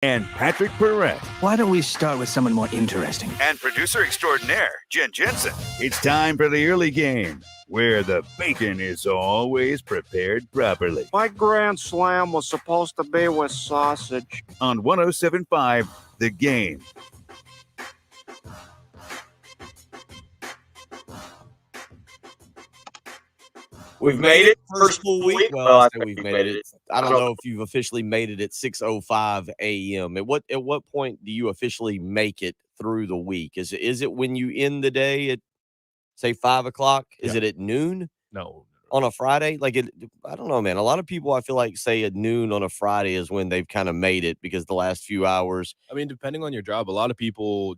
and Patrick Perrette. Why don't we start with someone more interesting? And producer extraordinaire, Jen Jensen. It's time for the early game, where the bacon is always prepared properly. My grand slam was supposed to be with sausage. On 107.5, The Game. We've made it first full week. Well, I say we've made it. I don't know if you've officially made it at 6:05 a.m. At what point do you officially make it through the week? Is it when you end the day at, say, 5 o'clock? Is it at noon? No. On a Friday? I don't know, man. A lot of people, I feel like, say at noon on a Friday is when they've kind of made it because the last few hours. I mean, depending on your job, a lot of people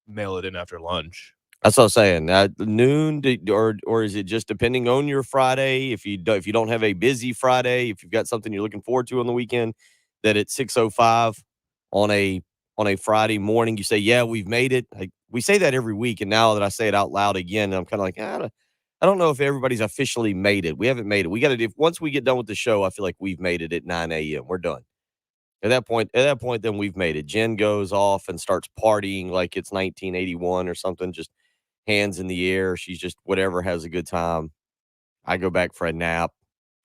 mail it in after lunch. That's what I'm saying. Noon, or is it just depending on your Friday? If you don't have a busy Friday, if you've got something you're looking forward to on the weekend, that at 6:05 on a Friday morning, you say, "Yeah, we've made it." We say that every week, and now that I say it out loud again, I'm kind of like, I don't know if everybody's officially made it. We haven't made it. We got to. Once we get done with the show, I feel like we've made it at 9 a.m. We're done. At that point, then we've made it. Jen goes off and starts partying like it's 1981 or something. Just hands in the air. She's just whatever, has a good time. I go back for a nap.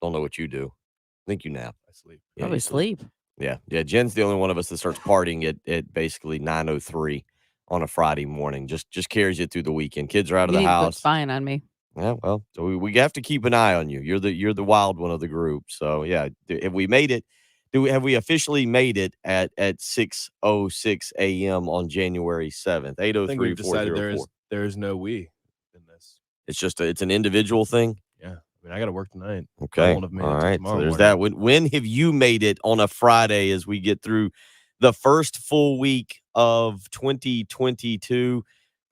Don't know what you do. I think you nap. I sleep. Yeah, Probably sleep. Yeah. Jen's the only one of us that starts partying at basically 9:03 on a Friday morning. Just carries it through the weekend. Kids are out of the house. Spying on me. Yeah, well, so we have to keep an eye on you. You're the wild one of the group. So yeah, have we made it? Have we officially made it at 6:06 a.m. on January 7th? 8:03. I think we've decided there is no we in this. It's just it's an individual thing. Yeah, I mean, I got to work tonight. Okay, all right. So there's that. When have you made it on a Friday as we get through the first full week of 2022?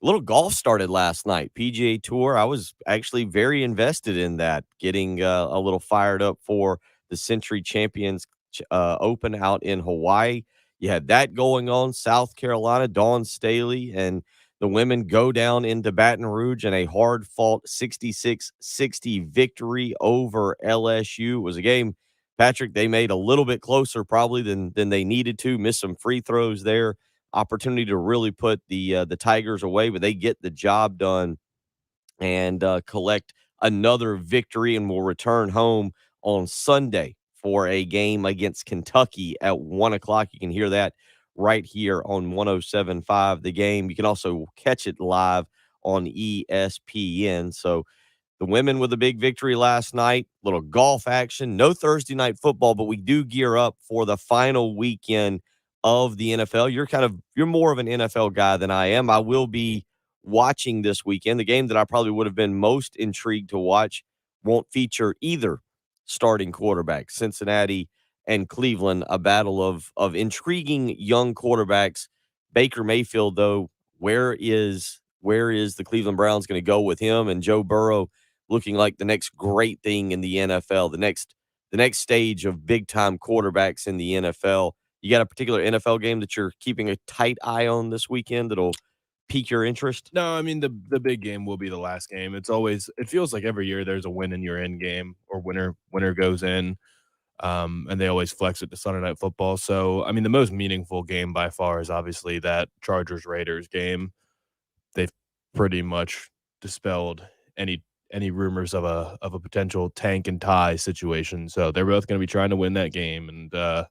A little golf started last night. PGA Tour. I was actually very invested in that, getting a little fired up for the Century Champions Open out in Hawaii. You had that going on. South Carolina, Dawn Staley and the women go down into Baton Rouge in a hard-fought 66-60 victory over LSU. It was a game, Patrick, they made a little bit closer probably than they needed to. Missed some free throws there. Opportunity to really put the Tigers away, but they get the job done and collect another victory, and will return home on Sunday for a game against Kentucky at 1 o'clock. You can hear that right here on 107.5 The Game. You can also catch it live on ESPN. So the women with a big victory last night, little golf action, no Thursday night football, but we do gear up for the final weekend of the NFL. You're more of an NFL guy than I am. I will be watching this weekend. The game that I probably would have been most intrigued to watch won't feature either starting quarterback. Cincinnati and Cleveland, a battle of intriguing young quarterbacks. Baker Mayfield, though, where is the Cleveland Browns going to go with him? And Joe Burrow looking like the next great thing in the NFL, the next stage of big time quarterbacks in the NFL. You got a particular NFL game that you're keeping a tight eye on this weekend that'll pique your interest? No, I mean, the big game will be the last game. It feels like every year there's a win in your end game, or winner goes in, and they always flex it to Sunday Night Football. So, I mean, the most meaningful game by far is obviously that Chargers-Raiders game. They've pretty much dispelled any rumors of a potential tank and tie situation. So they're both going to be trying to win that game, and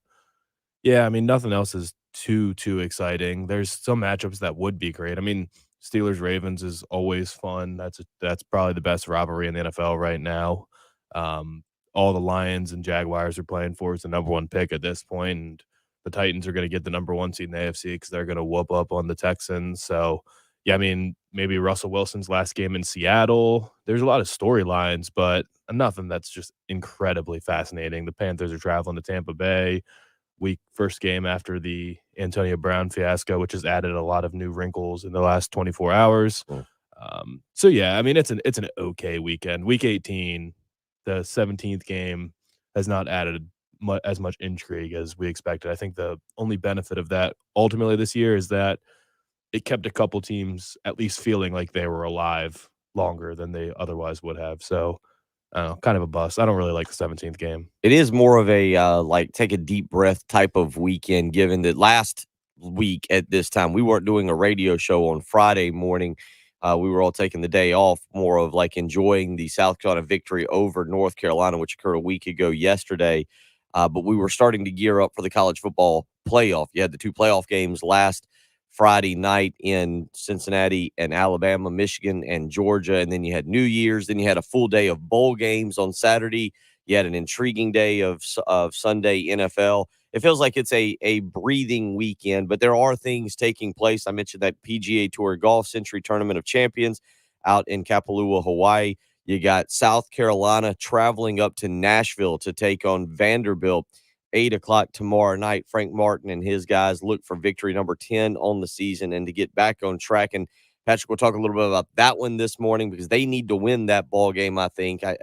yeah, I mean, nothing else is too exciting. There's some matchups that would be great. I mean, Steelers-Ravens is always fun. That's probably the best rivalry in the NFL right now. All the Lions and Jaguars are playing for is the number one pick at this point, and the Titans are going to get the number one seed in the AFC because they're going to whoop up on the Texans. So, yeah, I mean, maybe Russell Wilson's last game in Seattle. There's a lot of storylines, but nothing that's just incredibly fascinating. The Panthers are traveling to Tampa Bay. First game after the Antonio Brown fiasco, which has added a lot of new wrinkles in the last 24 hours. Cool. So yeah, I mean, it's an okay weekend. Week 18, the 17th game has not added as much intrigue as we expected. I think the only benefit of that ultimately this year is that it kept a couple teams at least feeling like they were alive longer than they otherwise would have. So I don't know, kind of a bust. I don't really like the 17th game. It is more of a like take a deep breath type of weekend, given that last week at this time we weren't doing a radio show on Friday morning. We were all taking the day off, more of like enjoying the South Carolina victory over North Carolina, which occurred a week ago yesterday. But we were starting to gear up for the college football playoff. You had the 2 playoff games last Friday night in Cincinnati and Alabama, Michigan and Georgia. And then you had New Year's. Then you had a full day of bowl games on Saturday. You had an intriguing day of Sunday NFL. It feels like it's a breathing weekend, but there are things taking place. I mentioned that PGA Tour Golf Century Tournament of Champions out in Kapalua, Hawaii. You got South Carolina traveling up to Nashville to take on Vanderbilt. 8 o'clock tomorrow night. Frank Martin and his guys look for victory number 10 on the season and to get back on track. And Patrick will talk a little bit about that one this morning because they need to win that ball game, I think. I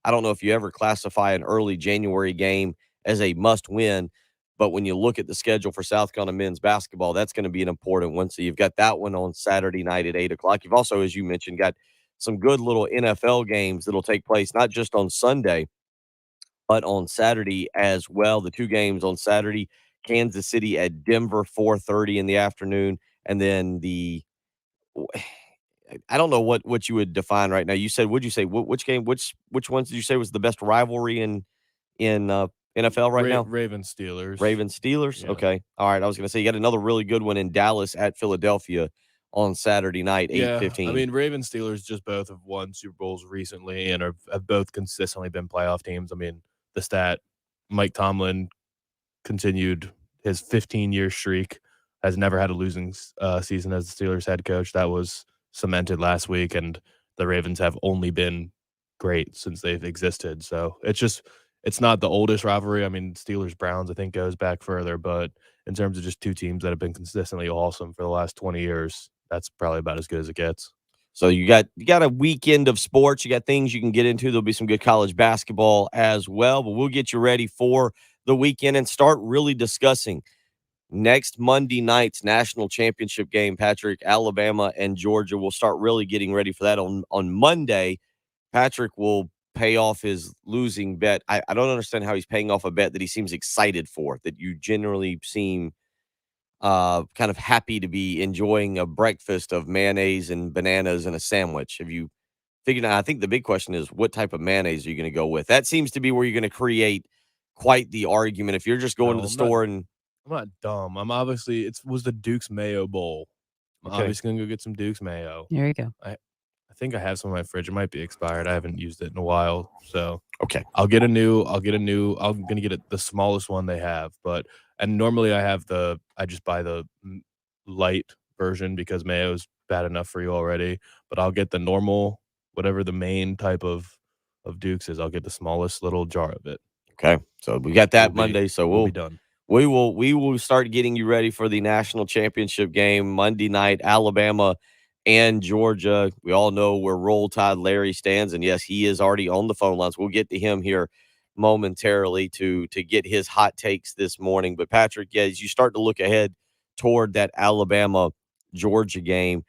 don't know if you ever classify an early January game as a must-win, but when you look at the schedule for South Carolina men's basketball, that's going to be an important one. So you've got that one on Saturday night at 8 o'clock. You've also, as you mentioned, got some good little NFL games that'll take place not just on Sunday, but on Saturday as well. The 2 games on Saturday, Kansas City at Denver, 4:30 in the afternoon. And then I don't know what you would define right now. You said, would you say which game, which ones did you say was the best rivalry in NFL right now? Ravens Steelers. Ravens Steelers. Yeah. Okay. All right. I was going to say you got another really good one in Dallas at Philadelphia on Saturday night, 8:15. I mean, Ravens Steelers just both have won Super Bowls recently and have both consistently been playoff teams. I mean, the stat, Mike Tomlin continued his 15-year streak, has never had a losing season as the Steelers head coach. That was cemented last week, and the Ravens have only been great since they've existed. So it's not the oldest rivalry. I mean, Steelers-Browns, I think, goes back further, but in terms of just 2 teams that have been consistently awesome for the last 20 years, that's probably about as good as it gets. So you got a weekend of sports. You got things you can get into. There'll be some good college basketball as well, but we'll get you ready for the weekend and start really discussing next Monday night's national championship game, Patrick. Alabama and Georgia. We'll start really getting ready for that on Monday. Patrick will pay off his losing bet. I don't understand how he's paying off a bet that he seems excited for, that you generally seem kind of happy to be enjoying a breakfast of mayonnaise and bananas and a sandwich. Have you figured out? I think the big question is, what type of mayonnaise are you going to go with? That seems to be where you're going to create quite the argument. If you're just going to the store and I'm not dumb. I'm obviously it was the Duke's Mayo Bowl. I'm obviously gonna go get some Duke's Mayo. There you go. I think I have some in my fridge. It might be expired. I haven't used it in a while. So okay, I'm gonna get the smallest one they have. And normally I just buy the light version because mayo's bad enough for you already. But I'll get the normal, whatever the main type of Duke's is. I'll get the smallest little jar of it. Okay, so we got that Monday. So we'll be done. We will start getting you ready for the national championship game Monday night, Alabama and Georgia. We all know where Roll Tide Larry stands, and yes, he is already on the phone lines. We'll get to him here momentarily to get his hot takes this morning. But Patrick, yeah, as you start to look ahead toward that Alabama Georgia game,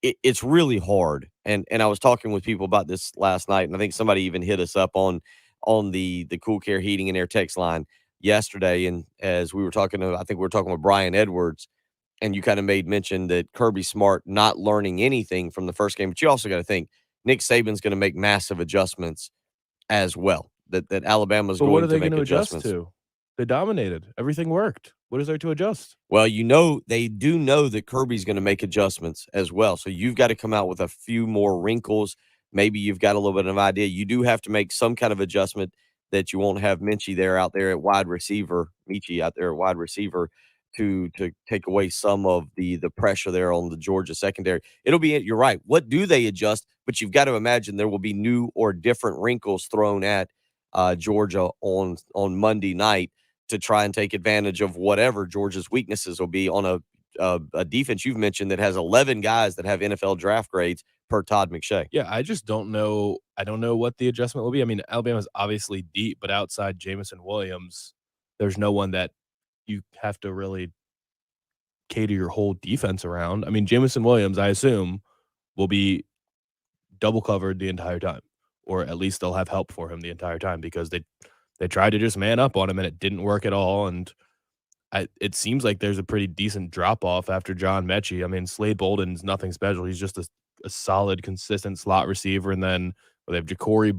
it's really hard. And I was talking with people about this last night, and I think somebody even hit us up on the Cool Care Heating and Air text line yesterday. And as we were talking, I think we were talking with Brian Edwards, and you kind of made mention that Kirby Smart not learning anything from the first game. But you also got to think Nick Saban's going to make massive adjustments as well. That Alabama's but going what are to they make going to adjustments. adjust to? They dominated. Everything worked. What is there to adjust? Well, they do know that Kirby's going to make adjustments as well. So you've got to come out with a few more wrinkles. Maybe you've got a little bit of an idea. You do have to make some kind of adjustment that you won't have Michie out there at wide receiver to take away some of the pressure there on the Georgia secondary. You're right. What do they adjust? But you've got to imagine there will be new or different wrinkles thrown at Georgia on Monday night to try and take advantage of whatever Georgia's weaknesses will be on a defense you've mentioned that has 11 guys that have NFL draft grades per Todd McShay. Yeah, I just don't know. I don't know what the adjustment will be. I mean, Alabama's obviously deep, but outside Jamison Williams, there's no one that you have to really cater your whole defense around. I mean, Jamison Williams, I assume, will be double covered the entire time. or at least they'll have help for him the entire time because they tried to just man up on him and it didn't work at all. And it seems like there's a pretty decent drop off after John Mechie. I mean, Slade Bolden's nothing special. He's just a solid, consistent slot receiver. And then they have Ja'Cory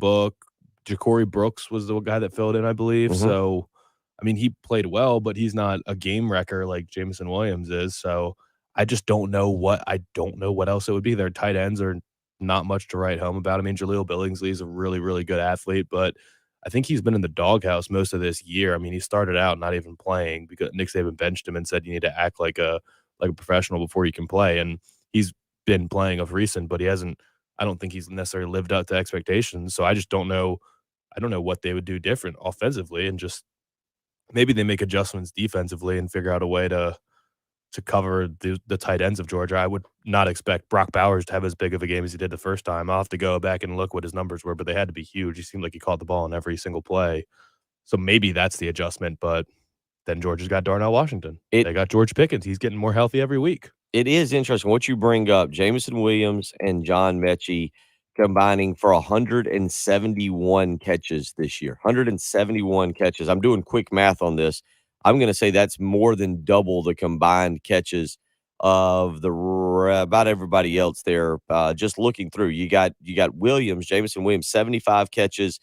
Brooks was the guy that filled in, I believe. So, I mean, he played well, but he's not a game wrecker like Jameson Williams is. So I just don't know what else it would be. Their tight ends are not much to write home about. I mean, Jaleel Billingsley is a really, really good athlete, but I think he's been in the doghouse most of this year. I mean, he started out not even playing because Nick Saban benched him and said you need to act like a professional before you can play. And he's been playing of recent, but he hasn't. I don't think he's necessarily lived up to expectations. So I just don't know. I don't know what they would do different offensively, and just maybe they make adjustments defensively and figure out a way to cover the tight ends of Georgia. I would not expect Brock Bowers to have as big of a game as he did the first time. I'll have to go back and look what his numbers were, but they had to be huge. He seemed like he caught the ball in every single play. So maybe that's the adjustment, but then Georgia's got Darnell Washington. They got George Pickens. He's getting more healthy every week. It is interesting what you bring up. Jameson Williams and John Mechie combining for 171 catches this year. 171 catches. I'm doing quick math on this. I'm going to say that's more than double the combined catches of about everybody else there. Just looking through, you got Jameson Williams, 75 catches,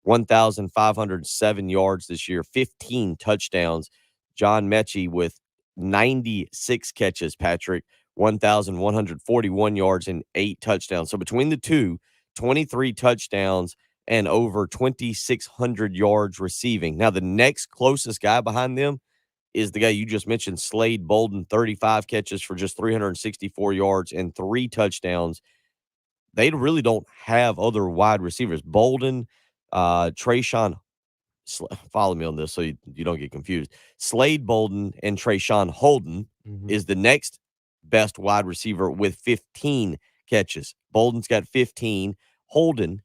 1,507 yards this year, 15 touchdowns. John Mechie with 96 catches, Patrick, 1,141 yards and 8 touchdowns. So between the two, 23 touchdowns and over 2,600 yards receiving. Now, the next closest guy behind them is the guy you just mentioned, Slade Bolden, 35 catches for just 364 yards and 3 touchdowns. They really don't have other wide receivers. Bolden, Trayshawn, follow me on this so you don't get confused. Slade Bolden and Trayshawn Holden is the next best wide receiver with 15 catches. Bolden's got 15. Bolden's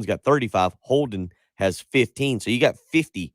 got 35. Holden has 15. So you got 50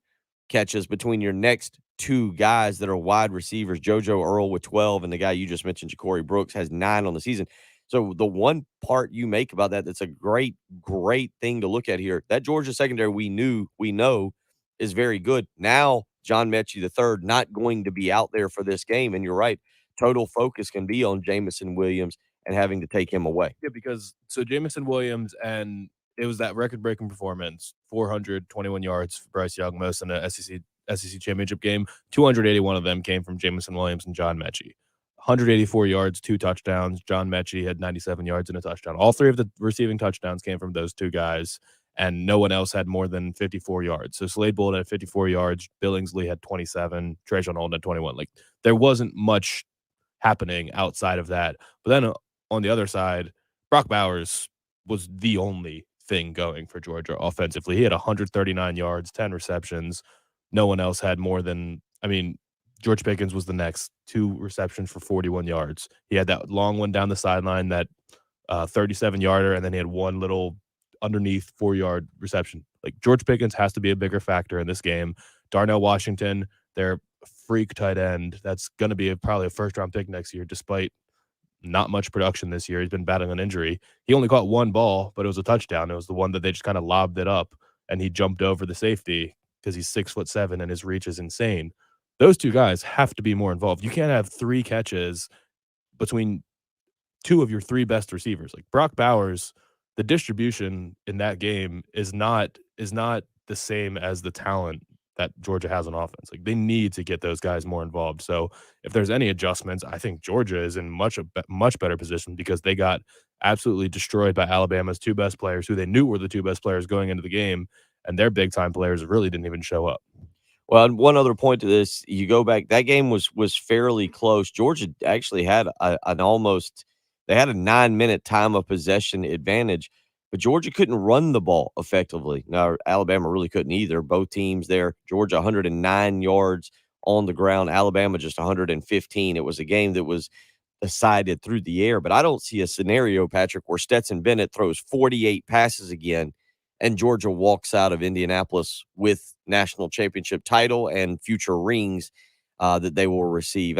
catches between your next two guys that are wide receivers. JoJo Earl with 12, and the guy you just mentioned, Ja'Cory Brooks, has 9 on the season. So the one part you make about that's a great, great thing to look at here. That Georgia secondary we know is very good. Now, John Mechie III not going to be out there for this game, and you're right. Total focus can be on Jameson Williams and having to take him away. Yeah, because Jameson Williams, and it was that record-breaking performance, 421 yards for Bryce Yagamos in a SEC championship game. 281 of them came from Jameson Williams and John Mechie. 184 yards, 2 touchdowns. John Mechie had 97 yards and a touchdown. All 3 of the receiving touchdowns came from those 2 guys, and no one else had more than 54 yards. So Slade Bolden had 54 yards, Billingsley had 27, Trayshawn Holden had 21. Like, there wasn't much happening outside of that. But then on the other side, Brock Bowers was the only thing going for Georgia offensively. He had 139 yards, 10 receptions. No one else had more than, George Pickens was the next, 2 receptions for 41 yards. He had that long one down the sideline, that 37-yarder, and then he had one little underneath 4-yard reception. Like, George Pickens has to be a bigger factor in this game. Darnell Washington, their freak tight end, that's going to be probably a first-round pick next year, despite not much production this year. He's been battling an injury. He only caught 1 ball, but it was a touchdown. It was the one that they just kind of lobbed it up, and he jumped over the safety because he's 6'7" and his reach is insane. Those 2 guys have to be more involved. You can't have 3 catches between 2 of your 3 best receivers. Like, Brock Bowers, the distribution in that game is not the same as the talent that Georgia has on offense. Like, they need to get those guys more involved. So if there's any adjustments, I think Georgia is in much better position because they got absolutely destroyed by Alabama's 2 best players, who they knew were the 2 best players going into the game, and their big-time players really didn't even show up. Well, and one other point to this, you go back, that game was fairly close. Georgia actually had they had a 9-minute time of possession advantage, but Georgia couldn't run the ball effectively. Now, Alabama really couldn't either. Both teams there, Georgia 109 yards on the ground, Alabama just 115. It was a game that was decided through the air, but I don't see a scenario, Patrick, where Stetson Bennett throws 48 passes again and Georgia walks out of Indianapolis with national championship title and future rings that they will receive.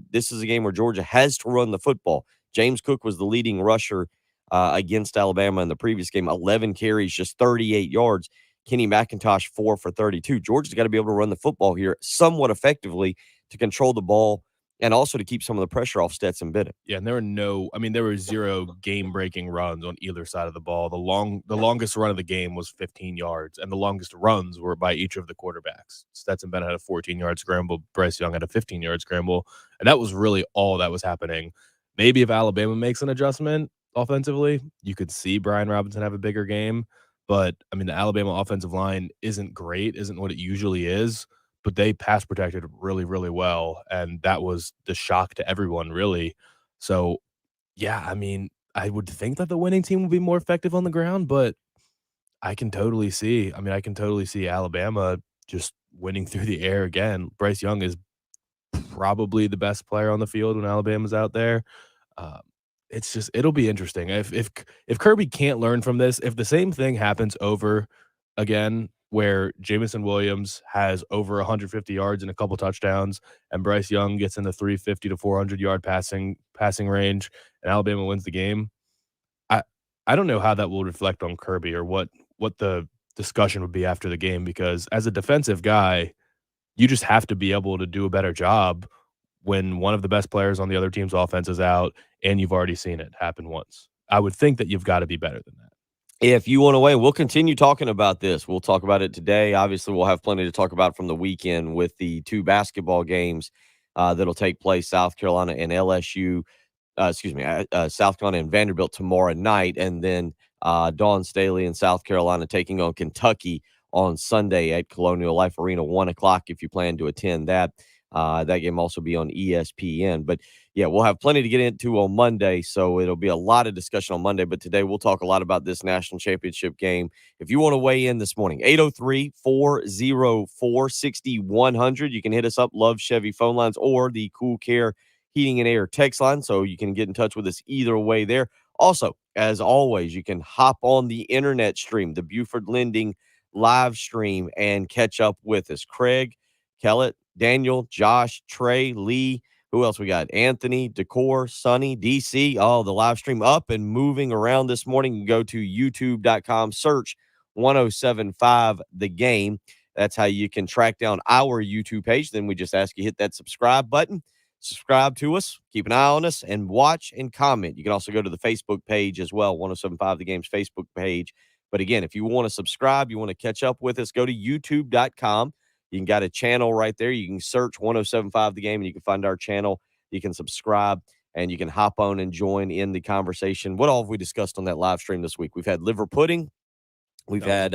This is a game where Georgia has to run the football. James Cook was the leading rusher against Alabama in the previous game. 11 carries, just 38 yards. Kenny McIntosh, 4 for 32. Georgia's got to be able to run the football here somewhat effectively to control the ball and also to keep some of the pressure off Stetson Bennett. Yeah, and there were 0 game-breaking runs on either side of the ball. The longest run of the game was 15 yards, and the longest runs were by each of the quarterbacks. Stetson Bennett had a 14-yard scramble. Bryce Young had a 15-yard scramble, and that was really all that was happening. Maybe if Alabama makes an adjustment offensively, you could see Brian Robinson have a bigger game. But, I mean, the Alabama offensive line isn't great, isn't what it usually is, but they pass protected really, really well, and that was the shock to everyone, really. So, yeah, I mean, I would think that the winning team would be more effective on the ground, but I can totally see Alabama just winning through the air again. Bryce Young is probably the best player on the field when Alabama's out there. It'll be interesting. If Kirby can't learn from this, if the same thing happens over again, where Jamison Williams has over 150 yards and a couple touchdowns, and Bryce Young gets in the 350 to 400 yard passing range, and Alabama wins the game, I don't know how that will reflect on Kirby or what the discussion would be after the game, because as a defensive guy, you just have to be able to do a better job when one of the best players on the other team's offense is out and you've already seen it happen once. I would think that you've got to be better than that. If you want to weigh, we'll continue talking about this. We'll talk about it today. Obviously, we'll have plenty to talk about from the weekend with the 2 basketball games that'll take place, South Carolina and LSU. South Carolina and Vanderbilt tomorrow night, and then Dawn Staley and South Carolina taking on Kentucky on Sunday at Colonial Life Arena, 1 o'clock if you plan to attend that. That game also be on ESPN. But, yeah, we'll have plenty to get into on Monday, so it'll be a lot of discussion on Monday. But today we'll talk a lot about this national championship game. If you want to weigh in this morning, 803-404-6100. You can hit us up, Love Chevy phone lines, or the Cool Care Heating and Air text line, so you can get in touch with us either way there. Also, as always, you can hop on the internet stream, the Buford Lending live stream, and catch up with us. Craig, Kellett, Daniel, Josh, Trey, Lee, who else we got? Anthony, Decor, Sonny, DC. Oh, the live stream up and moving around this morning. You can go to youtube.com, search 1075 The Game. That's how you can track down our YouTube page. Then we just ask you hit that subscribe button. Subscribe to us, keep an eye on us, and watch and comment. You can also go to the Facebook page as well, 1075 The Game's Facebook page. But again, if you want to subscribe, you want to catch up with us, go to youtube.com. You can got a channel right there. You can search 1075 The Game, and you can find our channel. You can subscribe, and you can hop on and join in the conversation. What all have we discussed on that live stream this week? We've had liver pudding. We've had,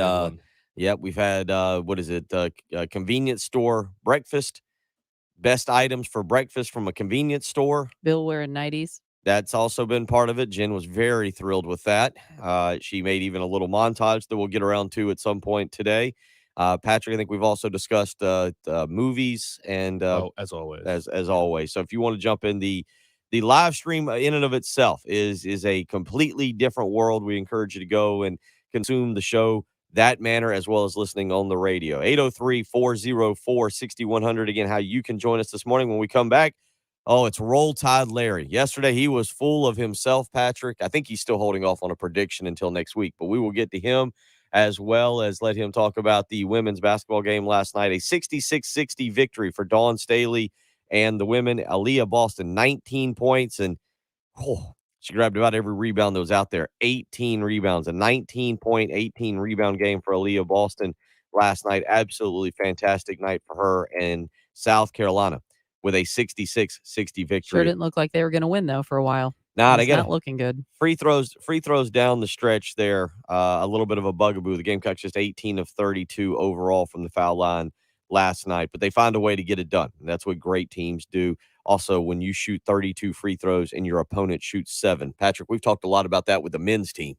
convenience store breakfast. Best items for breakfast from a convenience store. Bill wearing 90s. That's also been part of it. Jen was very thrilled with that. She made even a little montage that we'll get around to at some point today. Patrick, I think we've also discussed movies and as always. As always. So if you want to jump in, the live stream in and of itself is a completely different world. We encourage you to go and consume the show that manner, as well as listening on the radio. 803-404-6100. Again, how you can join us this morning when we come back. Oh, it's Roll Tide Larry. Yesterday, he was full of himself, Patrick. I think he's still holding off on a prediction until next week, but we will get to him, as well as let him talk about the women's basketball game last night. A 66-60 victory for Dawn Staley and the women. Aaliyah Boston, 19 points, and she grabbed about every rebound that was out there. 18 rebounds, a 19-point, 18-rebound game for Aaliyah Boston last night. Absolutely fantastic night for her and South Carolina with a 66-60 victory. Sure didn't look like they were going to win, though, for a while. They got not looking good. Free throws down the stretch there. A little bit of a bugaboo. The Gamecocks just 18 of 32 overall from the foul line last night, but they find a way to get it done. And that's what great teams do. Also, when you shoot 32 free throws and your opponent shoots 7. Patrick, we've talked a lot about that with the men's team.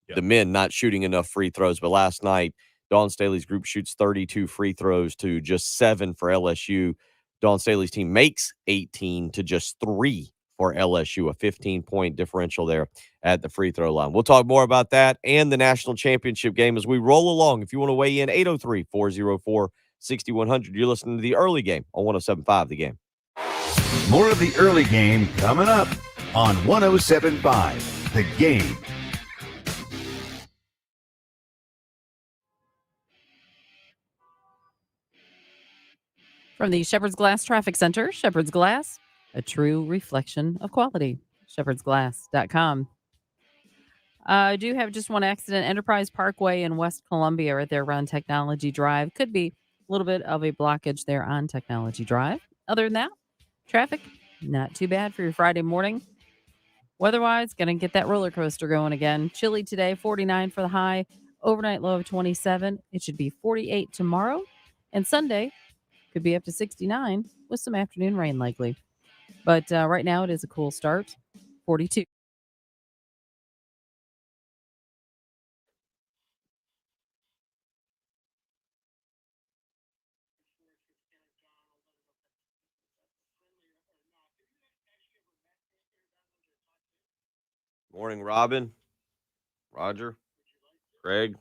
Yep. The men not shooting enough free throws, but last night, Dawn Staley's group shoots 32 free throws to just 7 for LSU. Dawn Staley's team makes 18 to just 3 for LSU, a 15-point differential there at the free throw line. We'll talk more about that and the national championship game as we roll along. If you want to weigh in, 803-404-6100. You're listening to the early game on 1075 The Game. More of the early game coming up on 1075 the game. From the Shepherd's Glass Traffic Center, Shepherd's Glass, a true reflection of quality. shepherdsglass.com. I do have just one accident. Enterprise Parkway in West Columbia, right there around Technology Drive. Could be a little bit of a blockage there on Technology Drive. Other than that, traffic, not too bad for your Friday morning. Weather-wise, going to get that roller coaster going again. Chilly today, 49 for the high. Overnight low of 27. It should be 48 tomorrow. And Sunday could be up to 69 with some afternoon rain likely. But right now it is a cool start, 42. Morning, Robin, Roger, Greg.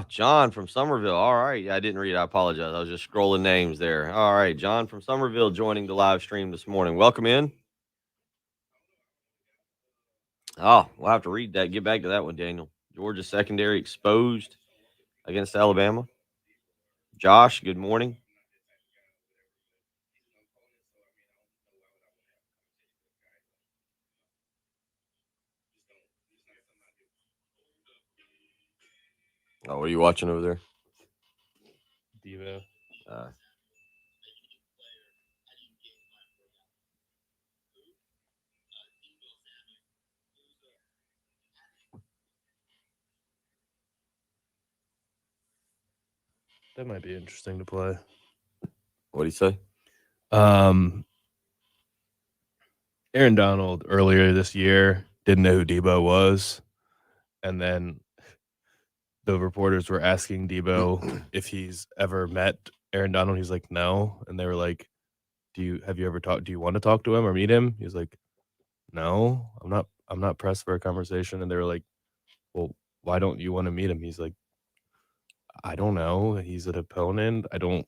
John from Somerville. All right. Yeah, I didn't read. I apologize. I was just scrolling names there. All right. John from Somerville joining the live stream this morning. Welcome in. Oh, we'll have to read that. Get back to that one, Daniel. Georgia secondary exposed against Alabama. Josh, good morning. Oh, what are you watching over there? Devo. That might be interesting to play. What do you say? Aaron Donald earlier this year didn't know who Debo was, and then the reporters were asking Debo if he's ever met Aaron Donald. He's like, no, and they were like, do you want to talk to him or meet him? He's like, no, I'm not pressed for a conversation. And they were like, well, why don't you want to meet him? He's like, I don't know. He's an opponent. I don't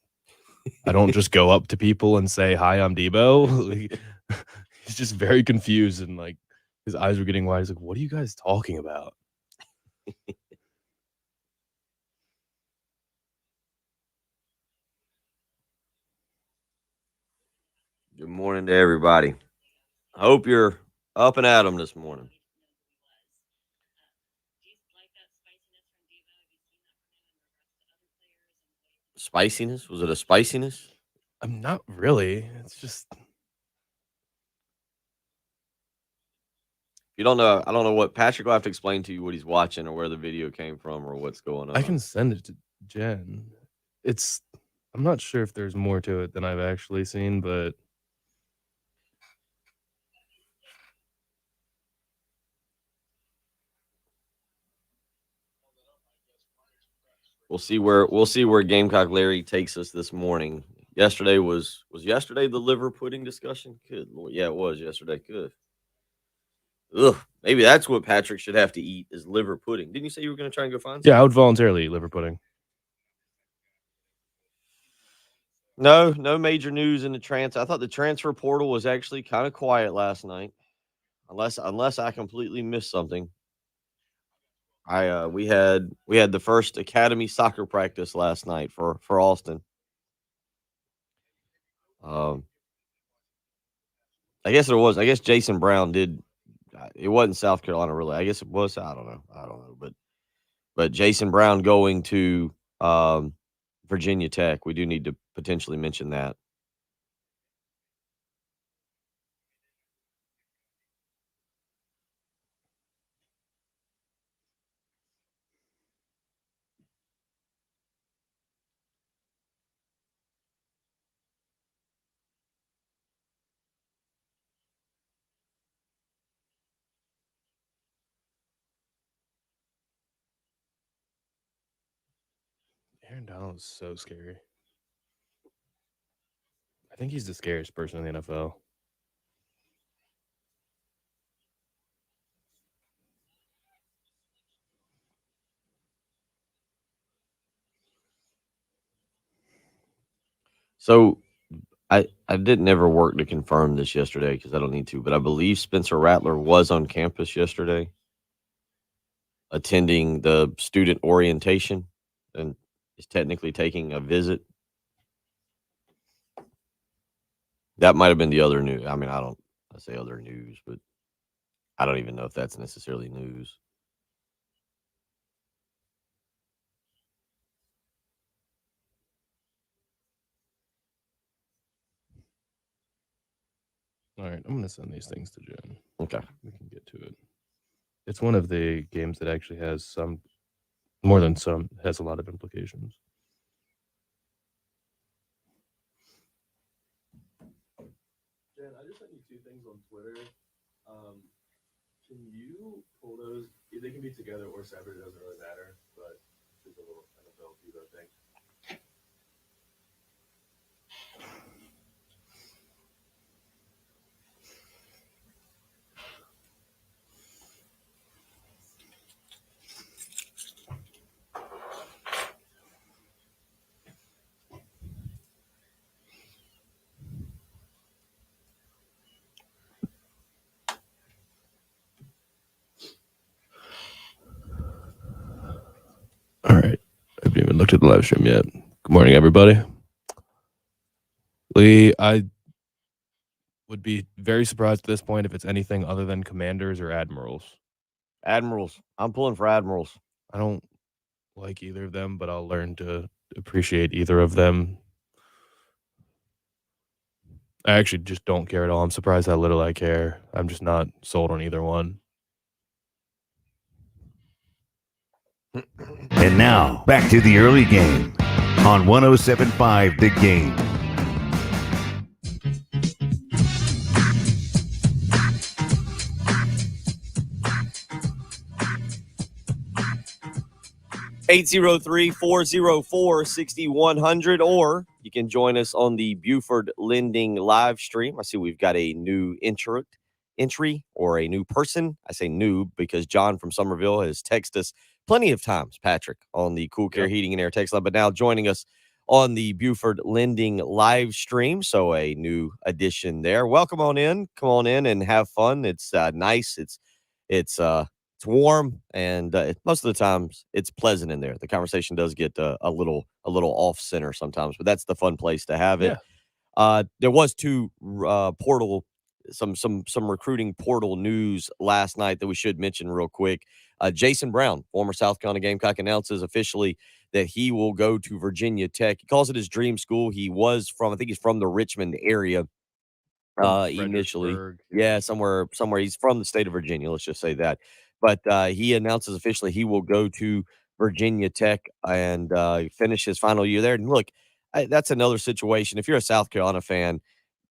just go up to people and say, hi, I'm Debo. He's just very confused, and like his eyes were getting wide. He's like, what are you guys talking about? Good morning to everybody. I hope you're up and at 'em this morning. Spiciness? Was it a spiciness? I'm not really. It's just You don't know. I don't know what Patrick will have to explain to you what he's watching or where the video came from or what's going on. I can send it to Jen. I'm not sure if there's more to it than I've actually seen, but We'll see where Gamecock Larry takes us this morning. Yesterday was yesterday the liver pudding discussion? Good Lord. Yeah, it was yesterday. Good. Ugh. Maybe that's what Patrick should have to eat is liver pudding. Didn't you say you were going to try and go find some? yeah, I would voluntarily eat liver pudding. No major news in the transfer. I thought the transfer portal was actually kind of quiet last night, unless I completely missed something. We had the first academy soccer practice last night for Austin. I guess there was. I guess Jason Brown did. It wasn't South Carolina, really. I guess it was. I don't know. But Jason Brown going to Virginia Tech. We do need to potentially mention that. Aaron Donald is so scary. I think he's the scariest person in the NFL. So I I didn't ever work to confirm this yesterday because I don't need to, but I believe Spencer Rattler was on campus yesterday attending the student orientation and is technically taking a visit. That might have been the other news. I mean, I say other news, but I don't even know if that's necessarily news. All right, I'm going to send these things to Jen. Okay. We can get to it. It's one of the games that actually has more than some, has a lot of implications. Jen, I just sent you 2 things on Twitter. Can you pull those? They can be together or separate. It doesn't really matter, but it's a little NFL Vivo thing. All right. I haven't even looked at the live stream yet. Good morning, everybody. Lee, I would be very surprised at this point if it's anything other than commanders or admirals. Admirals. I'm pulling for Admirals. I don't like either of them, but I'll learn to appreciate either of them. I actually just don't care at all. I'm surprised how little I care. I'm just not sold on either one. And now, back to the early game on 107.5 The Game. Eight 803-404-6100, or you can join us on the Buford Lending live stream. I see we've got a new entry or a new person. I say new because John from Somerville has texted us plenty of times, Patrick, on the Cool Care Heating and Air text line, but now joining us on the Buford Lending live stream. So a new addition there. Welcome on in. Come on in and have fun. It's nice. It's warm, and most of the times it's pleasant in there. The conversation does get a little off center sometimes, but that's the fun place to have it. Yeah. There was 2 portal, some recruiting portal news last night that we should mention real quick. Jason Brown, former South Carolina Gamecock, announces officially that he will go to Virginia Tech. He calls it his dream school. He was from, I think he's from the Richmond area. Initially, somewhere he's from the state of Virginia. Let's just say that. But he announces officially he will go to Virginia Tech and finish his final year there. And look, that's another situation. If you're a South Carolina fan,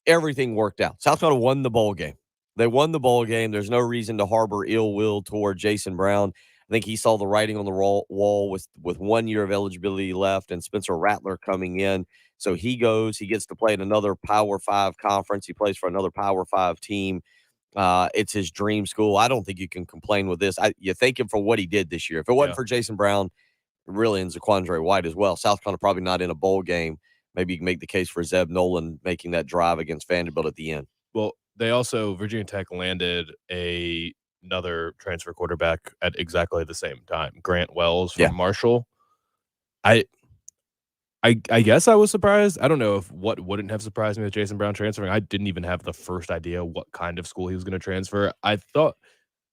everything worked out. South Carolina won the bowl game. They won the bowl game. There's no reason to harbor ill will toward Jason Brown. I think he saw the writing on the wall with 1 year of eligibility left and Spencer Rattler coming in. So he gets to play in another Power 5 conference. He plays for another Power 5 team. It's his dream school. I don't think you can complain with this. You thank him for what he did this year. If it wasn't for Jason Brown, really, and Zaquandre White as well, South Carolina probably not in a bowl game. Maybe you can make the case for Zeb Nolan making that drive against Vanderbilt at the end. Well, they also, Virginia Tech landed another transfer quarterback at exactly the same time, Grant Wells from Marshall. I guess I was surprised. I don't know if what wouldn't have surprised me with Jason Brown transferring. I didn't even have the first idea what kind of school he was going to transfer. I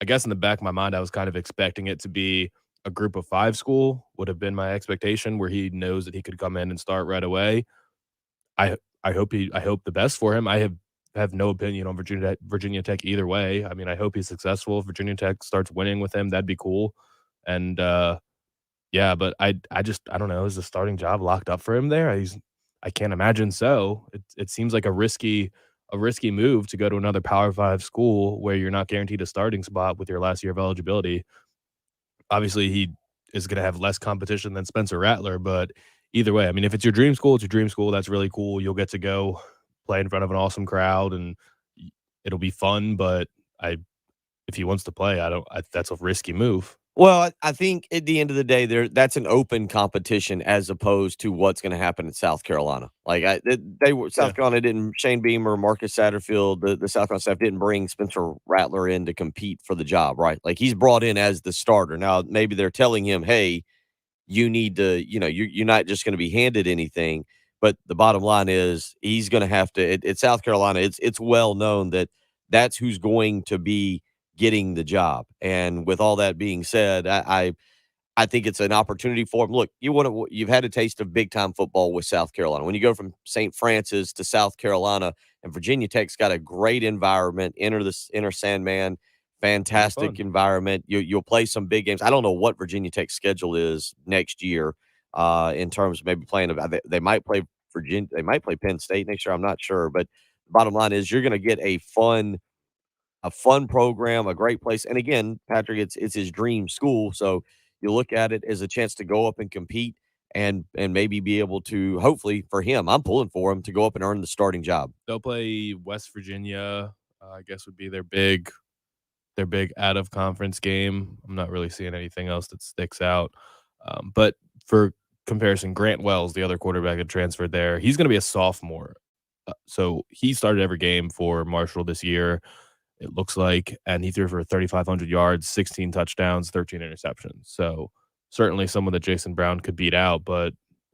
guess in the back of my mind, I was kind of expecting it to be a group of 5 school would have been my expectation, where he knows that he could come in and start right away. I hope the best for him. I have no opinion on Virginia Tech either way. I mean, I hope he's successful. If Virginia Tech starts winning with him, that'd be cool. And yeah, but I don't know. Is the starting job locked up for him there? I can't imagine so. It seems like a risky move to go to another Power 5 school where you're not guaranteed a starting spot with your last year of eligibility. Obviously, he is going to have less competition than Spencer Rattler, but either way, I mean, if it's your dream school, it's your dream school. That's really cool. You'll get to go play in front of an awesome crowd, and it'll be fun. But if he wants to play, that's a risky move. Well, I think at the end of the day, that's an open competition as opposed to what's going to happen in South Carolina. Like they were Yeah. South Carolina didn't Shane Beamer, Marcus Satterfield, the South Carolina staff didn't bring Spencer Rattler in to compete for the job, right? Like he's brought in as the starter. Now maybe they're telling him, hey, you need to, you're not just going to be handed anything. But the bottom line is he's going to have to. At South Carolina, it's well known that that's who's going to be getting the job. And with all that being said, I think it's an opportunity for him. Look, you've had a taste of big time football with South Carolina. When you go from St. Francis to South Carolina, and Virginia Tech's got a great environment. Enter Sandman, fantastic environment. You'll play some big games. I don't know what Virginia Tech's schedule is next year, in terms of maybe playing. They might play Virginia. They might play Penn State next year. I'm not sure, but the bottom line is you're going to get a fun program, a great place. And again, Patrick, it's his dream school, so you look at it as a chance to go up and compete and maybe be able to, hopefully for him, I'm pulling for him to go up and earn the starting job. They'll play West Virginia, I guess would be their big out of conference game. I'm not really seeing anything else that sticks out. But for comparison, Grant Wells, the other quarterback that transferred there, he's going to be a sophomore. So he started every game for Marshall this year, it looks like, and he threw for 3,500 yards, 16 touchdowns, 13 interceptions. So certainly someone that Jason Brown could beat out, but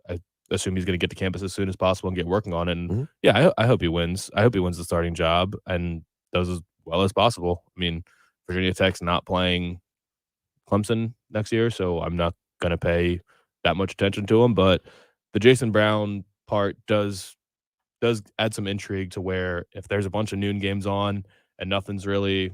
I assume he's going to get to campus as soon as possible and get working on it. And yeah, I hope he wins. I hope he wins the starting job and does as well as possible. I mean, Virginia Tech's not playing Clemson next year, so I'm not going to pay that much attention to him. But the Jason Brown part does add some intrigue to where if there's a bunch of noon games on and nothing's really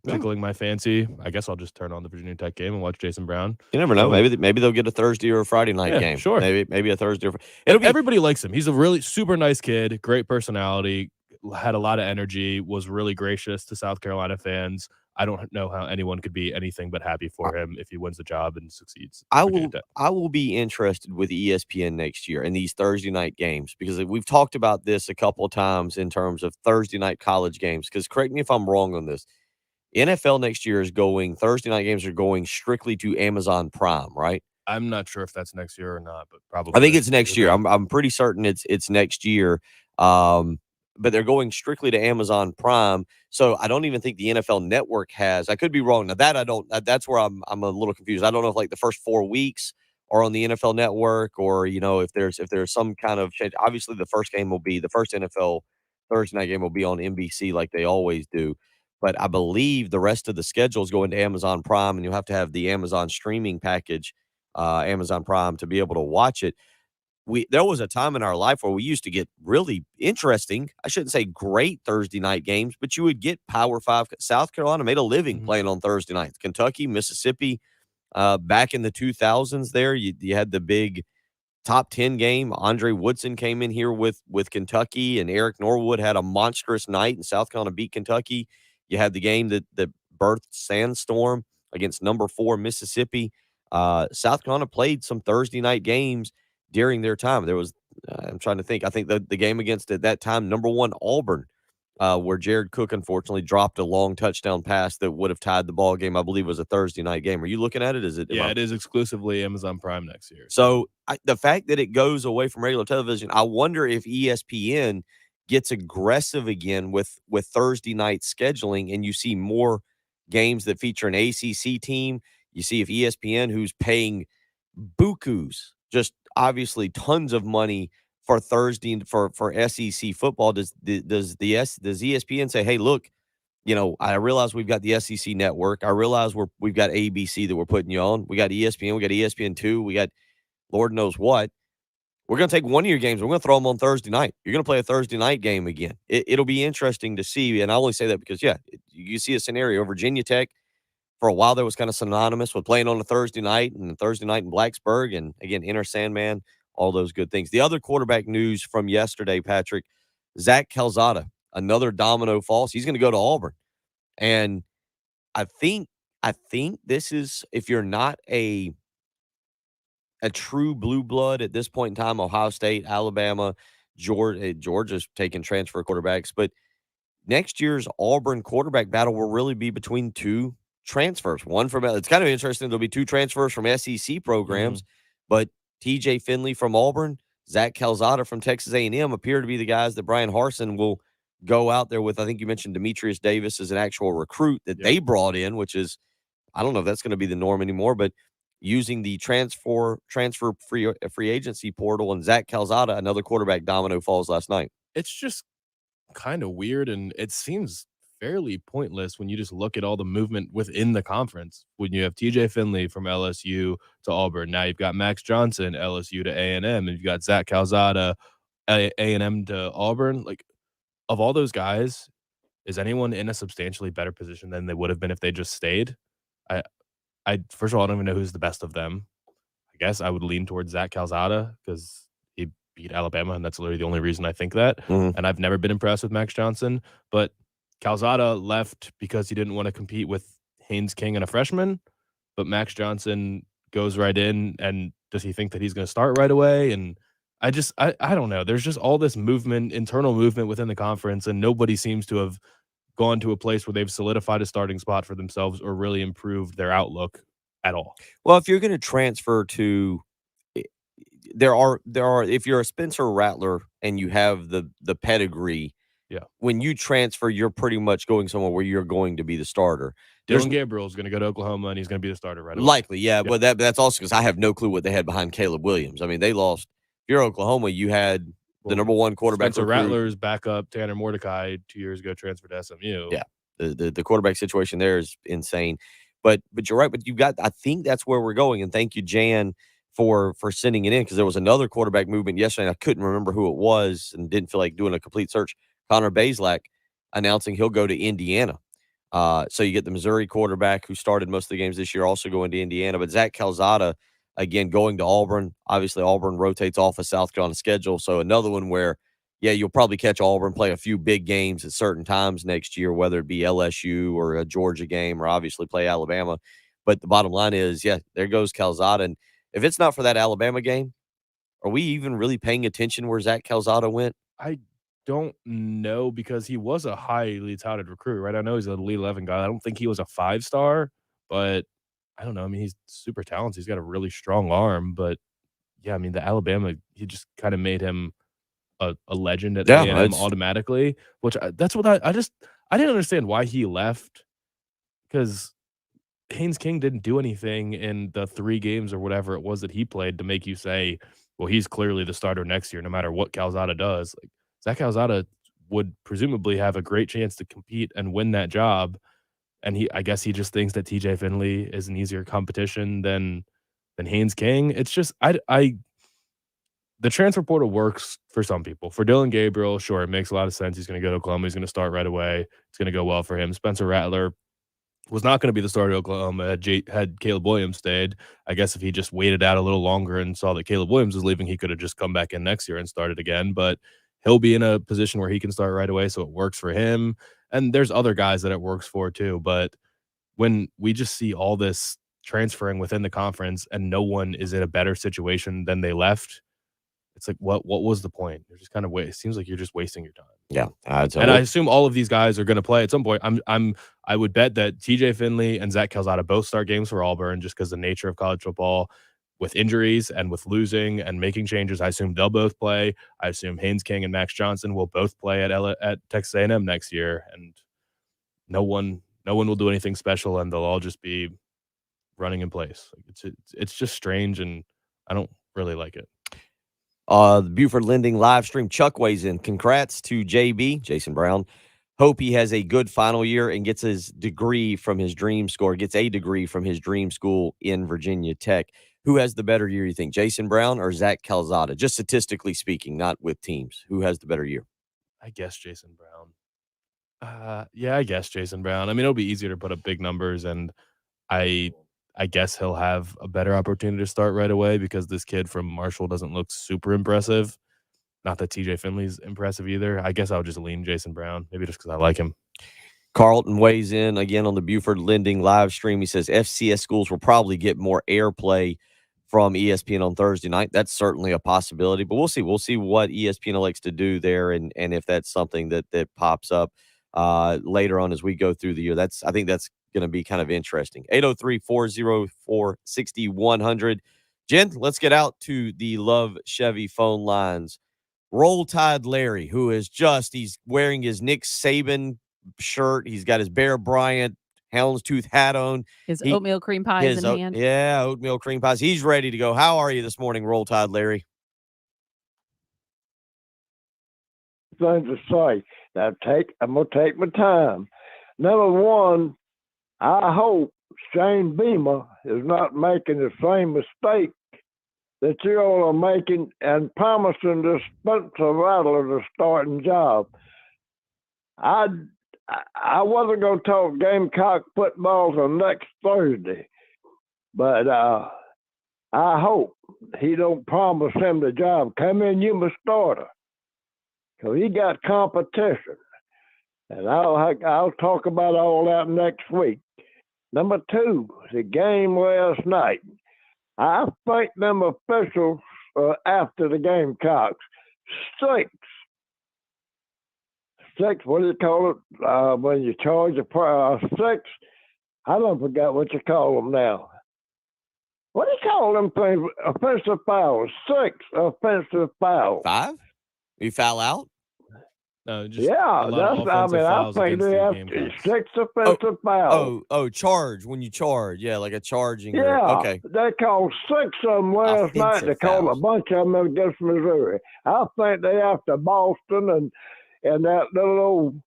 tickling my fancy, I guess I'll just turn on the Virginia Tech game and watch Jason Brown. You never know. Maybe they'll get a Thursday or a Friday night game. Sure. Maybe a Thursday. Everybody likes him. He's a really super nice kid, great personality, had a lot of energy, was really gracious to South Carolina fans. I don't know how anyone could be anything but happy for him if he wins the job and succeeds. I will be interested with ESPN next year in these Thursday night games because we've talked about this a couple of times in terms of Thursday night college games. Because correct me if I'm wrong on this. NFL next year is going, Thursday night games are going strictly to Amazon Prime, right? I'm not sure if that's next year or not, but probably. I think it's next year. I'm pretty certain it's next year. But they're going strictly to Amazon Prime. So I don't even think the NFL Network has. I could be wrong. Now that I don't. That's where I'm a little confused. I don't know if like the first 4 weeks are on the NFL Network or if there's some kind of change. Obviously, the first NFL Thursday night game will be on NBC like they always do. But I believe the rest of the schedule is going to Amazon Prime, and you'll have to have the Amazon streaming package, Amazon Prime, to be able to watch it. There was a time in our life where we used to get really interesting, I shouldn't say great Thursday night games, but you would get Power 5. South Carolina made a living playing on Thursday nights. Kentucky, Mississippi, back in the 2000s there, you had the big top 10 game. Andre Woodson came in here with Kentucky, and Eric Norwood had a monstrous night, and South Carolina beat Kentucky. You had the game that birthed Sandstorm against number 4 Mississippi. South Carolina played some Thursday night games during their time. There was, I'm trying to think, I think the game against, at that time, number 1 Auburn, where Jared Cook unfortunately dropped a long touchdown pass that would have tied the ball game, I believe was a Thursday night game. Are you looking at it? It is exclusively Amazon Prime next year. So the fact that it goes away from regular television, I wonder if ESPN gets aggressive again with Thursday night scheduling, and you see more games that feature an ACC team. You see if ESPN, who's paying bukus, just obviously tons of money for Thursday for SEC football, does ESPN say, hey, look, I realize we've got the SEC network. I realize we've got ABC that we're putting you on. We got ESPN. We got ESPN2. We got Lord knows what. We're going to take one of your games. We're going to throw them on Thursday night. You're going to play a Thursday night game again. It'll be interesting to see. And I only say that because, you see a scenario. Virginia Tech, for a while, there was kind of synonymous with playing on a Thursday night and Thursday night in Blacksburg. And, again, Enter Sandman, all those good things. The other quarterback news from yesterday, Patrick, Zach Calzada, another domino falls. He's going to go to Auburn. And I think this is, if you're not a true blue blood at this point in time, Ohio State, Alabama, Georgia's taking transfer quarterbacks. But next year's Auburn quarterback battle will really be between two transfers. One from it's kind of interesting. There'll be 2 transfers from SEC programs, but TJ Finley from Auburn, Zach Calzada from Texas A&M appear to be the guys that Brian Harsin will go out there with. I think you mentioned Demetrius Davis as an actual recruit that they brought in, which is, I don't know if that's going to be the norm anymore, but using the transfer free agency portal, and Zach Calzada, another quarterback domino falls last night. It's just kind of weird, and it seems fairly pointless when you just look at all the movement within the conference. When you have TJ Finley from LSU to Auburn, now you've got Max Johnson, LSU to A&M, and you've got Zach Calzada, A&M to Auburn. Like, of all those guys, is anyone in a substantially better position than they would have been if they just stayed? I first of all, I don't even know who's the best of them. I guess I would lean towards Zach Calzada because he beat Alabama, and that's literally the only reason I think that. And I've never been impressed with Max Johnson, but Calzada left because he didn't want to compete with Haynes King and a freshman, but Max Johnson goes right in, and does he think that he's going to start right away? And I don't know. There's just all this movement, internal movement within the conference, and nobody seems to have gone to a place where they've solidified a starting spot for themselves or really improved their outlook at all. Well, if you're going to transfer to, there are if you're a Spencer Rattler and you have the pedigree, when you transfer, you're pretty much going somewhere where you're going to be the starter. Dylan Gabriel is going to go to Oklahoma, and he's going to be the starter right away. Likely, yeah. But that's also because I have no clue what they had behind Caleb Williams. I mean, they lost. If you're Oklahoma, you had the number 1 quarterback. Spencer Rattler's backup, Tanner Mordecai, 2 years ago transferred to SMU. Yeah, the quarterback situation there is insane. But you're right. But I think that's where we're going. And thank you, Jan, for sending it in, because there was another quarterback movement yesterday, and I couldn't remember who it was and didn't feel like doing a complete search. Connor Bazelak announcing he'll go to Indiana. So you get the Missouri quarterback who started most of the games this year also going to Indiana. But Zach Calzada, again, going to Auburn. Obviously, Auburn rotates off of South Carolina schedule. So another one where, you'll probably catch Auburn play a few big games at certain times next year, whether it be LSU or a Georgia game or obviously play Alabama. But the bottom line is, there goes Calzada. And if it's not for that Alabama game, are we even really paying attention where Zach Calzada went? I don't know, because he was a highly touted recruit, right? I know he's an Elite 11 guy. I don't think he was a 5-star, but I don't know. I mean, he's super talented. He's got a really strong arm, but I mean, the Alabama, he just kind of made him a legend at A&M automatically, which that's what I didn't understand why he left, because Haynes King didn't do anything in the 3 games or whatever it was that he played to make you say, well, he's clearly the starter next year, no matter what Calzada does. Like, Zach Calzada would presumably have a great chance to compete and win that job. And I guess he just thinks that TJ Finley is an easier competition than Haynes King. It's just, the transfer portal works for some people. For Dylan Gabriel, sure, it makes a lot of sense. He's going to go to Oklahoma. He's going to start right away. It's going to go well for him. Spencer Rattler was not going to be the starter at Oklahoma had Caleb Williams stayed. I guess if he just waited out a little longer and saw that Caleb Williams was leaving, he could have just come back in next year and started again. But he'll be in a position where he can start right away, so it works for him. And there's other guys that it works for too. But when we just see all this transferring within the conference and no one is in a better situation than they left, it's like, what was the point? You're just kind of it seems like you're just wasting your time. Yeah, and I assume all of these guys are going to play at some point. I would bet that TJ Finley and Zach Calzada both start games for Auburn, just because the nature of college football, with injuries and with losing and making changes. I assume they'll both play. I assume Haynes King and Max Johnson will both play at Texas A&M next year, and no one will do anything special, and they'll all just be running in place. It's just strange, and I don't really like it. The Buford Lending live stream. Chuck weighs in. Congrats to JB, Jason Brown. Hope he has a good final year and gets a degree from his dream school in Virginia Tech. Who has the better year, you think, Jason Brown or Zach Calzada? Just statistically speaking, not with teams. Who has the better year? I guess Jason Brown. I guess Jason Brown. I mean, it'll be easier to put up big numbers, and I guess he'll have a better opportunity to start right away, because this kid from Marshall doesn't look super impressive. Not that TJ Finley's impressive either. I guess I'll just lean Jason Brown, maybe just because I like him. Carlton weighs in again on the Buford Lending live stream. He says FCS schools will probably get more airplay from ESPN on Thursday night. That's certainly a possibility, but we'll see. We'll see what ESPN elects to do there, and if that's something that pops up later on as we go through the year. I think that's going to be kind of interesting. 803-404-6100. Jen, let's get out to the Love Chevy phone lines. Roll Tide Larry, who is he's wearing his Nick Saban shirt. He's got his Bear Bryant houndstooth hat on. His oatmeal cream pies in hand. Yeah, oatmeal cream pies. He's ready to go. How are you this morning, Roll Tide Larry? Things to say. I'm gonna take my time. Number one, I hope Shane Beamer is not making the same mistake that you all are making and promising the Spencer Rattler the starting job. I wasn't going to talk Gamecock football till next Thursday, but I hope he don't promise him the job. Come in, you my starter, because he got competition, and I'll talk about all that next week. Number two, the game last night. I think them officials after the Gamecocks, six, what do you call it when you charge a six? I don't forget what you call them now. What do you call them things? Offensive fouls. 6 offensive fouls. 5? You foul out? No, just yeah, that's. I think they have 6 offensive fouls. Oh, charge when you charge. Yeah, like a charging. Yeah, okay. They called 6 of them last night. They called a bunch of them against Missouri. I think they after Boston and that little old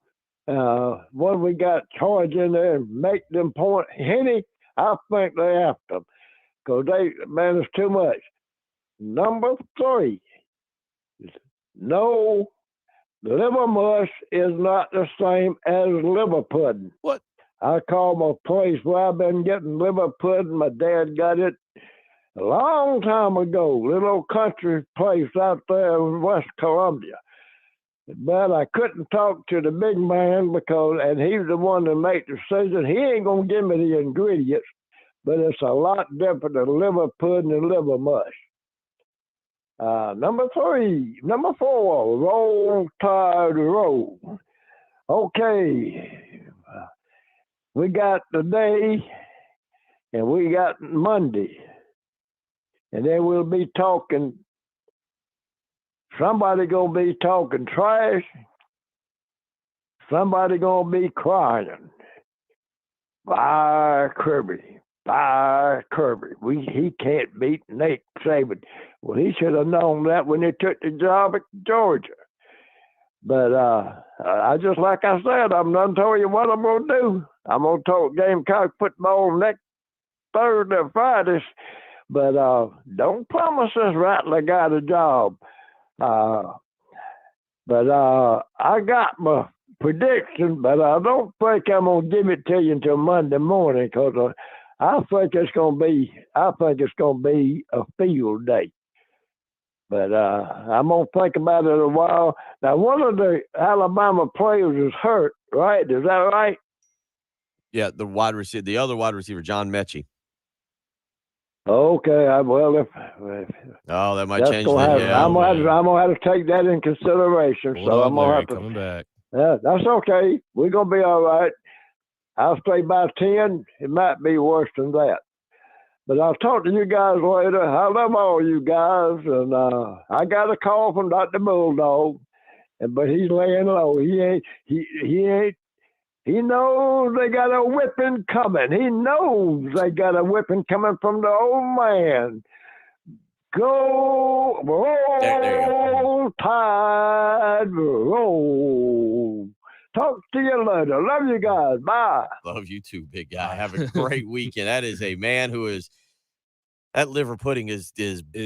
one we got charging there and make them point. Henny, I think they after them because it's too much. Number 3, no. Liver mush is not the same as liver pudding. What? I call my place where I've been getting liver pudding. My dad got it a long time ago, little country place out there in West Columbia. But I couldn't talk to the big man and he's the one that make the decision. He ain't going to give me the ingredients, but it's a lot different than liver pudding and liver mush. Number 4, Roll Tide Roll. Okay. We got today and we got Monday. And then we'll be talking, somebody gonna be talking trash. Somebody gonna be crying. Bye, Kirby. Bye, Kirby. He can't beat Nick Saban. Well, he should have known that when he took the job at Georgia. But I just like I said, I'm done telling you what I'm going to do. I'm going to talk Gamecock football next Thursday or Friday. But don't promise this Rattler got a job. But I got my prediction, but I don't think I'm going to give it to you until Monday morning because I think it's going to be a field day. But I'm going to think about it a while. Now, one of the Alabama players is hurt, right? Is that right? Yeah, the other wide receiver, John Mechie. Okay, that might change that. Yeah, I'm gonna have to take that in consideration. I'm gonna have to coming back. Yeah, that's okay. We're gonna be all right. I'll stay by 10. It might be worse than that. But I'll talk to you guys later. I love all you guys. And I got a call from Dr. Bulldog, but he's laying low. He knows they got a whipping coming. He knows they got a whipping coming from the old man. Go, roll, Tide, roll. Talk to you later. Love you guys. Bye. Love you too, big guy. Have a great weekend. That is a man that liver pudding is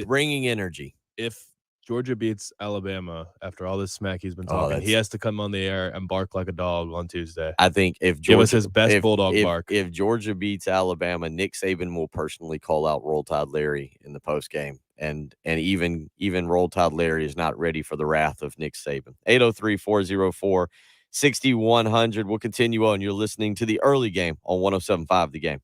bringing energy. If Georgia beats Alabama after all this smack he's been talking, he has to come on the air and bark like a dog on Tuesday. I think if Georgia, give us his best bulldog bark. If Georgia beats Alabama, Nick Saban will personally call out Roll Tide Larry in the post game. And even Roll Tide Larry is not ready for the wrath of Nick Saban. 803-404-6100. We'll continue on. You're listening to the early game on 107.5 The Game.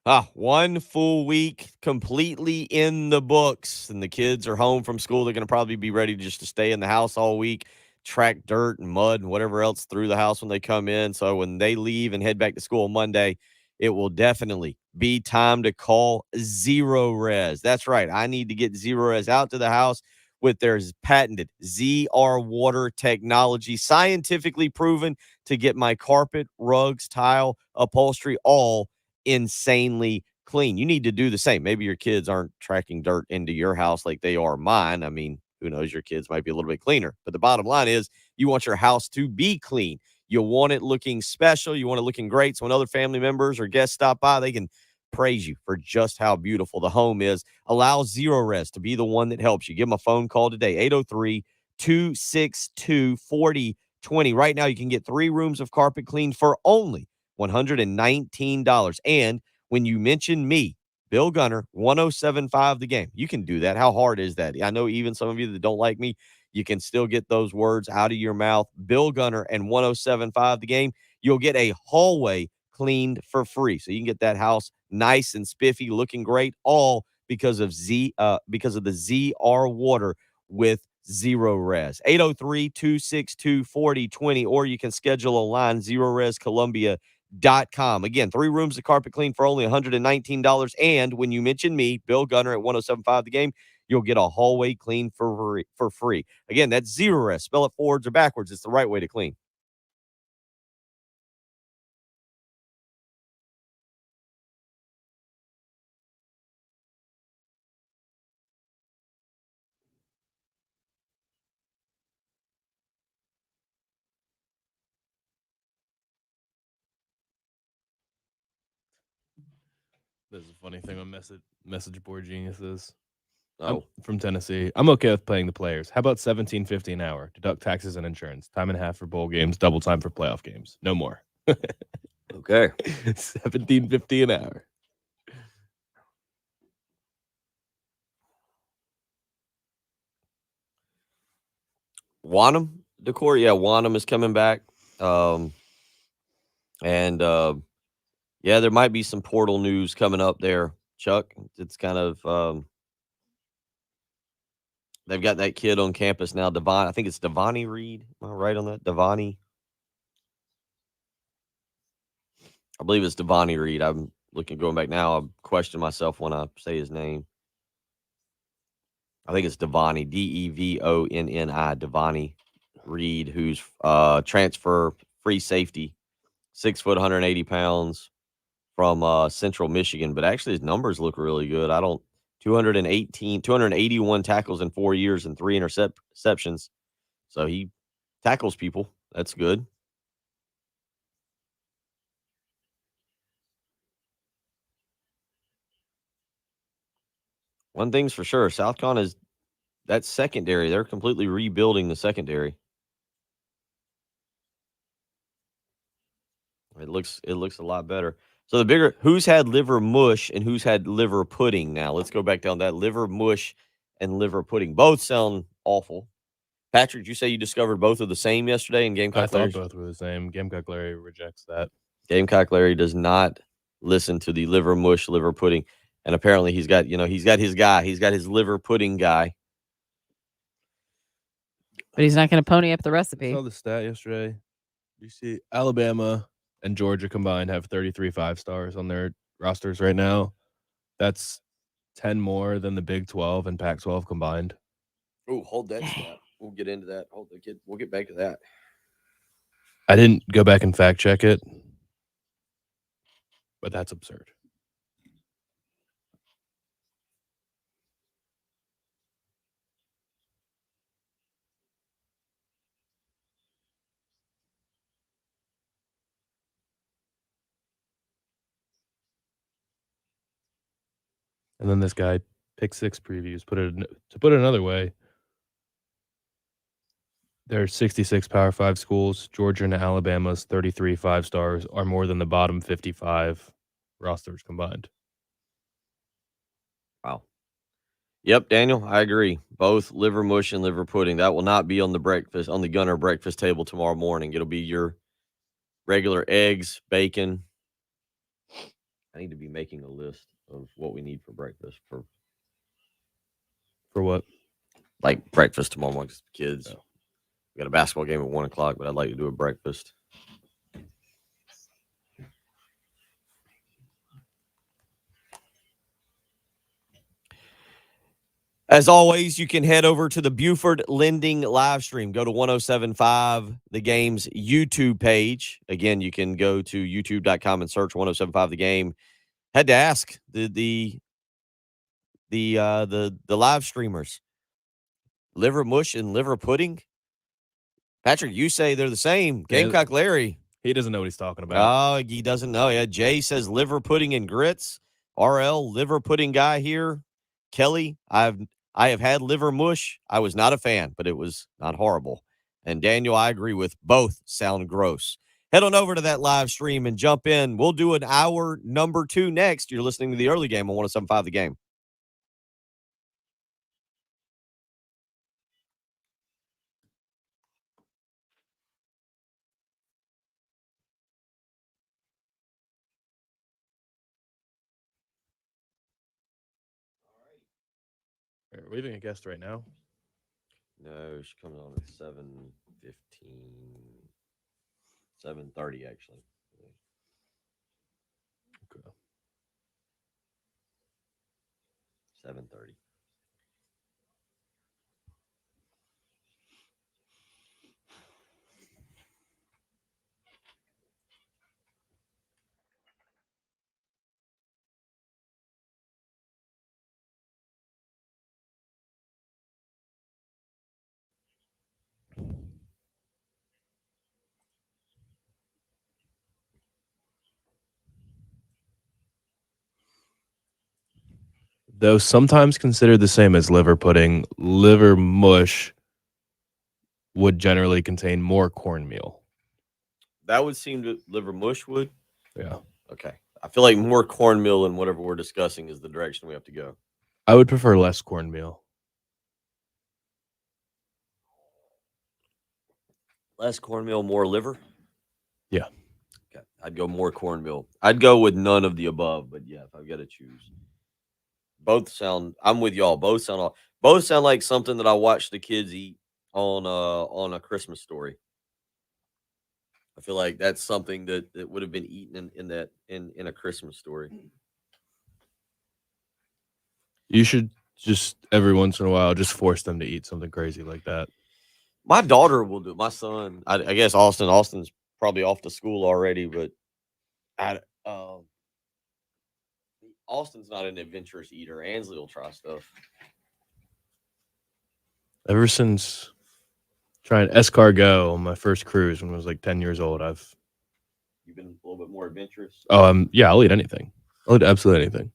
1 full week completely in the books, and the kids are home from school. They're going to probably be ready just to stay in the house all week, track dirt and mud and whatever else through the house when they come in. So when they leave and head back to school Monday, it will definitely be time to call Zero Res. That's right. I need to get Zero Res out to the house with their patented ZR water technology, scientifically proven to get my carpet, rugs, tile, upholstery all insanely clean. You need to do the same. Maybe your kids aren't tracking dirt into your house like they are mine. I mean, who knows? Your kids might be a little bit cleaner. But the bottom line is you want your house to be clean. You want it looking special. You want it looking great. So when other family members or guests stop by, they can praise you for just how beautiful the home is. Allow Zero Res to be the one that helps you. Give them a phone call today, 803-262-4020. Right now, you can get 3 rooms of carpet cleaned for only $119. And when you mention me, Bill Gunner, 1075 The Game, you can do that. How hard is that? I know even some of you that don't like me, you can still get those words out of your mouth. Bill Gunner and 1075 The Game, you'll get a hallway cleaned for free. So you can get that house nice and spiffy, looking great, all because of the ZR water with Zero Res. 803-262-4020, or you can schedule online, ZeroResColumbia.com. Again, 3 rooms of carpet clean for only $119. And when you mention me, Bill Gunner at 1075 The Game, you'll get a hallway clean for free. Again, that's Zero Res. Spell it forwards or backwards. It's the right way to clean. There's a funny thing on message board geniuses. Oh, From Tennessee. I'm okay with playing the players. How about $17.50 an hour? Deduct taxes and insurance. Time and a half for bowl games. Double time for playoff games. No more. okay. $17.50 an hour. Wanham decor, yeah, Wanham is coming back. Yeah, there might be some portal news coming up there, Chuck. It's kind of they've got that kid on campus now, Devon. I think it's Devani Reed. Am I right on that? Devani. I believe it's Devani Reed. I'm going back now. I question myself when I say his name. I think it's Devani, Devonni, Devani Reed, who's transfer free safety, 6 foot, 180 pounds from Central Michigan. But actually, his numbers look really good. 281 tackles in 4 years and 3 interceptions. So he tackles people. That's good. One thing's for sure, Southcon is that secondary. They're completely rebuilding the secondary. It looks a lot better. So the bigger, who's had liver mush and who's had liver pudding now? Let's go back down that liver mush and liver pudding. Both sound awful. Patrick, did you say you discovered both are the same yesterday in Gamecock I thought Larry? both were the same. Gamecock Larry rejects that. Gamecock Larry does not listen to the liver mush, liver pudding. And apparently he's got his guy. He's got his liver pudding guy. But he's not going to pony up the I recipe. saw the stat yesterday. You see Alabama and Georgia combined have 33 5-stars on their rosters right now. That's 10 more than the Big 12 and Pac-12 combined. Oh, hold that stat. We'll get into that. We'll get back to that. I didn't go back and fact check it, but that's absurd. And then this guy, Pick 6 previews, to put it another way, there are 66 Power 5 schools. Georgia and Alabama's 33 5-stars are more than the bottom 55 rosters combined. Wow. Yep, Daniel, I agree. Both liver mush and liver pudding. That will not be on the Gunner breakfast table tomorrow morning. It'll be your regular eggs, bacon, I need to be making a list of what we need for breakfast for what? like breakfast tomorrow morning. 'Cause the kids. Oh. We got a basketball game at 1:00, but I'd like to do a breakfast. As always, you can head over to the Buford Lending live stream. Go to 1075 The Game's YouTube page. Again, you can go to youtube.com and search 1075 The Game. Had to ask the live streamers. Liver mush and liver pudding? Patrick, you say they're the same. Gamecock Larry. He doesn't know what he's talking about. Oh, he doesn't know. Yeah, Jay says liver pudding and grits. RL, liver pudding guy here. Kelly, I have had liver mush. I was not a fan, but it was not horrible. And Daniel, I agree with. Both sound gross. Head on over to that live stream and jump in. We'll do an hour number 2 next. You're listening to the early game on 1075 The Game. Are we having a guest right now? No, she's coming on at 7:15. 7:30, actually. Okay. 7:30. Though sometimes considered the same as liver pudding, liver mush would generally contain more cornmeal. That would seem to liver mush would. Yeah. Okay. I feel like more cornmeal in whatever we're discussing is the direction we have to go. I would prefer less cornmeal. Less cornmeal, more liver? Yeah. Okay. I'd go more cornmeal. I'd go with none of the above, but yeah, if I've got to choose. Both sound I'm with y'all. Both sound like something that I watch the kids eat on A Christmas Story. I feel like that's something that would have been eaten in A Christmas Story. You should just every once in a while just force them to eat something crazy like that. My daughter will do it. My son, I guess Austin's probably off to school already, but Austin's not an adventurous eater. Ansley will try stuff. Ever since trying escargot on my first cruise when I was like 10 years old, You've been a little bit more adventurous. Yeah, I'll eat anything. I'll eat absolutely anything.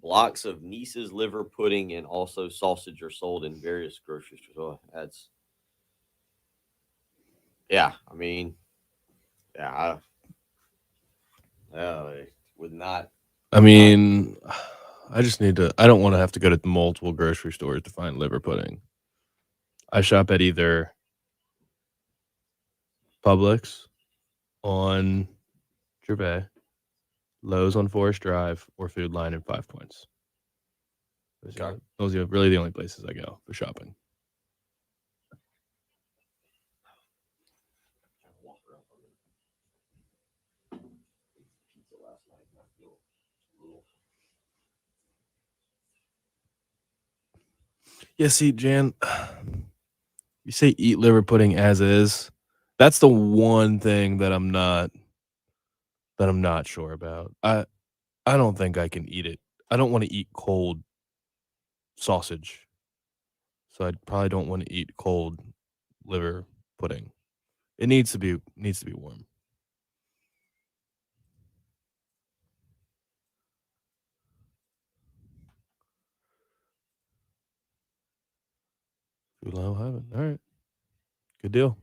Blocks of Niece's liver pudding and also sausage are sold in various grocery stores. Oh, I mean, yeah, it would not. I mean, I don't want to have to go to multiple grocery stores to find liver pudding. I shop at either Publix on Gervais, Lowe's on Forest Drive, or Food Line in 5 Points. Those are really the only places I go for shopping. Yeah, see, Jan, you say eat liver pudding as is. That's the one thing that I'm not sure about. I don't think I can eat it. I don't want to eat cold sausage. So I probably don't want to eat cold liver pudding. It needs to be warm. All right. Good deal.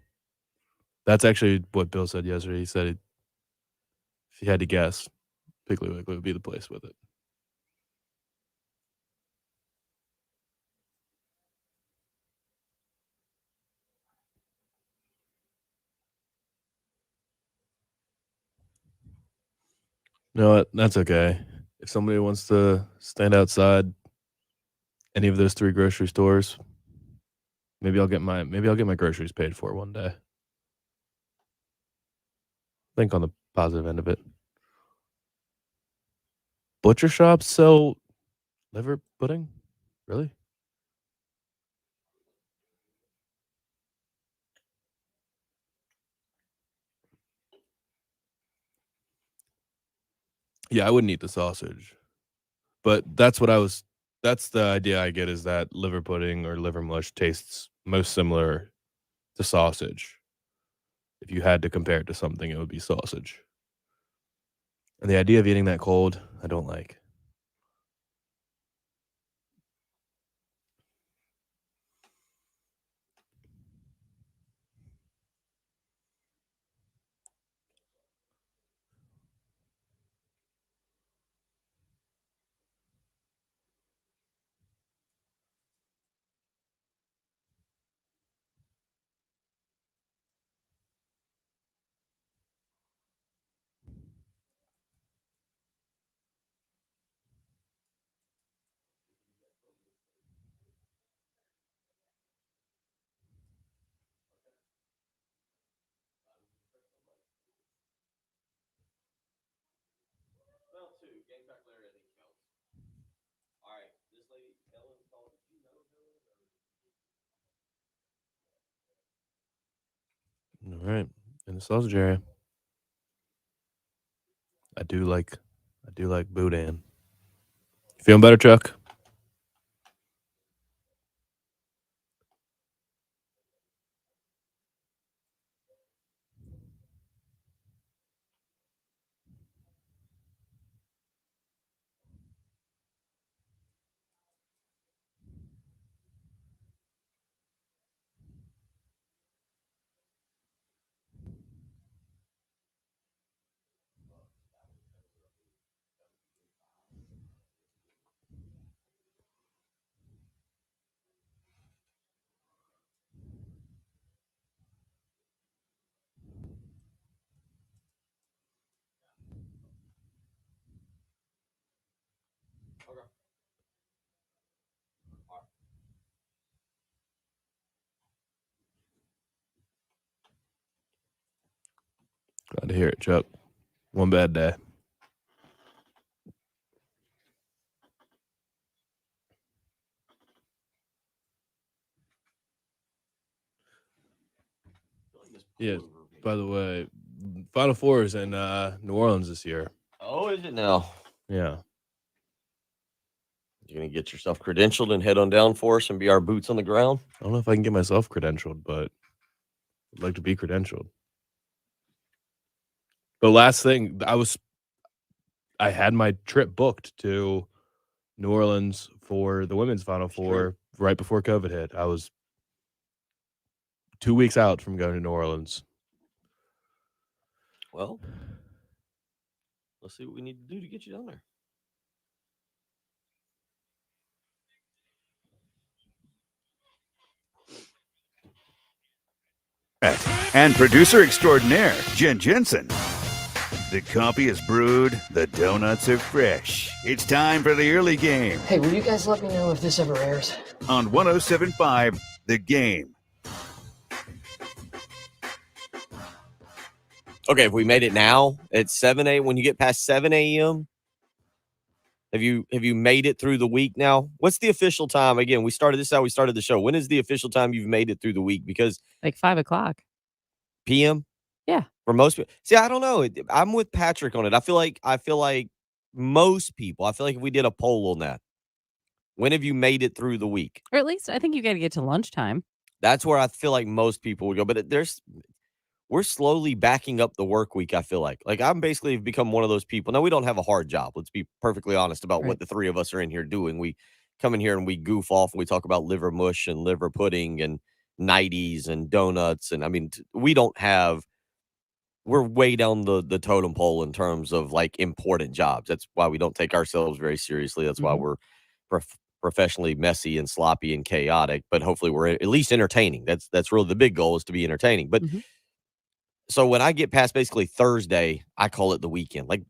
That's actually what Bill said yesterday. He said if he had to guess, Piggly Wiggly would be the place with it. You know what? That's okay. If somebody wants to stand outside any of those 3 grocery stores, maybe I'll get my groceries paid for one day. Think on the positive end of it. Butcher shops sell liver pudding? Really? Yeah, I wouldn't eat the sausage. But that's the idea I get, is that liver pudding or liver mush tastes most similar to sausage. If you had to compare it to something, it would be sausage. And the idea of eating that cold, I don't like. All right. In the sausage area. I do like boudin. Feeling better, Chuck? Glad to hear it, Chuck. One bad day. Yeah. By the way, Final Four is in New Orleans this year. Oh, is it now? Yeah. You're going to get yourself credentialed and head on down for us and be our boots on the ground? I don't know if I can get myself credentialed, but I'd like to be credentialed. The last thing, I had my trip booked to New Orleans for the women's Final Four right before COVID hit. I was 2 weeks out from going to New Orleans. Well, let's see what we need to do to get you down there. And producer extraordinaire, Jensen. The coffee is brewed, the donuts are fresh. It's time for the early game. Hey, will you guys let me know if this ever airs? On 107.5, The Game. Okay, if we made it now at 7 a.m., when you get past 7 a.m., have you made it through the week now? What's the official time? Again, we started the show. When is the official time you've made it through the week? Because Like 5 o'clock. PM? Yeah. For most people. See, I don't know. I'm with Patrick on it. I feel like most people, if we did a poll on that, when have you made it through the week? Or at least I think you got to get to lunchtime. That's where I feel like most people would go. But we're slowly backing up the work week, I feel like. Like, I'm basically become one of those people. Now, we don't have a hard job. Let's be perfectly honest about what the three of us are in here doing. We come in here and we goof off and we talk about liver mush and liver pudding and 90s and donuts. And I mean, we're way down the totem pole in terms of like important jobs. That's why we don't take ourselves very seriously. That's why we're professionally messy and sloppy and chaotic, but hopefully we're at least entertaining. That's really the big goal, is to be entertaining. But so when I get past basically Thursday, I call it the weekend. Like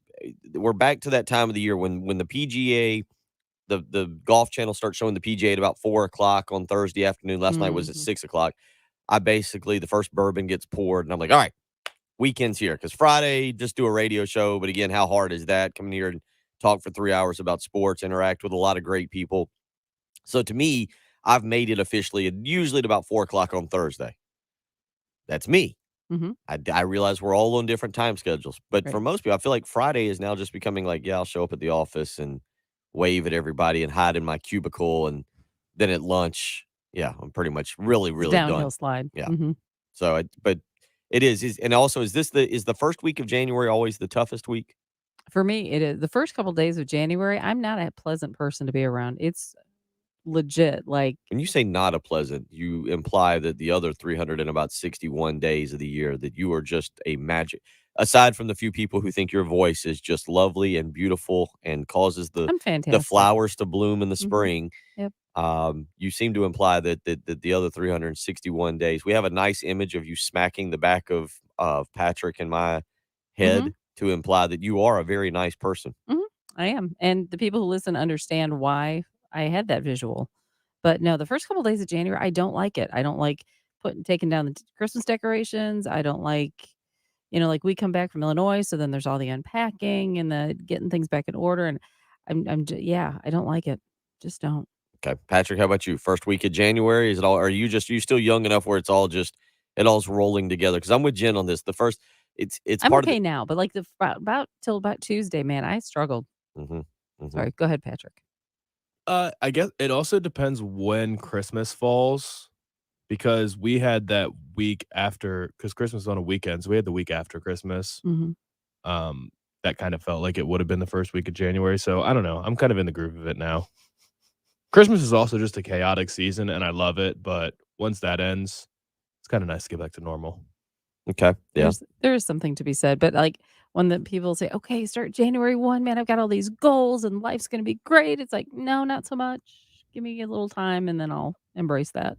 we're back to that time of the year when the PGA, the Golf Channel starts showing the PGA at about 4:00 on Thursday afternoon. Last night was at 6:00. I basically, the first bourbon gets poured, and I'm like, all right, weekend's here. Because Friday, just do a radio show. But again, how hard is that? Coming here and talk for 3 hours about sports, interact with a lot of great people. So to me, I've made it officially, usually at about 4:00 on Thursday. That's me. I realize we're all on different time schedules. But for most people, I feel like Friday is now just becoming like, yeah, I'll show up at the office and wave at everybody and hide in my cubicle. And then at lunch, yeah, I'm pretty much really downhill done. slide. Yeah. So, but it is, and also, is the first week of January always the toughest week? For me, it is. The first couple days of January, I'm not a pleasant person to be around. It's legit. Like, When you say not a pleasant, you imply that the other 361 days of the year, that you are just a magic. Aside from the few people who think your voice is just lovely and beautiful and causes I'm the fantastic. flowers to bloom in the spring, Yep. you seem to imply that the other 361 days, we have a nice image of you smacking the back of Patrick in my head to imply that you are a very nice person. I am. And the people who listen understand why I had that visual. But no, the first couple days of January, I don't like it. I don't like taking down the Christmas decorations. I don't like, like we come back from Illinois, so then there's all the unpacking and the getting things back in order. And yeah, I don't like it. Just don't. Okay. Patrick, how about you? First week of January, is it all, are you still young enough where it all's rolling together? Because I'm with Jen on this. The first, it's I'm part okay of now, but like about till about Tuesday, man, I struggled. Sorry, go ahead, Patrick. I guess it also depends when Christmas falls, because we had that week after, because Christmas is on a weekend, so we had the week after Christmas. That kind of felt like it would have been the first week of January. So I don't know. I'm kind of in the groove of it now. Christmas is also just a chaotic season, and I love it. But once that ends, it's kind of nice to get back to normal. Okay. Yeah. There is something to be said, but like when the people say, "Okay, start January 1, man, I've got all these goals and life's going to be great." It's like, no, not so much. Give me a little time, and then I'll embrace that.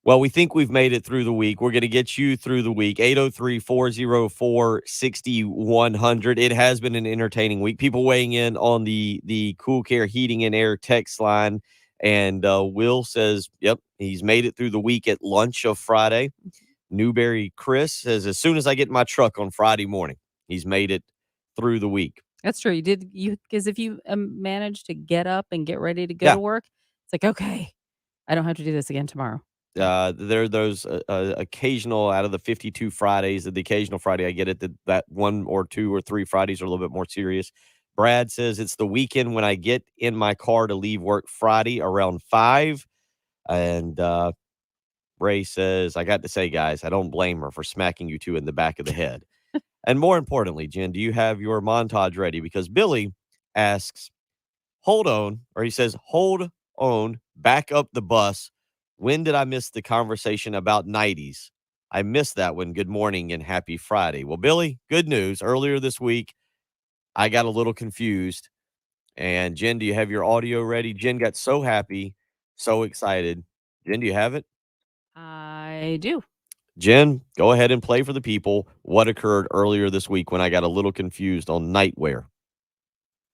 Well, we think we've made it through the week. We're going to get you through the week. 803-404-6100. It has been an entertaining week. People weighing in on the Cool Care Heating and Air text line. And Will says, yep, he's made it through the week at lunch of Friday. Newberry Chris says, as soon as I get in my truck on Friday morning, he's made it through the week. That's true. Because if you manage to get up and get ready to go to work, it's like, okay, I don't have to do this again tomorrow. There are those occasional, out of the 52 Fridays, the occasional Friday I get it, that 1 or 2 or 3 Fridays are a little bit more serious. Brad says it's the weekend when I get in my car to leave work Friday around 5. And Ray says, I got to say, guys, I don't blame her for smacking you two in the back of the head. And more importantly, Jen, do you have your montage ready? Because Billy asks, hold on, or he says, hold on, back up the bus. When did I miss the conversation about 90s? I missed that one. Good morning and happy Friday. Well, Billy, good news. Earlier this week, I got a little confused. And Jen, do you have your audio ready? Jen got so happy, so excited. Jen, do you have it? I do. Jen, go ahead and play for the people what occurred earlier this week when I got a little confused on nightwear.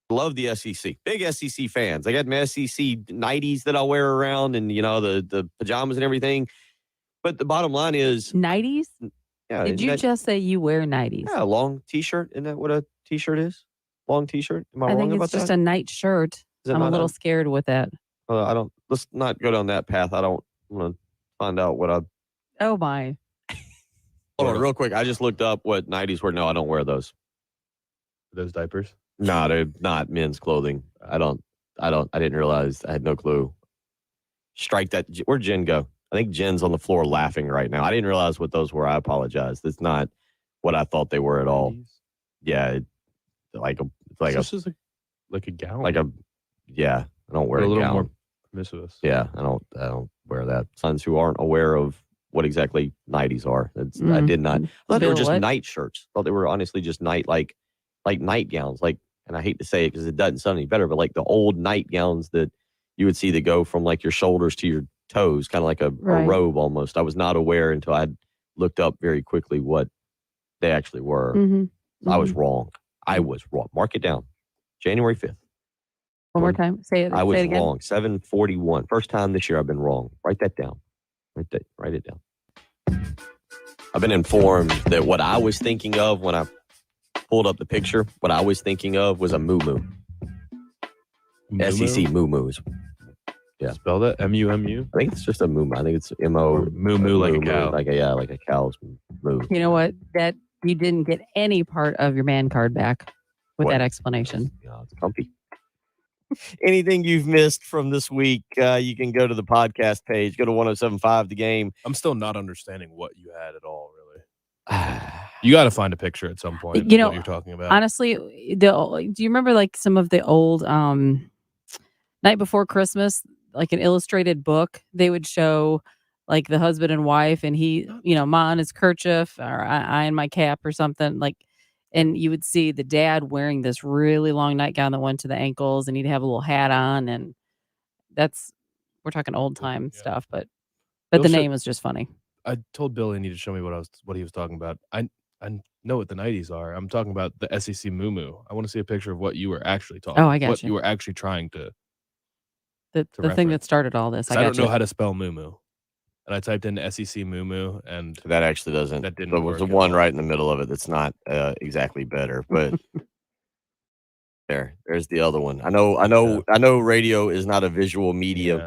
Love the SEC. Big SEC fans. I got my SEC 90s that I wear around and, the pajamas and everything. But the bottom line is 90s? Yeah. Did you just say you wear 90s? Yeah, a long T-shirt. Isn't that what a T-shirt is? Long T-shirt? Am I wrong think about it's just that? a night shirt. I'm a little scared with that. Let's not go down that path. I don't want to find out what I... Oh, my. Hold on, real quick. I just looked up what 90s were. No, I don't wear those. Those diapers? No, they're not men's clothing. I didn't realize. I had no clue. Strike that. Where'd Jen go? I think Jen's on the floor laughing right now. I didn't realize what those were. I apologize. That's not what I thought they were at all. Yeah. It's like a gown. Yeah. I don't wear a little gown. more promiscuous. Yeah. I don't wear that. Sons who aren't aware of what exactly 90s are. I did not. I thought they were just night shirts. I thought they were honestly just night nightgowns. And I hate to say it because it doesn't sound any better, but like the old nightgowns that you would see that go from like your shoulders to your toes, kind of like a robe almost. I was not aware until I looked up very quickly what they actually were. I was wrong. I was wrong. Mark it down. January 5th. One more time. Say it. I was say it again. wrong. 7:41. First time this year I've been wrong. Write that down. Write it down. I've been informed that what I was thinking of when I pulled up the picture, what I was thinking of was a moo-moo. SEC moo-moos. Yeah. Spell that M-U-M-U? I think it's just a moo. I think it's M-O. Moo-moo like a cow. Like a cow's moo. You know what? That you didn't get any part of your man card back with that explanation. Yeah, it's comfy. Anything you've missed from this week, you can go to the podcast page. Go to 107.5 The Game. I'm still not understanding what you had at all, really. You got to find a picture at some point. You know, what you're talking about. Honestly, do you remember like some of the old Night Before Christmas, like an illustrated book? They would show like the husband and wife, and he, Ma in his kerchief, or I in my cap, or something like. And you would see the dad wearing this really long nightgown that went to the ankles, and he'd have a little hat on, and we're talking old time stuff, but the name was just funny. I told Billy I need to show me what he was talking about. I know what the 90s are. I'm talking about the SEC moo. I want to see a picture of what you were actually talking. Oh, I got what you. you were actually trying to. The thing that started all this. I don't know how to spell moo. And I typed in SEC moo, and that actually doesn't. That didn't. There was the one right in the middle of it that's not exactly better, but there's the other one. I know. Radio is not a visual medium,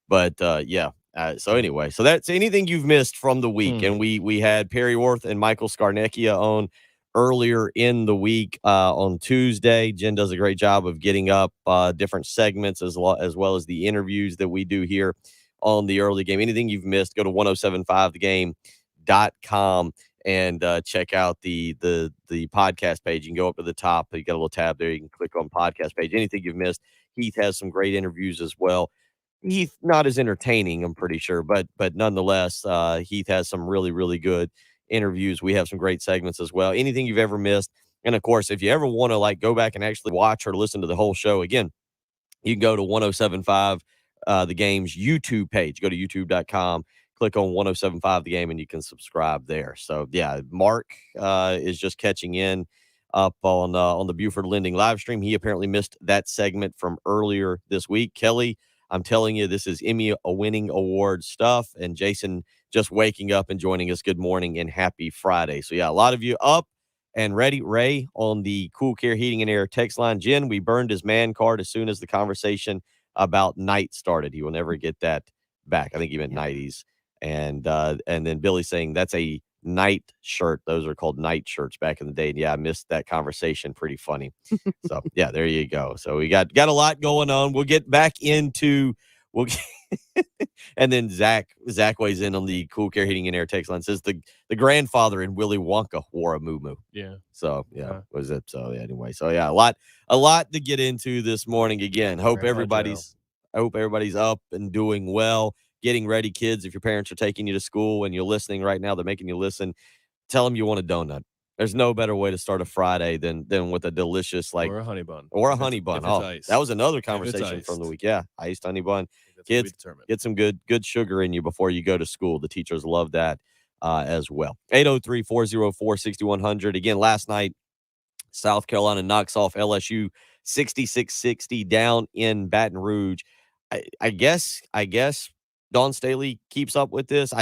but yeah. So anyway, so that's anything you've missed from the week, and we had Perry Worth and Michael Scarnecchia on earlier in the week on Tuesday. Jen does a great job of getting up different segments as well as the interviews that we do here on the early game. Anything you've missed, go to 1075thegame.com and check out the podcast page. You can go up to the top. You got a little tab there. You can click on podcast page. Anything you've missed. Heath has some great interviews as well. Heath, not as entertaining, I'm pretty sure, but nonetheless, Heath has some really, really good interviews. We have some great segments as well. Anything you've ever missed. And of course, if you ever want to go back and actually watch or listen to the whole show again, you can go to 1075 The Game's YouTube page. Go to youtube.com, click on 1075 The Game, and you can subscribe there. So yeah, Mark is just catching in up on the Buford Lending live stream. He apparently missed that segment from earlier this week. Kelly, I'm telling you, this is Emmy winning award stuff, and Jason just waking up and joining us. Good morning and happy Friday. So yeah, a lot of you up and ready. Ray on the Cool Care Heating and Air text line. Jen, we burned his man card as soon as the conversation about night started. He will never get that back. I think he meant 90s. And then Billy saying that's a night shirt. Those are called night shirts back in the day. And yeah, I missed that conversation. Pretty funny. So yeah, there you go. So we got a lot going on. We'll get back into and then Zach weighs in on the Cool Care Heating and Air text line. Says the grandfather in Willy Wonka wore a moo. Yeah. So yeah, was it? So yeah, anyway, so yeah, a lot to get into this morning. Again, hope everybody's up and doing well, getting ready. Kids, if your parents are taking you to school and you're listening right now, they're making you listen. Tell them you want a donut. There's no better way to start a Friday than with a delicious or a honey bun. Oh, that was another conversation from the week. Yeah, iced honey bun. Kids, get some good sugar in you before you go to school. The teachers love that as well. 803-404-6100. Again, last night, South Carolina knocks off LSU 66-60 down in Baton Rouge. I guess Dawn Staley keeps up with this.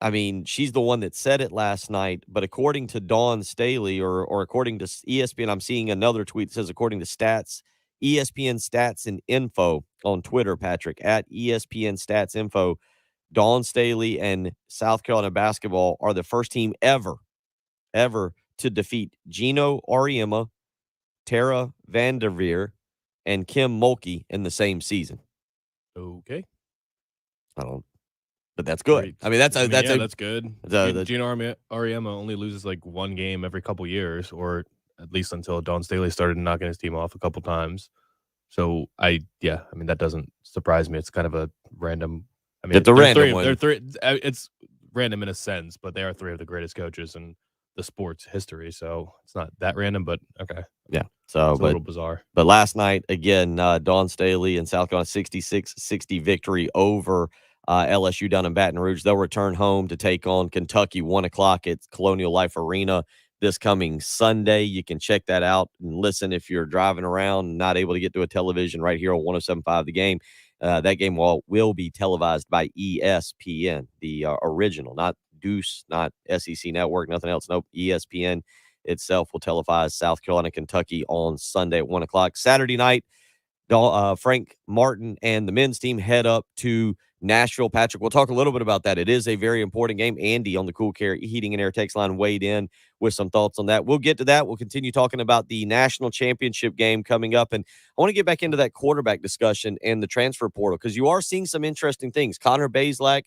I mean, she's the one that said it last night, but according to Dawn Staley or according to ESPN, I'm seeing another tweet that says, according to ESPN Stats and Info on Twitter, Patrick, at ESPN Stats Info, Dawn Staley and South Carolina basketball are the first team ever to defeat Gino Auriemma, Tara Vanderveer, and Kim Mulkey in the same season. Okay. But that's good. Great. I mean, that's good. Gino Auriemma only loses one game every couple years, or at least until Dawn Staley started knocking his team off a couple times. So that doesn't surprise me. It's kind of a random. I mean, it's a random one. They're three. It's random in a sense, but they are three of the greatest coaches in the sports history. So it's not that random, but okay. Yeah. So, it's a little bizarre. But last night, again, Dawn Staley and South Carolina 66-60 victory over LSU down in Baton Rouge. They'll return home to take on Kentucky 1:00 at Colonial Life Arena this coming Sunday. You can check that out and listen if you're driving around and not able to get to a television right here on 107.5 The Game. That game will be televised by ESPN, the original, not Deuce, not SEC Network, nothing else. Nope, ESPN itself will televise South Carolina, Kentucky on Sunday at 1 o'clock. Saturday night, Frank Martin and the men's team head up to Nashville. Patrick, we'll talk a little bit about that. It is a very important game. Andy on the Cool Care Heating and Air text line weighed in with some thoughts on that. We'll get to that. We'll continue talking about the national championship game coming up. And I want to get back into that quarterback discussion and the transfer portal because you are seeing some interesting things. Connor Bazelak,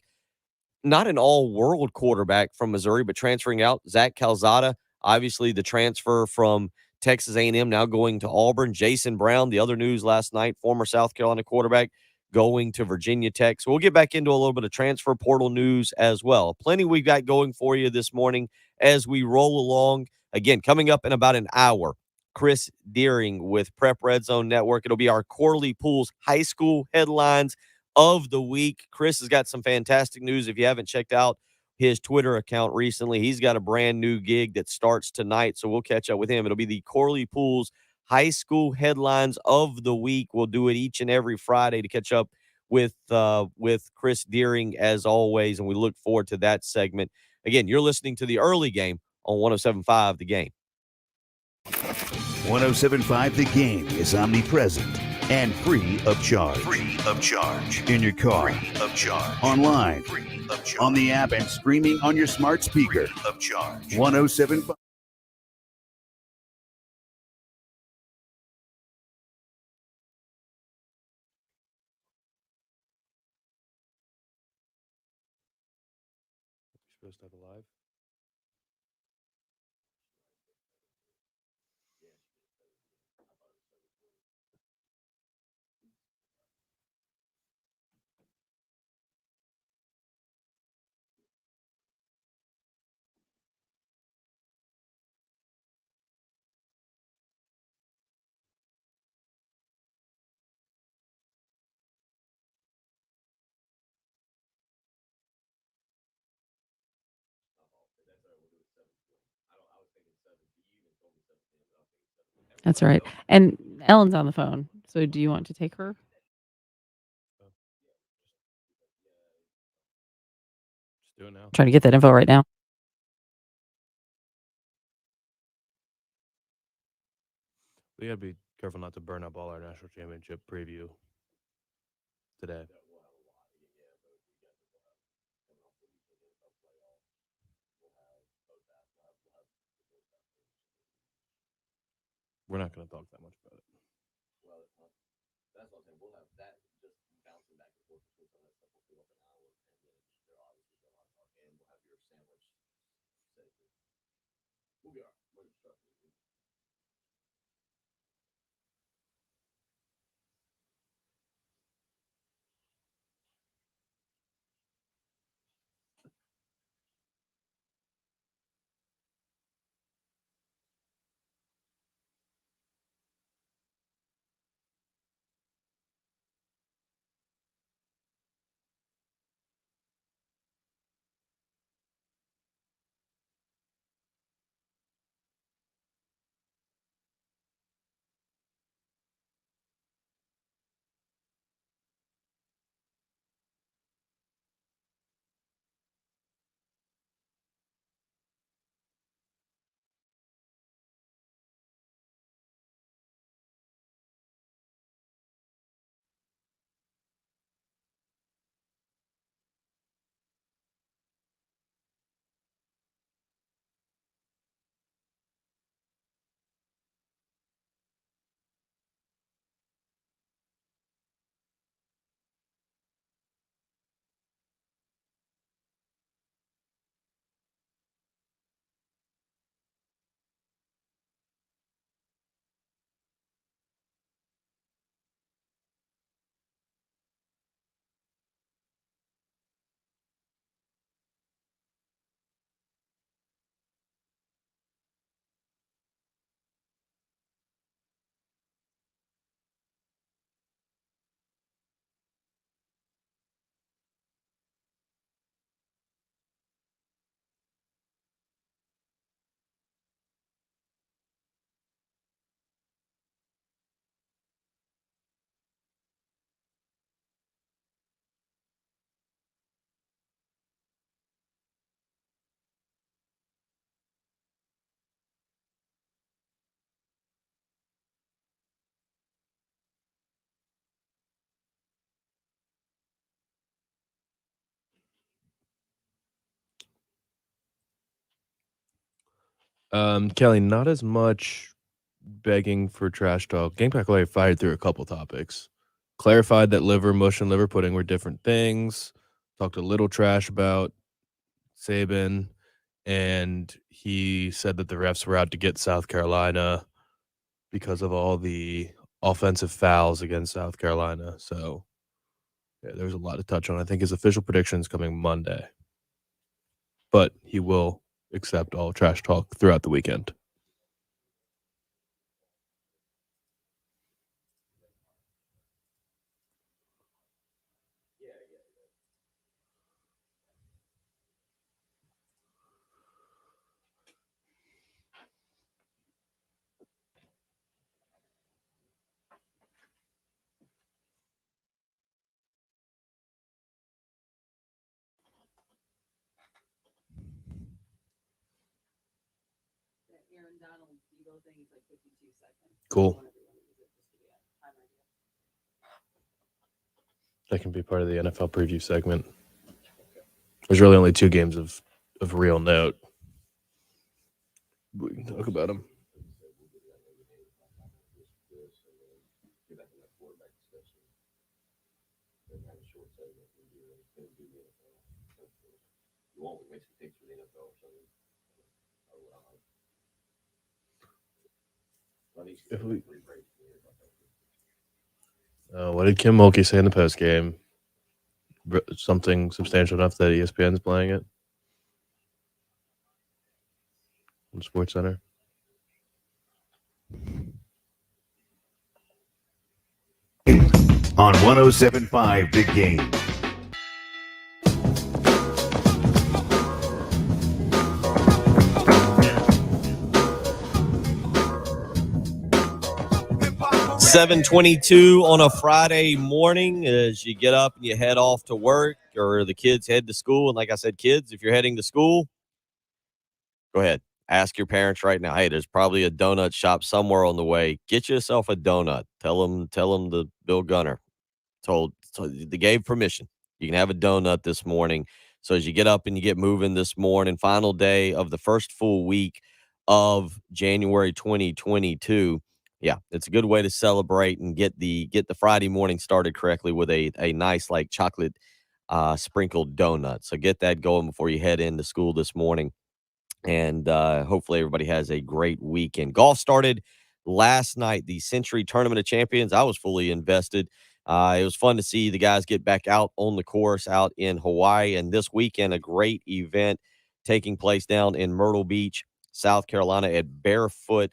not an all-world quarterback from Missouri, but transferring out. Zach Calzada, obviously the transfer from Texas A&M, now going to Auburn. Jason Brown, the other news last night, former South Carolina quarterback, going to Virginia Tech. So we'll get back into a little bit of transfer portal news as well. Plenty we've got going for you this morning as we roll along. Again, coming up in about an hour, Chris Deering with Prep Red Zone Network. It'll be our Corley Pools high school headlines of the week. Chris has got some fantastic news. If you haven't checked out his Twitter account recently, he's got a brand new gig that starts tonight. So we'll catch up with him. It'll be the Corley Pools high school headlines of the week. We'll do it each and every Friday to catch up with Chris Deering as always. And we look forward to that segment. Again, you're listening to the early game on 107.5 The Game. 107.5 The Game is omnipresent and free of charge. Free of charge. In your car. Free of charge. Online. Free of charge. On the app and streaming on your smart speaker. Free of charge. 107.5. Supposed to have a live. That's right. And Ellen's on the phone. So do you want to take her? Just do it now. Trying to get that info right now. We gotta be careful not to burn up all our national championship preview today. We're not going to talk that much about it. Kelly, not as much begging for trash talk. Gangpack Live fired through a couple topics. Clarified that liver mush and liver pudding were different things. Talked a little trash about Saban, and he said that the refs were out to get South Carolina because of all the offensive fouls against South Carolina. So, yeah, there's a lot to touch on. I think his official prediction is coming Monday, but he will accept all trash talk throughout the weekend. Cool. That can be part of the NFL preview segment. There's really only 2 games of real note. We can talk about them. What did Kim Mulkey say in the post game? Something substantial enough that ESPN's playing it on SportsCenter. On 107.5 The Game. $7:22 on a Friday morning as you get up and you head off to work, or the kids head to school. And like I said, kids, if you're heading to school, go ahead. Ask your parents right now. Hey, there's probably a donut shop somewhere on the way. Get yourself a donut. Tell them the Bill Gunner they gave permission. You can have a donut this morning. So as you get up and you get moving this morning, final day of the first full week of January 2022. Yeah, it's a good way to celebrate and get the Friday morning started correctly with a nice like chocolate sprinkled donut. So get that going before you head into school this morning. And hopefully everybody has a great weekend. Golf started last night, the Century Tournament of Champions. I was fully invested. It was fun to see the guys get back out on the course out in Hawaii. And this weekend, a great event taking place down in Myrtle Beach, South Carolina at Barefoot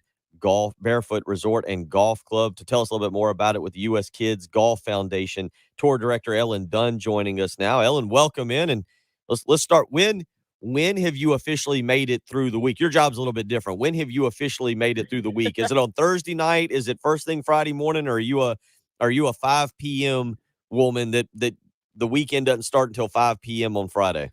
Resort and Golf Club. To tell us a little bit more about it with the U.S. Kids Golf Foundation Tour Director Ellen Dunn joining us now. Ellen, welcome in, and let's start. When have you officially made it through the week? Your job's a little bit different. When have you officially made it through the week? Is it on Thursday night? Is it first thing Friday morning? Or are you a 5 p.m. woman that the weekend doesn't start until 5 p.m. on Friday?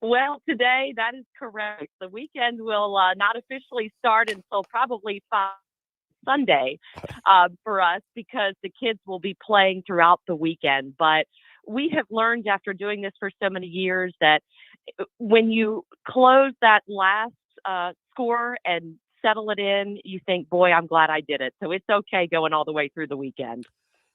Well, today that is correct. The weekend will not officially start until probably Sunday for us, because the kids will be playing throughout the weekend. But we have learned after doing this for so many years that when you close that last score and settle it in, you think, boy, I'm glad I did it. So it's okay going all the way through the weekend.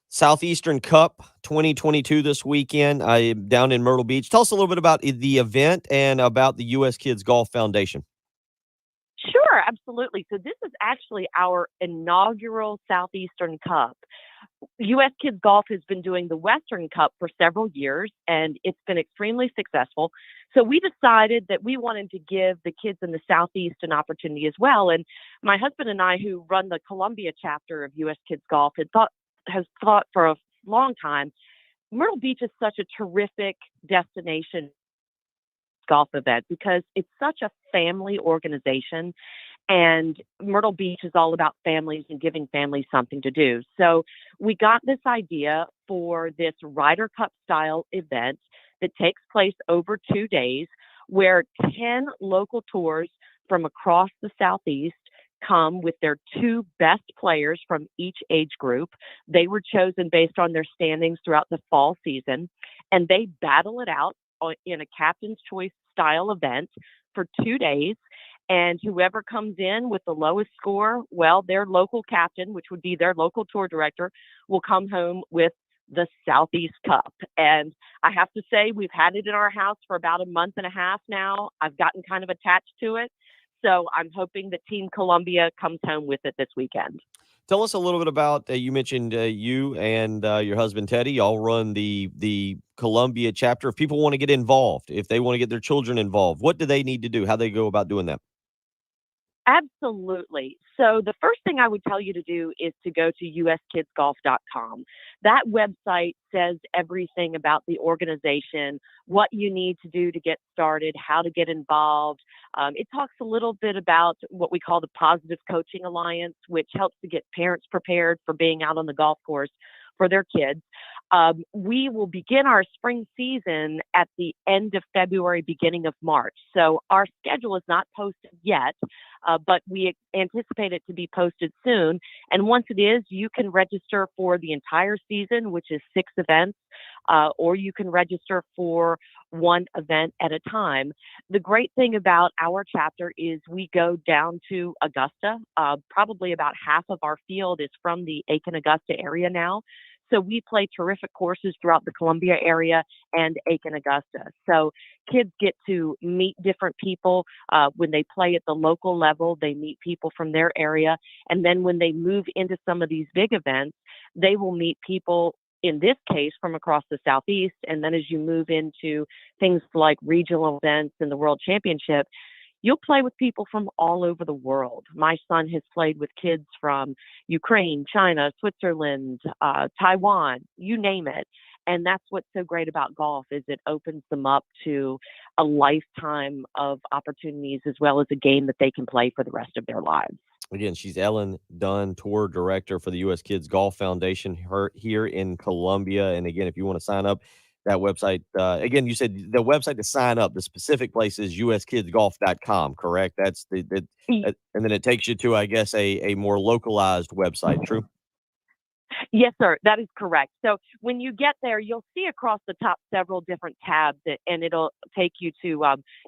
Southeastern Cup 2022 this weekend down in Myrtle Beach. Tell us a little bit about the event and about the U.S. Kids Golf Foundation. Sure, absolutely. So this is actually our inaugural Southeastern Cup. U.S. Kids Golf has been doing the Western Cup for several years, and it's been extremely successful. So we decided that we wanted to give the kids in the Southeast an opportunity as well. And my husband and I, who run the Columbia chapter of U.S. Kids Golf, has thought for a long time, Myrtle Beach is such a terrific destination golf event because it's such a family organization, and Myrtle Beach is all about families and giving families something to do. So we got this idea for this Ryder Cup style event that takes place over 2 days, where 10 local tours from across the Southeast come with their 2 best players from each age group. They were chosen based on their standings throughout the fall season, and they battle it out in a captain's choice style event for 2 days. And whoever comes in with the lowest score, well, their local captain, which would be their local tour director, will come home with the Southeast Cup. And I have to say, we've had it in our house for about a month and a half now. I've gotten kind of attached to it. So I'm hoping that Team Columbia comes home with it this weekend. Tell us a little bit about, you mentioned you and your husband, Teddy, y'all run the Columbia chapter. If people want to get involved, if they want to get their children involved, what do they need to do? How they go about doing that? Absolutely. So the first thing I would tell you to do is to go to uskidsgolf.com. That website says everything about the organization, what you need to do to get started, how to get involved. It talks a little bit about what we call the Positive Coaching Alliance, which helps to get parents prepared for being out on the golf course for their kids. We will begin our spring season at the end of February, beginning of March. So our schedule is not posted yet, but we anticipate it to be posted soon. And once it is, you can register for the entire season, which is 6 events, or you can register for one event at a time. The great thing about our chapter is we go down to Augusta. Probably about half of our field is from the Aiken-Augusta area now. So we play terrific courses throughout the Columbia area and Aiken-Augusta. So kids get to meet different people. When they play at the local level, they meet people from their area. And then when they move into some of these big events, they will meet people, in this case, from across the Southeast. And then as you move into things like regional events and the World Championship, you'll play with people from all over the world. My son has played with kids from Ukraine, China, Switzerland, Taiwan, you name it. And that's what's so great about golf is it opens them up to a lifetime of opportunities as well as a game that they can play for the rest of their lives. Again, she's Ellen Dunn, tour director for the U.S. Kids Golf Foundation here in Columbia. And again, if you want to sign up, that website, again, you said the website to sign up, the specific place is uskidsgolf.com, correct? That's and then it takes you to, I guess, a more localized website, true? Yes, sir. That is correct. So when you get there, you'll see across the top several different tabs, and it'll take you to,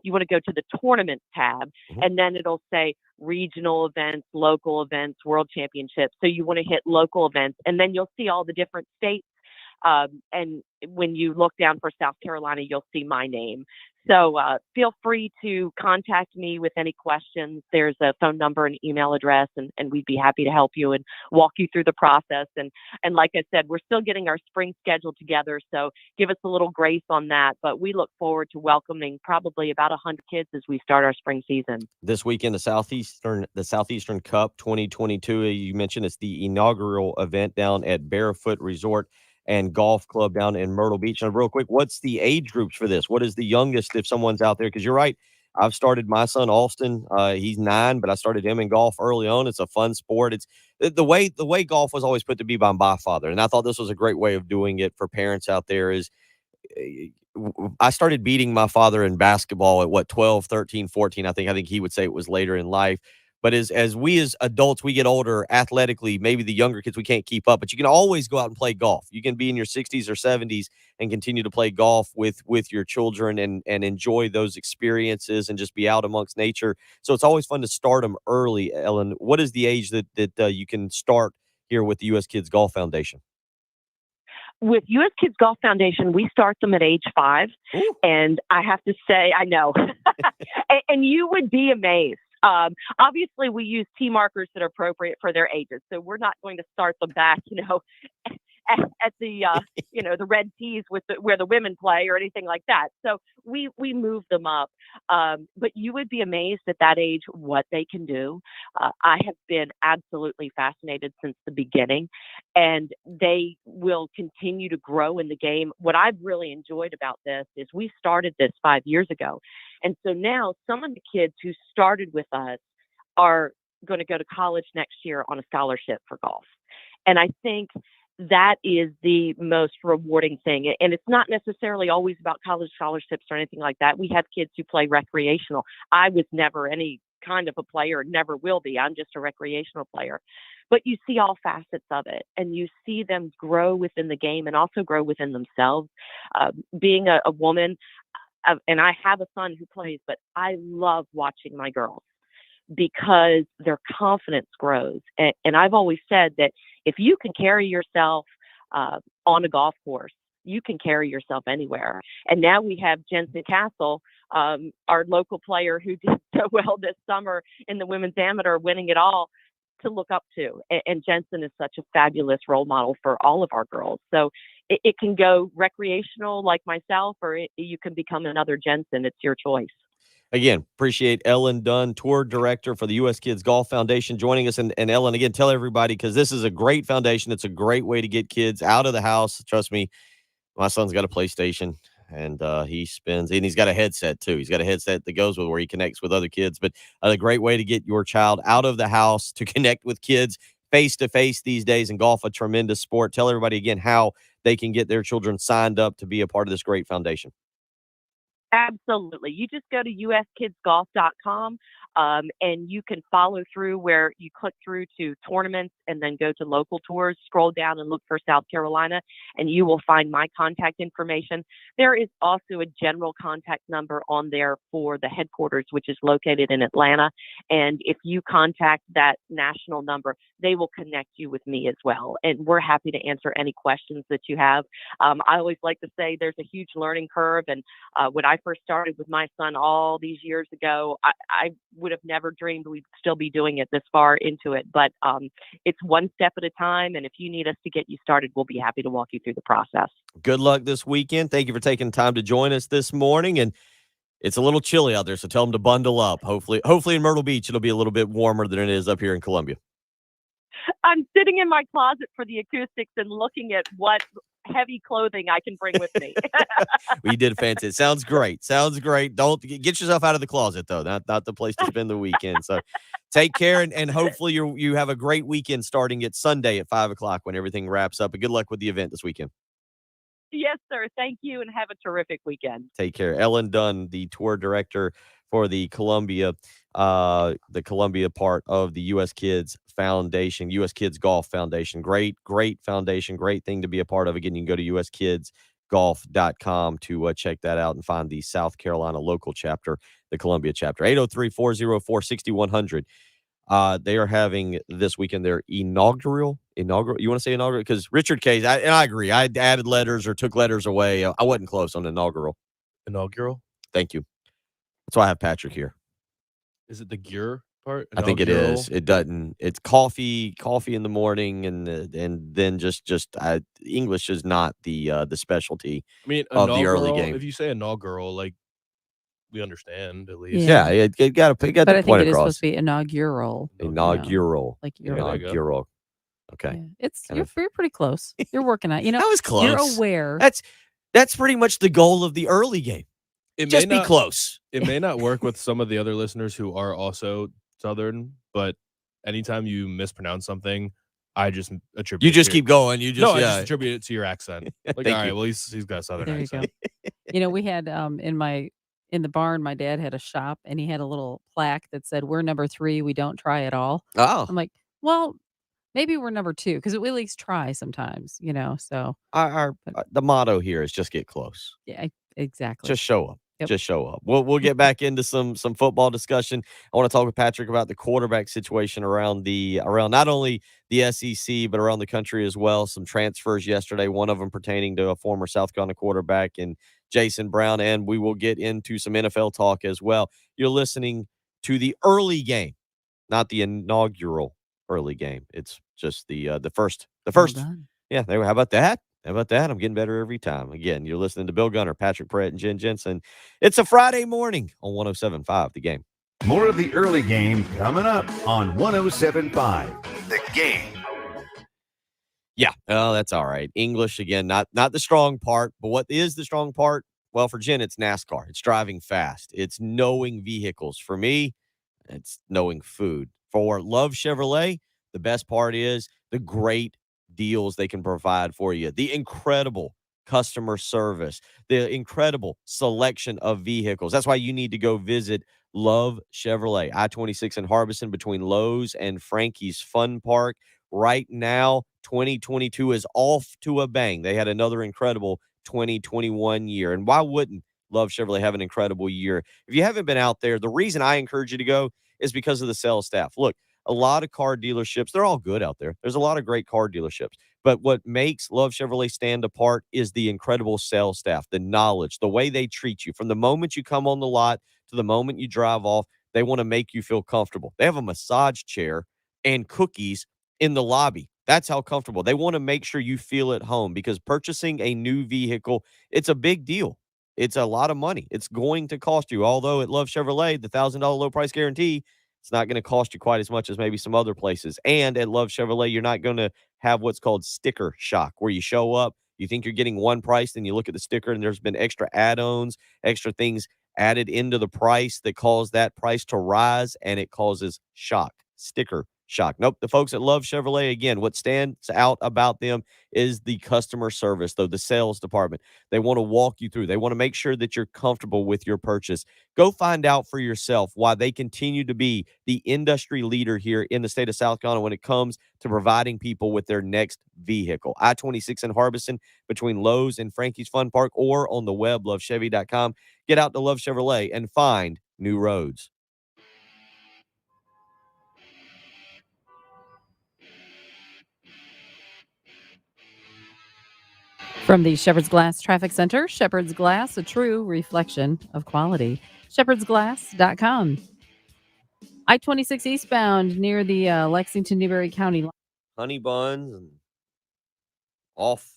you want to go to the tournament tab, and then it'll say regional events, local events, world championships. So you want to hit local events, and then you'll see all the different states. And when you look down for South Carolina, you'll see my name. So feel free to contact me with any questions. There's a phone number and email address, and we'd be happy to help you and walk you through the process. And like I said, we're still getting our spring schedule together, so give us a little grace on that. But we look forward to welcoming probably about 100 kids as we start our spring season. This weekend, the Southeastern Cup 2022, you mentioned it's the inaugural event down at Barefoot Resort and Golf Club down in Myrtle Beach. And real quick, what's the age groups for this? What is the youngest if someone's out there? Because you're right. I've started my son, Austin. He's 9, but I started him in golf early on. It's a fun sport. It's the way golf was always put to be by my father. And I thought this was a great way of doing it for parents out there is I started beating my father in basketball at 12, 13, 14. I think he would say it was later in life. But as we as adults, we get older athletically, maybe the younger kids, we can't keep up. But you can always go out and play golf. You can be in your 60s or 70s and continue to play golf with your children and enjoy those experiences and just be out amongst nature. So it's always fun to start them early, Ellen. What is the age that you can start here with the U.S. Kids Golf Foundation? With U.S. Kids Golf Foundation, we start them at age 5. Ooh. And I have to say, I know, and you would be amazed. Obviously, we use tee markers that are appropriate for their ages. So we're not going to start them back, at the the red tees where the women play or anything like that. So we move them up. But you would be amazed at that age what they can do. I have been absolutely fascinated since the beginning, and they will continue to grow in the game. What I've really enjoyed about this is we started this 5 years ago. And so now some of the kids who started with us are going to go to college next year on a scholarship for golf. And I think that is the most rewarding thing. And it's not necessarily always about college scholarships or anything like that. We have kids who play recreational. I was never any kind of a player, never will be. I'm just a recreational player. But you see all facets of it, and you see them grow within the game and also grow within themselves. Being a woman, and I have a son who plays, but I love watching my girls. because their confidence grows. And I've always said that if you can carry yourself on a golf course, you can carry yourself anywhere. And now we have Jensen Castle, our local player who did so well this summer in the women's amateur, winning it all, to look up to. And Jensen is such a fabulous role model for all of our girls. So it can go recreational like myself, or you can become another Jensen. It's your choice. Again, appreciate Ellen Dunn, tour director for the U.S. Kids Golf Foundation, joining us. And Ellen, again, tell everybody, because this is a great foundation. It's a great way to get kids out of the house. Trust me, my son's got a PlayStation, and he spends, and he's got a headset too. He's got a headset that goes with where he connects with other kids. But a great way to get your child out of the house to connect with kids face to face these days, and golf, a tremendous sport. Tell everybody again how they can get their children signed up to be a part of this great foundation. Absolutely. You just go to uskidsgolf.com, and you can follow through where you click through to tournaments and then go to local tours, scroll down and look for South Carolina, and you will find my contact information. There is also a general contact number on there for the headquarters, which is located in Atlanta. And if you contact that national number, they will connect you with me as well. And we're happy to answer any questions that you have. I always like to say there's a huge learning curve. And when I first started with my son all these years ago, I would have never dreamed we'd still be doing it this far into it. But it's one step at a time. And if you need us to get you started, we'll be happy to walk you through the process. Good luck this weekend. Thank you for taking time to join us this morning. And it's a little chilly out there, so tell them to bundle up. Hopefully in Myrtle Beach, it'll be a little bit warmer than it is up here in Columbia. I'm sitting in my closet for the acoustics and looking at what heavy clothing I can bring with me. Well, you did fantastic. Sounds great. Sounds great. Don't get yourself out of the closet, though. Not the place to spend the weekend. So take care, and hopefully you have a great weekend starting at Sunday at 5 o'clock when everything wraps up. And good luck with the event this weekend. Yes, sir. Thank you, and have a terrific weekend. Take care. Ellen Dunn, the tour director for the Columbia part of the U.S. Kids Foundation, U.S. Kids Golf Foundation. Great foundation, great thing to be a part of. Again, you can go to uskidsgolf.com to check that out and find the South Carolina local chapter, the Columbia chapter. 803-404-6100. They are having this weekend their inaugural. You want to say inaugural? Because Richard Case, I agree. I added letters or took letters away. I wasn't close on inaugural. Inaugural? Thank you. That's why I have Patrick here. Is it the gear part? I think it is. It doesn't. It's coffee in the morning, and then just English is not the specialty. I mean, of the early game. If you say inaugural, like, we understand at least. Yeah, it got the But I point think it is across. supposed to be inaugural. Inaugural. Like inaugural. Okay. Yeah. You're pretty close. You're working on it. I was close. You're aware. That's pretty much the goal of the early game. Just be close. It may not work with some of the other listeners who are also Southern, but anytime you mispronounce something, I just attribute. You just keep going. I just attribute it to your accent. Like, all right, well, he's got a Southern there accent. You go. We had in the barn, my dad had a shop, and he had a little plaque that said, "We're number 3. We don't try at all." Oh, I'm like, well, maybe we're number 2 because we at least try sometimes, So the motto here is just get close. Yeah, exactly. Just show up. Yep. Just show up. We'll get back into some football discussion. I want to talk with Patrick about the quarterback situation around not only the SEC but around the country as well. Some transfers yesterday, one of them pertaining to a former South Carolina quarterback and Jason Brown, and we will get into some NFL talk as well. You're listening to the early game, not the inaugural early game. It's just the first. Well done. Yeah, how about that? How about that? I'm getting better every time. Again, you're listening to Bill Gunner, Patrick Pratt, and Jen Jensen. It's a Friday morning on 107.5 The Game. More of the early game coming up on 107.5 The Game. Yeah, that's all right. English, again, not the strong part, but what is the strong part? Well, for Jen, it's NASCAR. It's driving fast. It's knowing vehicles. For me, it's knowing food. For Love Chevrolet, the best part is the great deals they can provide for you, the incredible customer service, the incredible selection of vehicles. That's why you need to go visit Love Chevrolet, I-26 in Harbison between Lowe's and Frankie's Fun Park. Right now, 2022 is off to a bang. They had another incredible 2021 year. And why wouldn't Love Chevrolet have an incredible year? If you haven't been out there, the reason I encourage you to go is because of the sales staff. Look, a lot of car dealerships, they're all good out there. There's a lot of great car dealerships. But what makes Love Chevrolet stand apart is the incredible sales staff, the knowledge, the way they treat you. From the moment you come on the lot to the moment you drive off, they want to make you feel comfortable. They have a massage chair and cookies in the lobby. That's how comfortable. They want to make sure you feel at home because purchasing a new vehicle, it's a big deal. It's a lot of money. It's going to cost you. Although at Love Chevrolet, the $1,000 low price guarantee, it's not going to cost you quite as much as maybe some other places. And at Love Chevrolet, you're not going to have what's called sticker shock, where you show up, you think you're getting one price, then you look at the sticker and there's been extra add-ons, extra things added into the price that cause that price to rise, and it causes shock, sticker shock. Nope. The folks at Love Chevrolet, again, what stands out about them is the customer service, though, the sales department. They want to walk you through. They want to make sure that you're comfortable with your purchase. Go find out for yourself why they continue to be the industry leader here in the state of South Carolina when it comes to providing people with their next vehicle. I-26 in Harbison between Lowe's and Frankie's Fun Park, or on the web, lovechevy.com. Get out to Love Chevrolet and find new roads. From the Shepherd's Glass Traffic Center, Shepherd's Glass, a true reflection of quality. shepherdsglass.com. I-26 eastbound near the Lexington-Newberry County line. Honey buns and off.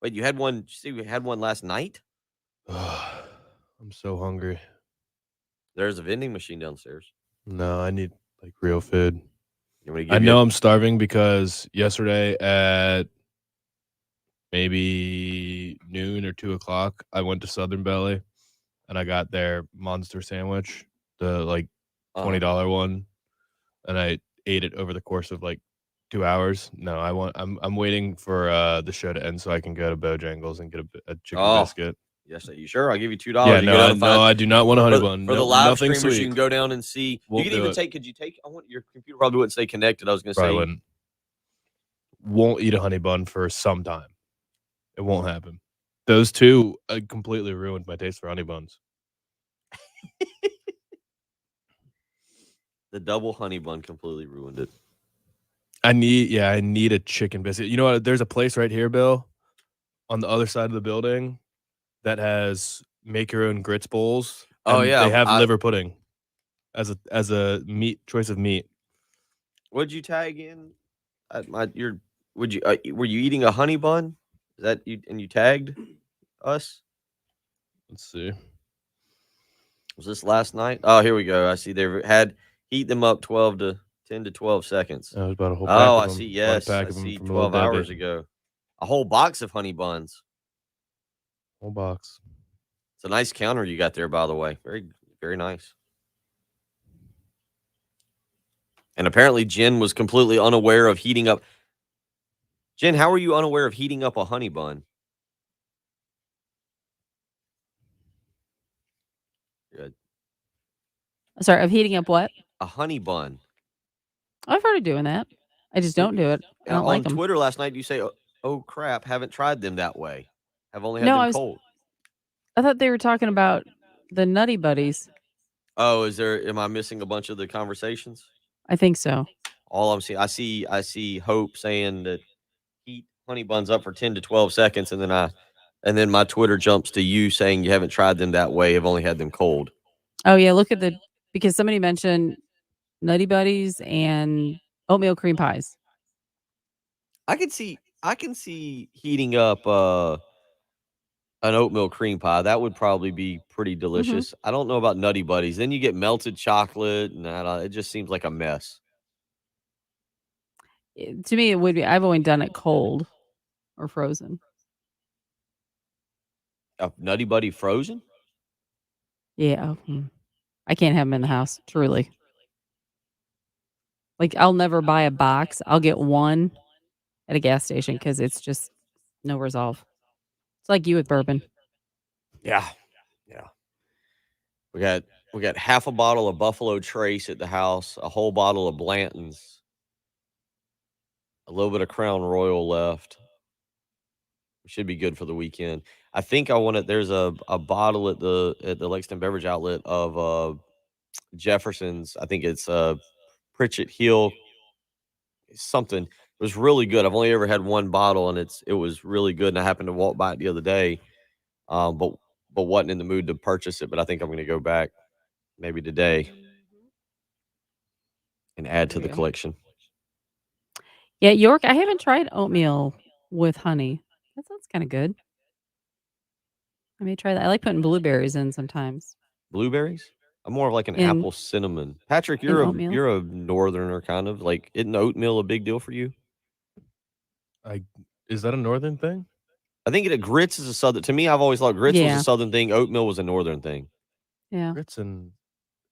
Wait, you had one? Did you see we had one last night? I'm so hungry. There's a vending machine downstairs. No, I need like real food. I know I'm starving because yesterday at maybe noon or 2 o'clock, I went to Southern Belly and I got their monster sandwich, the like $20 one, and I ate it over the course of like 2 hours. No, I'm waiting for the show to end so I can go to Bojangles and get a chicken biscuit. Yes, are you sure? I'll give you $2. Yeah, no, I do not want a honey bun. For the live streamers, you can go down and see. Won't you can even take. Could you take? I want your computer probably wouldn't stay connected. I was going to say. Wouldn't. Won't eat a honey bun for some time. It won't happen. Those two completely ruined my taste for honey buns. The double honey bun completely ruined it. I need a chicken biscuit. You know what? There's a place right here, Bill, on the other side of the building that has make your own grits bowls. Oh yeah, they have liver pudding as a meat choice of meat. What'd you tag in? Were you eating a honey bun? Is that you? And you tagged us? Let's see. Was this last night? Oh, here we go. I see they had heat them up 10 to 12 seconds. That was about a whole pack Oh, of I them. see. Yes, I see. 12 hours ago. A whole box of honey buns. Whole box. It's a nice counter you got there, by the way. Very, very nice. And apparently Jen was completely unaware of heating up. Jen, how are you unaware of heating up a honey bun? Good. Sorry, of heating up what? A honey bun. I've heard of doing that. I just don't do it. I don't like them. On Twitter last night, you say, oh, crap, haven't tried them that way. I've only had them cold. I thought they were talking about the Nutty Buddies. Oh, am I missing a bunch of the conversations? I think so. All I'm seeing, I see Hope saying that heat honey buns up for 10 to 12 seconds, and then my Twitter jumps to you saying you haven't tried them that way, have only had them cold. Oh yeah, because somebody mentioned Nutty Buddies and oatmeal cream pies. I can see heating up an oatmeal cream pie. That would probably be pretty delicious. I don't know about Nutty Buddies. Then you get melted chocolate, and it just seems like a mess. To me, it would be. I've only done it cold or frozen. A Nutty Buddy frozen? Yeah. I can't have them in the house, truly. Like, I'll never buy a box. I'll get one at a gas station because it's just no resolve. It's like you with bourbon. Yeah. We got half a bottle of Buffalo Trace at the house, a whole bottle of Blanton's, a little bit of Crown Royal left. We should be good for the weekend. I think there's a bottle at the Lexington Beverage Outlet of Jefferson's. I think it's Pritchett Hill. Something. It was really good. I've only ever had one bottle, and it was really good. And I happened to walk by it the other day, but wasn't in the mood to purchase it. But I think I'm going to go back maybe today and add to the collection. Yeah, York, I haven't tried oatmeal with honey. That sounds kind of good. I may try that. I like putting blueberries in sometimes. Blueberries? I'm more of like an In- apple cinnamon. Patrick, in oatmeal? you're a northerner kind of. Like, isn't oatmeal a big deal for you? Is that a northern thing? I think grits is a southern. To me, I've always thought grits was Yeah. a southern thing. Oatmeal was a northern thing. Yeah, Grits and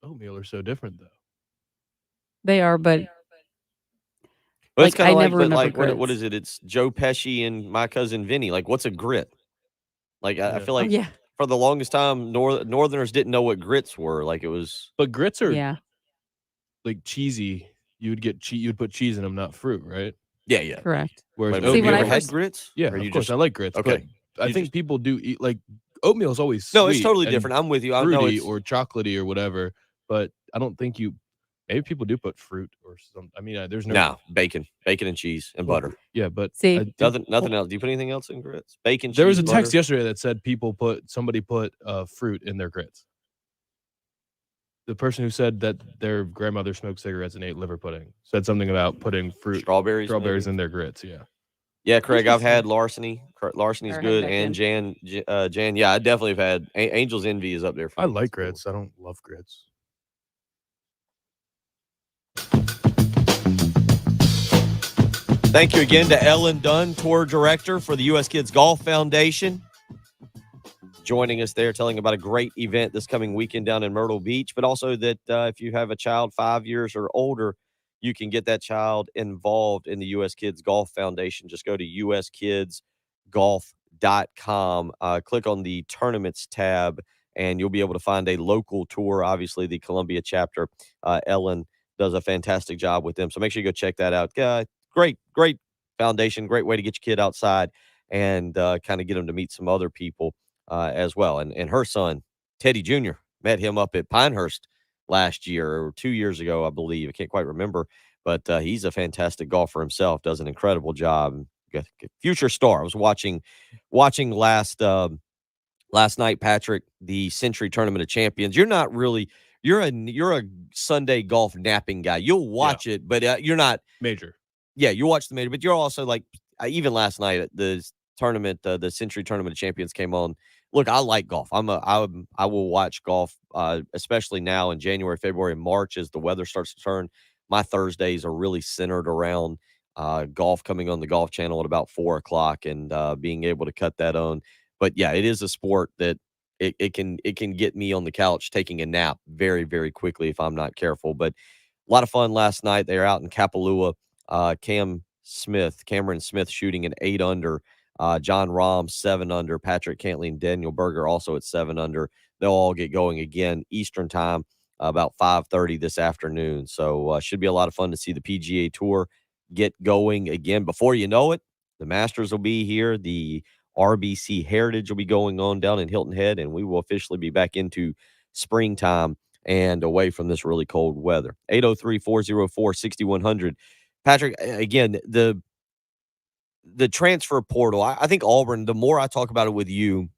oatmeal are so different, though. they are, but Well, it's like, kind I of like, never but remember like, what grits. is it? It's Joe Pesci and My Cousin Vinny. Like, what's a grit? Like, I Yeah. feel Oh, like yeah. for the longest time, Northerners didn't know what grits were. Like, it was. But grits are Yeah. like cheesy. You'd put cheese in them, not fruit, right? Yeah, yeah. Correct. Whereas Wait a minute, See, have when you I ever had first- grits? Yeah, Or of you course, just- I like grits. Okay. But I You think just- people do eat like oatmeal is always sweet. No, it's totally and different. I'm with you. I know fruity it's or chocolatey or whatever. But I don't think maybe people do put fruit or something. I mean, there's no bacon and cheese and well, butter. Yeah, but See, I think- Nothing else. Do you put anything else in grits? Bacon, There was cheese, a text butter? yesterday that said somebody put fruit in their grits. The person who said that their grandmother smoked cigarettes and ate liver pudding said something about putting Strawberries maybe? in their grits. Yeah. Yeah, Craig, I've had Interesting. larceny. Larceny's Never had good, that and Jan. Yeah, I definitely have had. Angel's Envy is up there for I me. like grits. I don't love grits. Thank you again to Ellen Dunn, tour director for the U.S. Kids Golf Foundation, joining us there, telling about a great event this coming weekend down in Myrtle Beach, but also that if you have a child 5 years or older, you can get that child involved in the U.S. Kids Golf Foundation. Just go to uskidsgolf.com, click on the tournaments tab, and you'll be able to find a local tour. Obviously, the Columbia chapter, Ellen does a fantastic job with them. So make sure you go check that out. Great foundation, great way to get your kid outside and kind of get them to meet some other people as well. And her son, Teddy Jr., met him up at Pinehurst last year or 2 years ago, I believe. I can't quite remember, but he's a fantastic golfer himself, does an incredible job. Future star. I was watching last night, Patrick, the Century Tournament of Champions. You're a Sunday golf napping guy. You'll watch it, but you're not major. Yeah, you watch the major, but you're also like even last night at the tournament, the Century Tournament of Champions came on. Look, I like golf. I will watch golf, especially now in January, February, and March as the weather starts to turn. My Thursdays are really centered around golf coming on the Golf Channel at about 4:00 and being able to cut that on. But yeah, it is a sport that it can get me on the couch taking a nap very, very quickly if I'm not careful. But a lot of fun last night. They were out in Kapalua. Cameron Smith shooting an 8 under. John Rahm 7 under. Patrick Cantley and Daniel Berger also at 7 under. They'll all get going again Eastern time about 5:30 this afternoon. So should be a lot of fun to see the PGA Tour get going again. Before you know it, the Masters will be here. The RBC Heritage will be going on down in Hilton Head, and we will officially be back into springtime and away from this really cold weather. 803-404-6100. Patrick, again, the transfer portal, I think Auburn, the more I talk about it with you,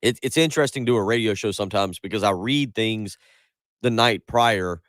it's interesting to do a radio show sometimes because I read things the night prior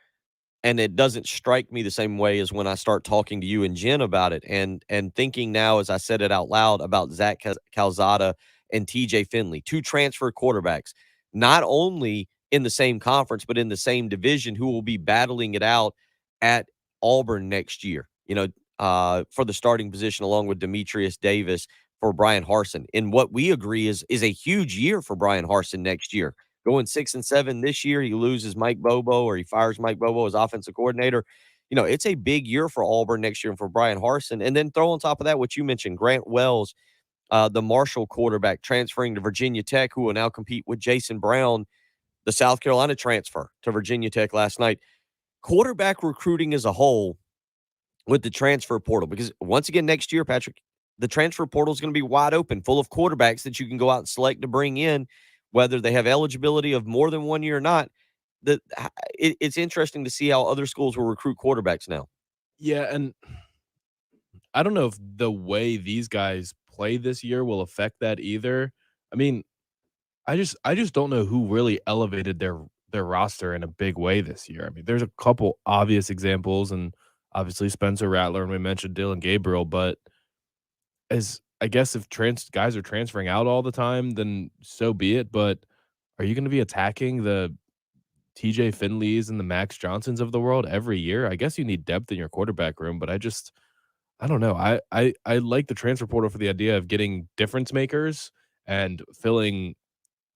and it doesn't strike me the same way as when I start talking to you and Jen about it. And thinking now, as I said it out loud, about Zach Calzada and TJ Finley, 2 transfer quarterbacks, not only in the same conference, but in the same division, who will be battling it out at Auburn next year, for the starting position, along with Demetrius Davis for Brian Harsin. And what we agree is a huge year for Brian Harsin next year. Going 6-7 this year, he loses Mike Bobo or he fires Mike Bobo as offensive coordinator. It's a big year for Auburn next year and for Brian Harsin. And then throw on top of that what you mentioned, Grant Wells, the Marshall quarterback, transferring to Virginia Tech, who will now compete with Jason Brown, the South Carolina transfer to Virginia Tech last night. Quarterback recruiting as a whole with the transfer portal, because once again, next year, Patrick, the transfer portal is going to be wide open, full of quarterbacks that you can go out and select to bring in, whether they have eligibility of more than 1 year or not. it's interesting to see how other schools will recruit quarterbacks now. Yeah, and I don't know if the way these guys play this year will affect that either. I mean, I just don't know who really elevated their roster in a big way this year. I mean, there's a couple obvious examples, and obviously Spencer Rattler, and we mentioned Dylan Gabriel, but as I guess if guys are transferring out all the time, then so be it. But are you going to be attacking the TJ Finleys and the Max Johnsons of the world every year? I guess you need depth in your quarterback room, but I don't know. I like the transfer portal for the idea of getting difference makers and filling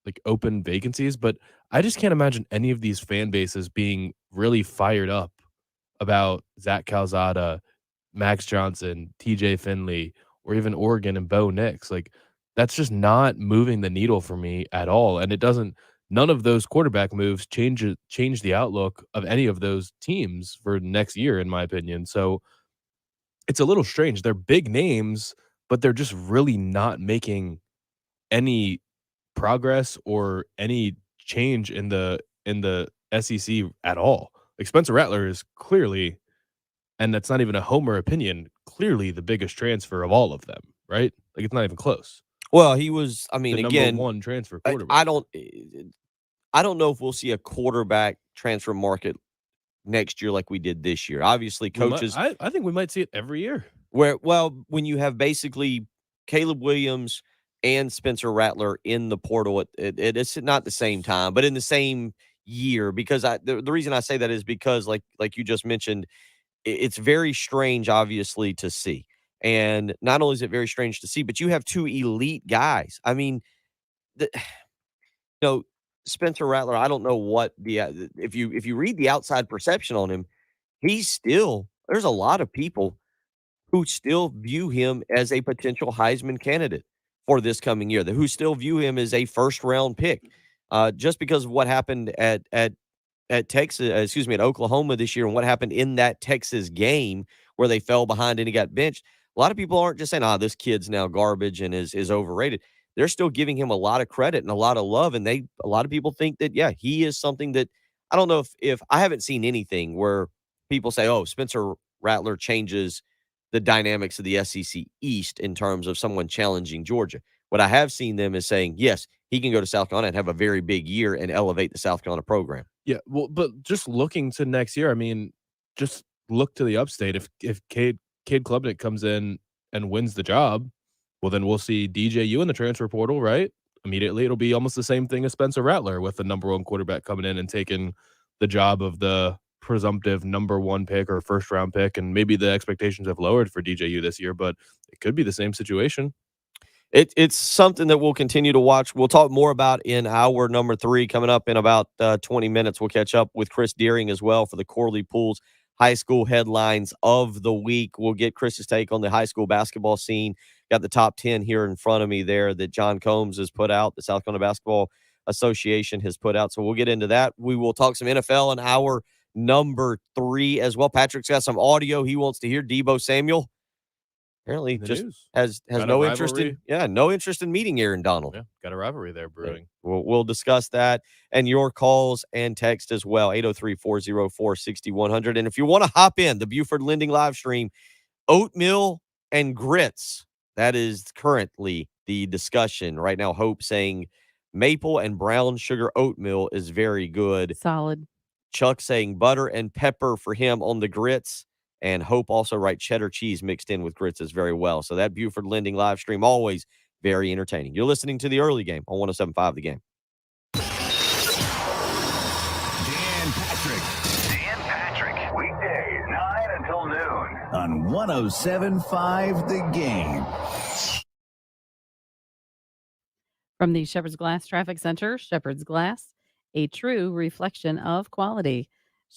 like open vacancies, but I just can't imagine any of these fan bases being really fired up about Zach Calzada, Max Johnson, TJ Finley, or even Oregon and Bo Nix. Like that's just not moving the needle for me at all. And it doesn't none of those quarterback moves change the outlook of any of those teams for next year, in my opinion. So it's a little strange. They're big names, but they're just really not making any progress or any change in the SEC at all. Like Spencer Rattler is clearly, and that's not even a homer opinion, clearly the biggest transfer of all of them, right? Like it's not even close. Well, he was. I mean, The again, number one transfer quarterback. I don't know if we'll see a quarterback transfer market next year like we did this year. Obviously, coaches. I think we might see it every year. When you have basically Caleb Williams and Spencer Rattler in the portal, it's not the same time, but in the same year. Because the reason I say that is because, like you just mentioned, it's very strange, obviously, to see. And not only is it very strange to see, but you have two elite guys. I mean, Spencer Rattler, I don't know what if you read the outside perception on him, there's a lot of people who still view him as a potential Heisman candidate for this coming year, who still view him as a first-round pick, just because of what happened at Texas, at Oklahoma this year, and what happened in that Texas game where they fell behind and he got benched. A lot of people aren't just saying, this kid's now garbage and is overrated. They're still giving him a lot of credit and a lot of love, and a lot of people think that, yeah, he is something that I don't know if I haven't seen anything where people say, Spencer Rattler changes the dynamics of the SEC East in terms of someone challenging Georgia. What I have seen them is saying, yes, he can go to South Carolina and have a very big year and elevate the South Carolina program. Yeah, well, but just looking to next year, I mean, just look to the upstate. If Cade Klubnik comes in and wins the job, well, then we'll see DJU in the transfer portal, right? Immediately, it'll be almost the same thing as Spencer Rattler with the number one quarterback coming in and taking the job of the presumptive number one pick or first round pick. And maybe the expectations have lowered for DJU this year, but it could be the same situation. It's something that we'll continue to watch. We'll talk more about in hour number 3 coming up in about 20 minutes. We'll catch up with Chris Deering as well for the Corley Pools high school headlines of the week. We'll get Chris's take on the high school basketball scene. Got the top 10 here in front of me there that John Combs has put out, the South Carolina Basketball Association has put out. So we'll get into that. We will talk some NFL in hour number 3 as well. Patrick's got some audio he wants to hear. Debo Samuel apparently just has no interest in meeting Aaron Donald. Yeah, got a rivalry there brewing. We'll discuss that and your calls and text as well. 803-404-6100. And if you want to hop in the Buford Lending live stream, oatmeal and grits, that is currently the discussion right now. Hope saying maple and brown sugar oatmeal is very good. Solid. Chuck saying butter and pepper for him on the grits. And Hope also writes cheddar cheese mixed in with grits is very well. So that Buford Lending live stream, always very entertaining. You're listening to the early game on 107.5 The Game. Dan Patrick. Weekdays 9 until noon on 107.5 The Game. From the Shepherd's Glass Traffic Center, Shepherd's Glass, a true reflection of quality.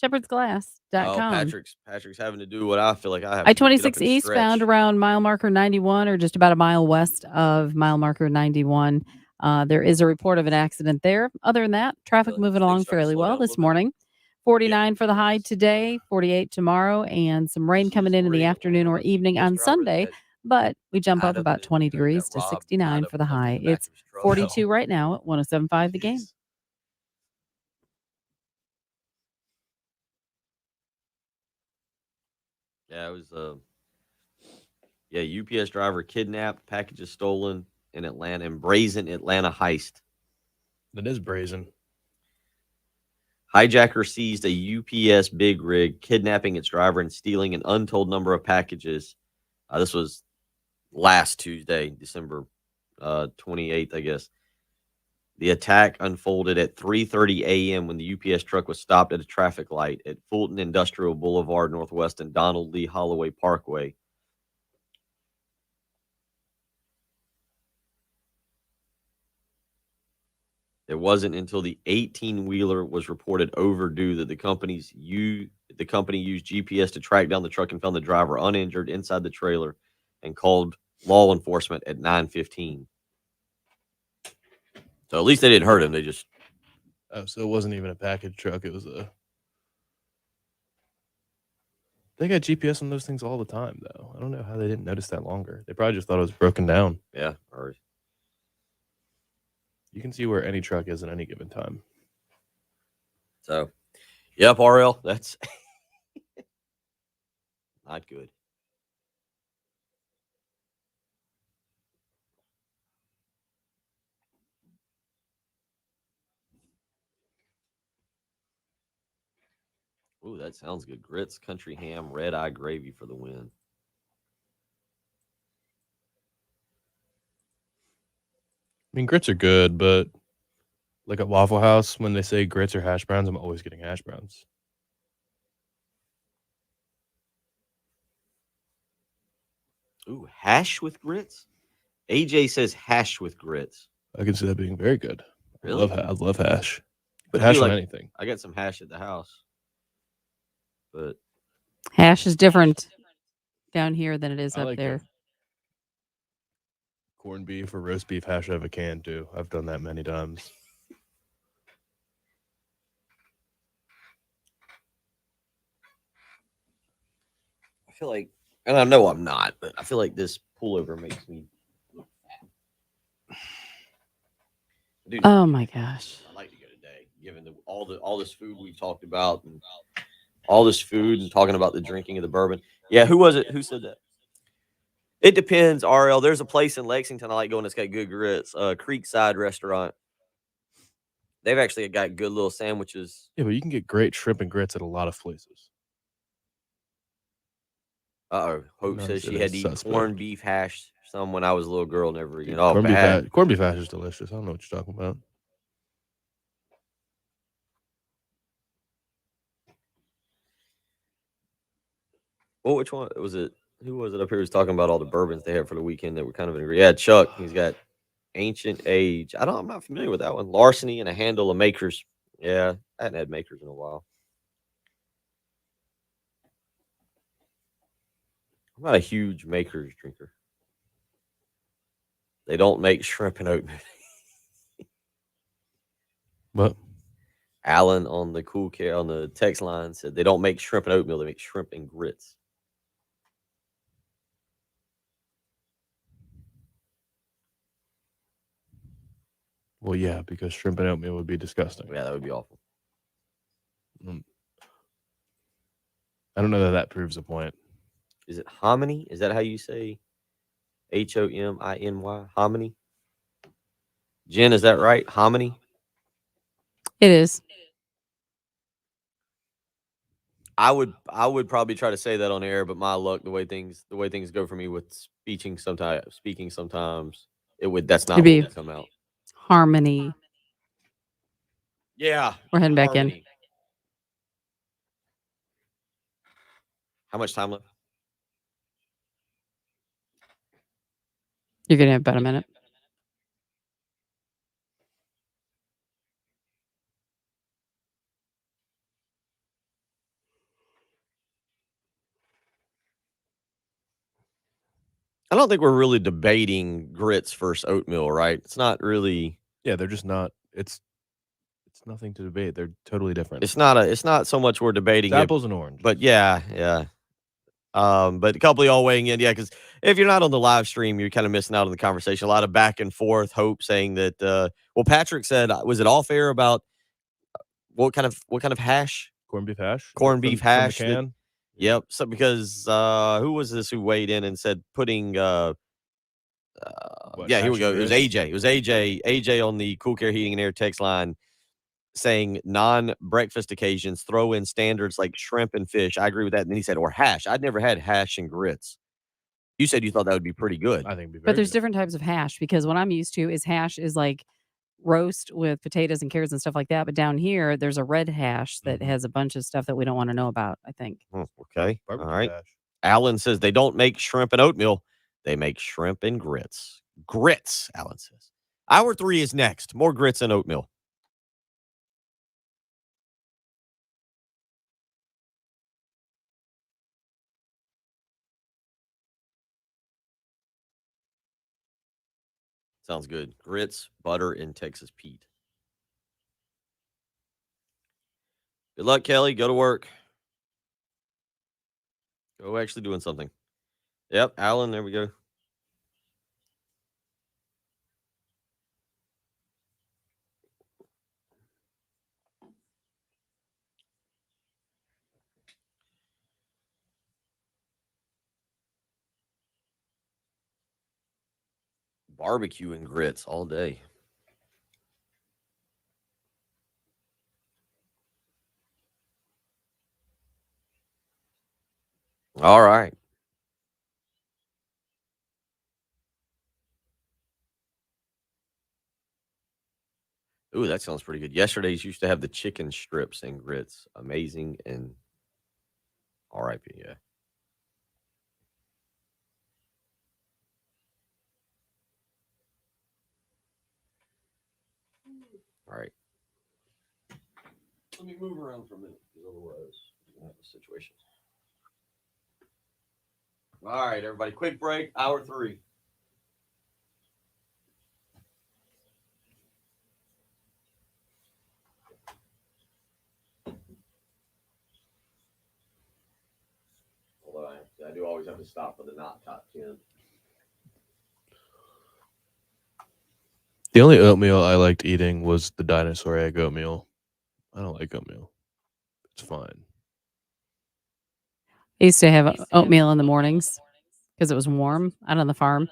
ShepherdsGlass.com. Patrick's having to do what I feel like I have. I-26 eastbound around mile marker 91, or just about a mile west of mile marker 91. There is a report of an accident there. Other than that, traffic moving along fairly well this morning. 49 for the high today, 48 tomorrow, and some rain coming in the afternoon or evening on Sunday. But we jump up about 20 degrees to 69 for the high. It's 42 right now at 107.5 The Game. Yeah, it was. UPS driver kidnapped, packages stolen in Atlanta, and brazen Atlanta heist. That is brazen. Hijacker seized a UPS big rig, kidnapping its driver and stealing an untold number of packages. This was last Tuesday, December 28th, I guess. The attack unfolded at 3:30 a.m. when the UPS truck was stopped at a traffic light at Fulton Industrial Boulevard Northwest and Donald Lee Holloway Parkway. It wasn't until the 18-wheeler was reported overdue that the company used GPS to track down the truck and found the driver uninjured inside the trailer and called law enforcement at 9:15. So at least they didn't hurt him. They just... Oh, so it wasn't even a package truck. It was a... They got GPS on those things all the time, though. I don't know how they didn't notice that longer. They probably just thought it was broken down. Yeah, or... You can see where any truck is at any given time. So, yep, RL, that's not good. Ooh, that sounds good. Grits, country ham, red eye gravy for the win. I mean, grits are good, but like at Waffle House, when they say grits or hash browns, I'm always getting hash browns. Ooh, hash with grits? AJ says hash with grits. I can see that being very good. Really? I love hash. But I hash feel on like anything. I got some hash at the house. But Hash is different down here than it is I up like there. Corned beef or roast beef hash out of a can, too. I've done that many times. I feel like, and I know I'm not, but I feel like this pullover makes me look fat. Dude, Oh my gosh. I'd like to go today, given all this food we've talked about and all this food and talking about the drinking of the bourbon. Yeah, who was it? Who said that? It depends, RL. There's a place in Lexington I like going that's got good grits. Creekside Restaurant. They've actually got good little sandwiches. Yeah, but you can get great shrimp and grits at a lot of places. Hope Nice, says she it had is to eat suspect. corned beef hash some when I was a little girl. Never eaten. Dude, Oh, bad. corned beef hash is delicious. I don't know what you're talking about. Well, which one was it? Who was it up here who was talking about all the bourbons they had for the weekend that were kind of in? Yeah, Chuck. He's got Ancient Age. I'm not familiar with that one. Larceny and a handle of Makers. Yeah, I hadn't had Makers in a while. I'm not a huge Makers drinker. They don't make shrimp and oatmeal. What? Alan on the Cool Care on the text line said they don't make shrimp and oatmeal. They make shrimp and grits. Well, yeah, because shrimp and oatmeal would be disgusting. Yeah, that would be awful. I don't know that proves a point. Is it hominy? Is that how you say HOMINY? Hominy? Jen, is that right? Hominy? It is. I would probably try to say that on air, but my luck, the way things go for me with speaking sometimes, that's not what would come out. Harmony. Yeah. We're heading back in. How much time left? You're going to have about a minute. I don't think we're really debating grits versus oatmeal, right? It's not really. Yeah, they're just not. It's nothing to debate. They're totally different. It's not so much we're debating It's apples and oranges. But yeah. But a couple of y'all weighing in, yeah, because if you're not on the live stream, you're kind of missing out on the conversation. A lot of back and forth. Hope saying that. Well, Patrick said, was it all fair about what kind of hash? Corned beef hash. Corned beef hash. From the can. Yep. So because who was this who weighed in and said putting What, yeah, here we hash go. and It was grits? AJ. It was AJ on the Cool Care Heating and Air text line saying non-breakfast occasions throw in standards like shrimp and fish. I agree with that. And then he said, or hash. I'd never had hash and grits. You said you thought that would be pretty good. I think it'd be very But there's good. different types of hash because what I'm used to is hash is like roast with potatoes and carrots and stuff like that. But down here, there's a red hash that has a bunch of stuff that we don't want to know about, I think. Okay. All Barbecue right. hash. Alan says they don't make shrimp and oatmeal. They make shrimp and grits. Grits, Alan says. Hour 3 is next. More grits and oatmeal. Sounds good. Grits, butter, and Texas Pete. Good luck, Kelly. Go to work. Go actually doing something. Yep, Alan, there we go. Barbecue and grits all day. All right. Ooh, that sounds pretty good. Yesterday's used to have the chicken strips and grits. Amazing and RIP, yeah. All right. Let me move around for a minute, because otherwise we're going to have a situation. All right, everybody, quick break. Hour 3. Although I do always have to stop for the not top 10. The only oatmeal I liked eating was the dinosaur egg oatmeal. I don't like oatmeal. It's fine. I used to have oatmeal in the mornings because it was warm out on the farm.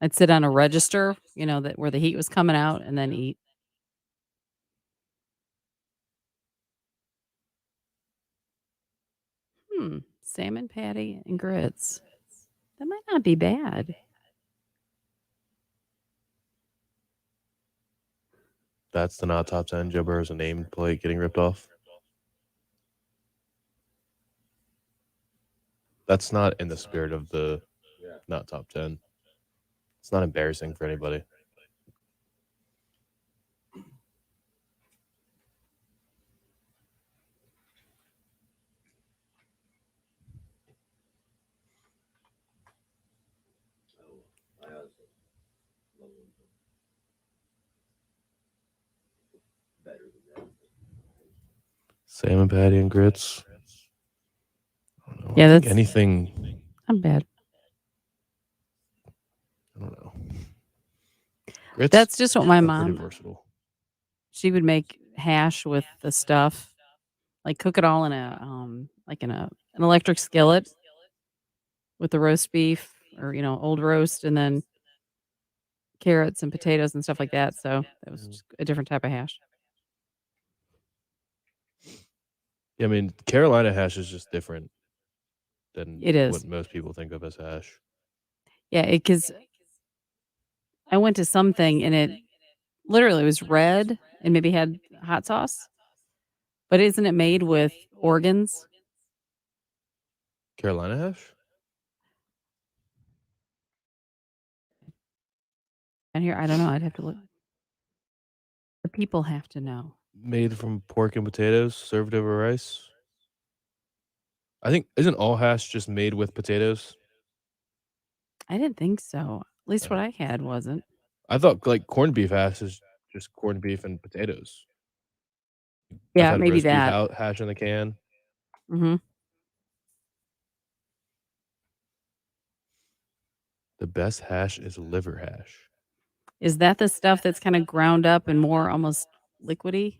I'd sit on a register, that where the heat was coming out and then eat. Salmon patty and grits. That might not be bad. That's the not top 10. Joe Burrow's a nameplate getting ripped off. That's not in the spirit of the not top 10. It's not embarrassing for anybody. Salmon patty and grits. Yeah, that's anything. not bad. I don't know. Grits, That's just what my they're pretty mom. versatile. She would make hash with the stuff, like cook it all in an electric skillet with the roast beef or old roast, and then carrots and potatoes and stuff like that. So that was just a different type of hash. Yeah, I mean, Carolina hash is just different than It is. what most people think of as hash. Yeah, because I went to something and it literally was red and maybe had hot sauce, but isn't it made with organs? Carolina hash? And here, I don't know. I'd have to look. The people have to know. Made from pork and potatoes, served over rice. I think, isn't all hash just made with potatoes? I didn't think so. At least what I had wasn't. I thought like corned beef hash is just corned beef and potatoes. Yeah, I've had maybe roast beef that. hash in the can. Mm-hmm. The best hash is liver hash. Is that the stuff that's kind of ground up and more almost liquidy?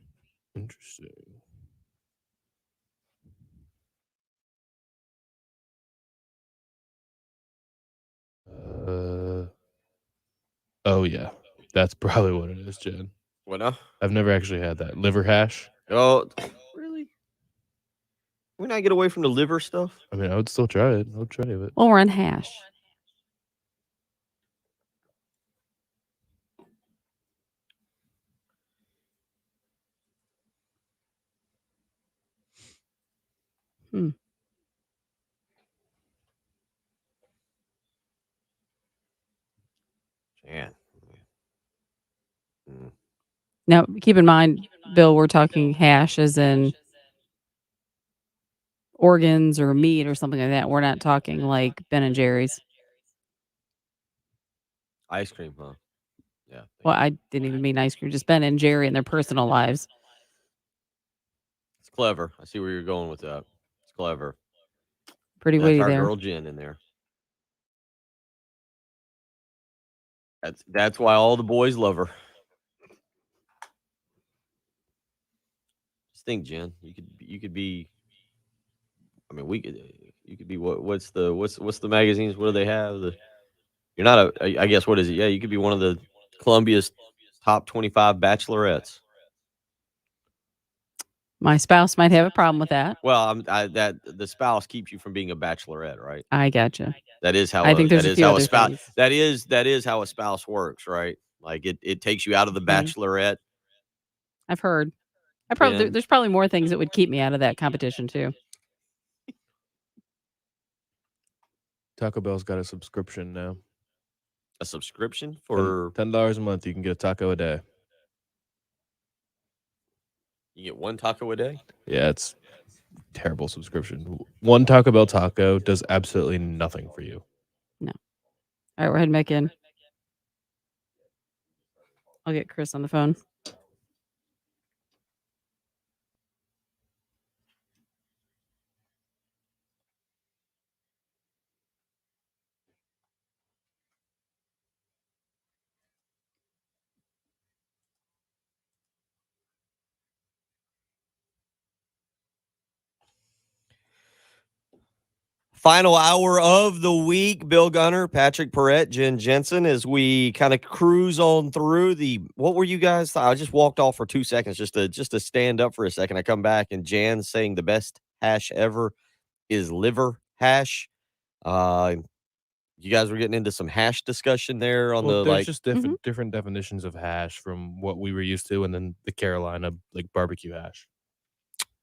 Interesting. Oh yeah, that's probably what it is, Jen. What now? I've never actually had that liver hash. Oh, really? We not get away from the liver stuff? I mean, I would still try it. I would try it. Well, we're on hash. Man. Mm. Now, keep in mind, Bill, we're talking hash as in organs or meat or something like that. We're not talking like Ben and Jerry's. Ice cream, huh? Yeah. Well, I didn't even mean ice cream, just Ben and Jerry and their personal lives. It's clever. I see where you're going with that. It's clever. Pretty That's witty our there. girl Jen in there. That's why all the boys love her. Just think, Jen. You could be. I mean, you could be what's the magazines? What do they have? You're not I guess what is it? Yeah, you could be one of the Columbia's top 25 bachelorettes. My spouse might have a problem with that. Well, that the spouse keeps you from being a bachelorette, right? I gotcha. That is how I think there's a few other spouse things. that is how a spouse works, right? Like it takes you out of the bachelorette. I've heard. Yeah. There's probably more things that would keep me out of that competition too. Taco Bell's got a subscription now. A subscription for $10 a month. You can get a taco a day. You get one taco a day? Yeah, it's terrible subscription. One Taco Bell taco does absolutely nothing for you. No. All right, we're heading back in. I'll get Chris on the phone. Final hour of the week. Bill Gunner, Patrick Perrette, Jen Jensen, as we kind of cruise on through what were you guys? I just walked off for 2 seconds just to stand up for a second. I come back and Jan's saying the best hash ever is liver hash. You guys were getting into some hash discussion there on there's just different definitions of hash from what we were used to, and then the Carolina like barbecue hash.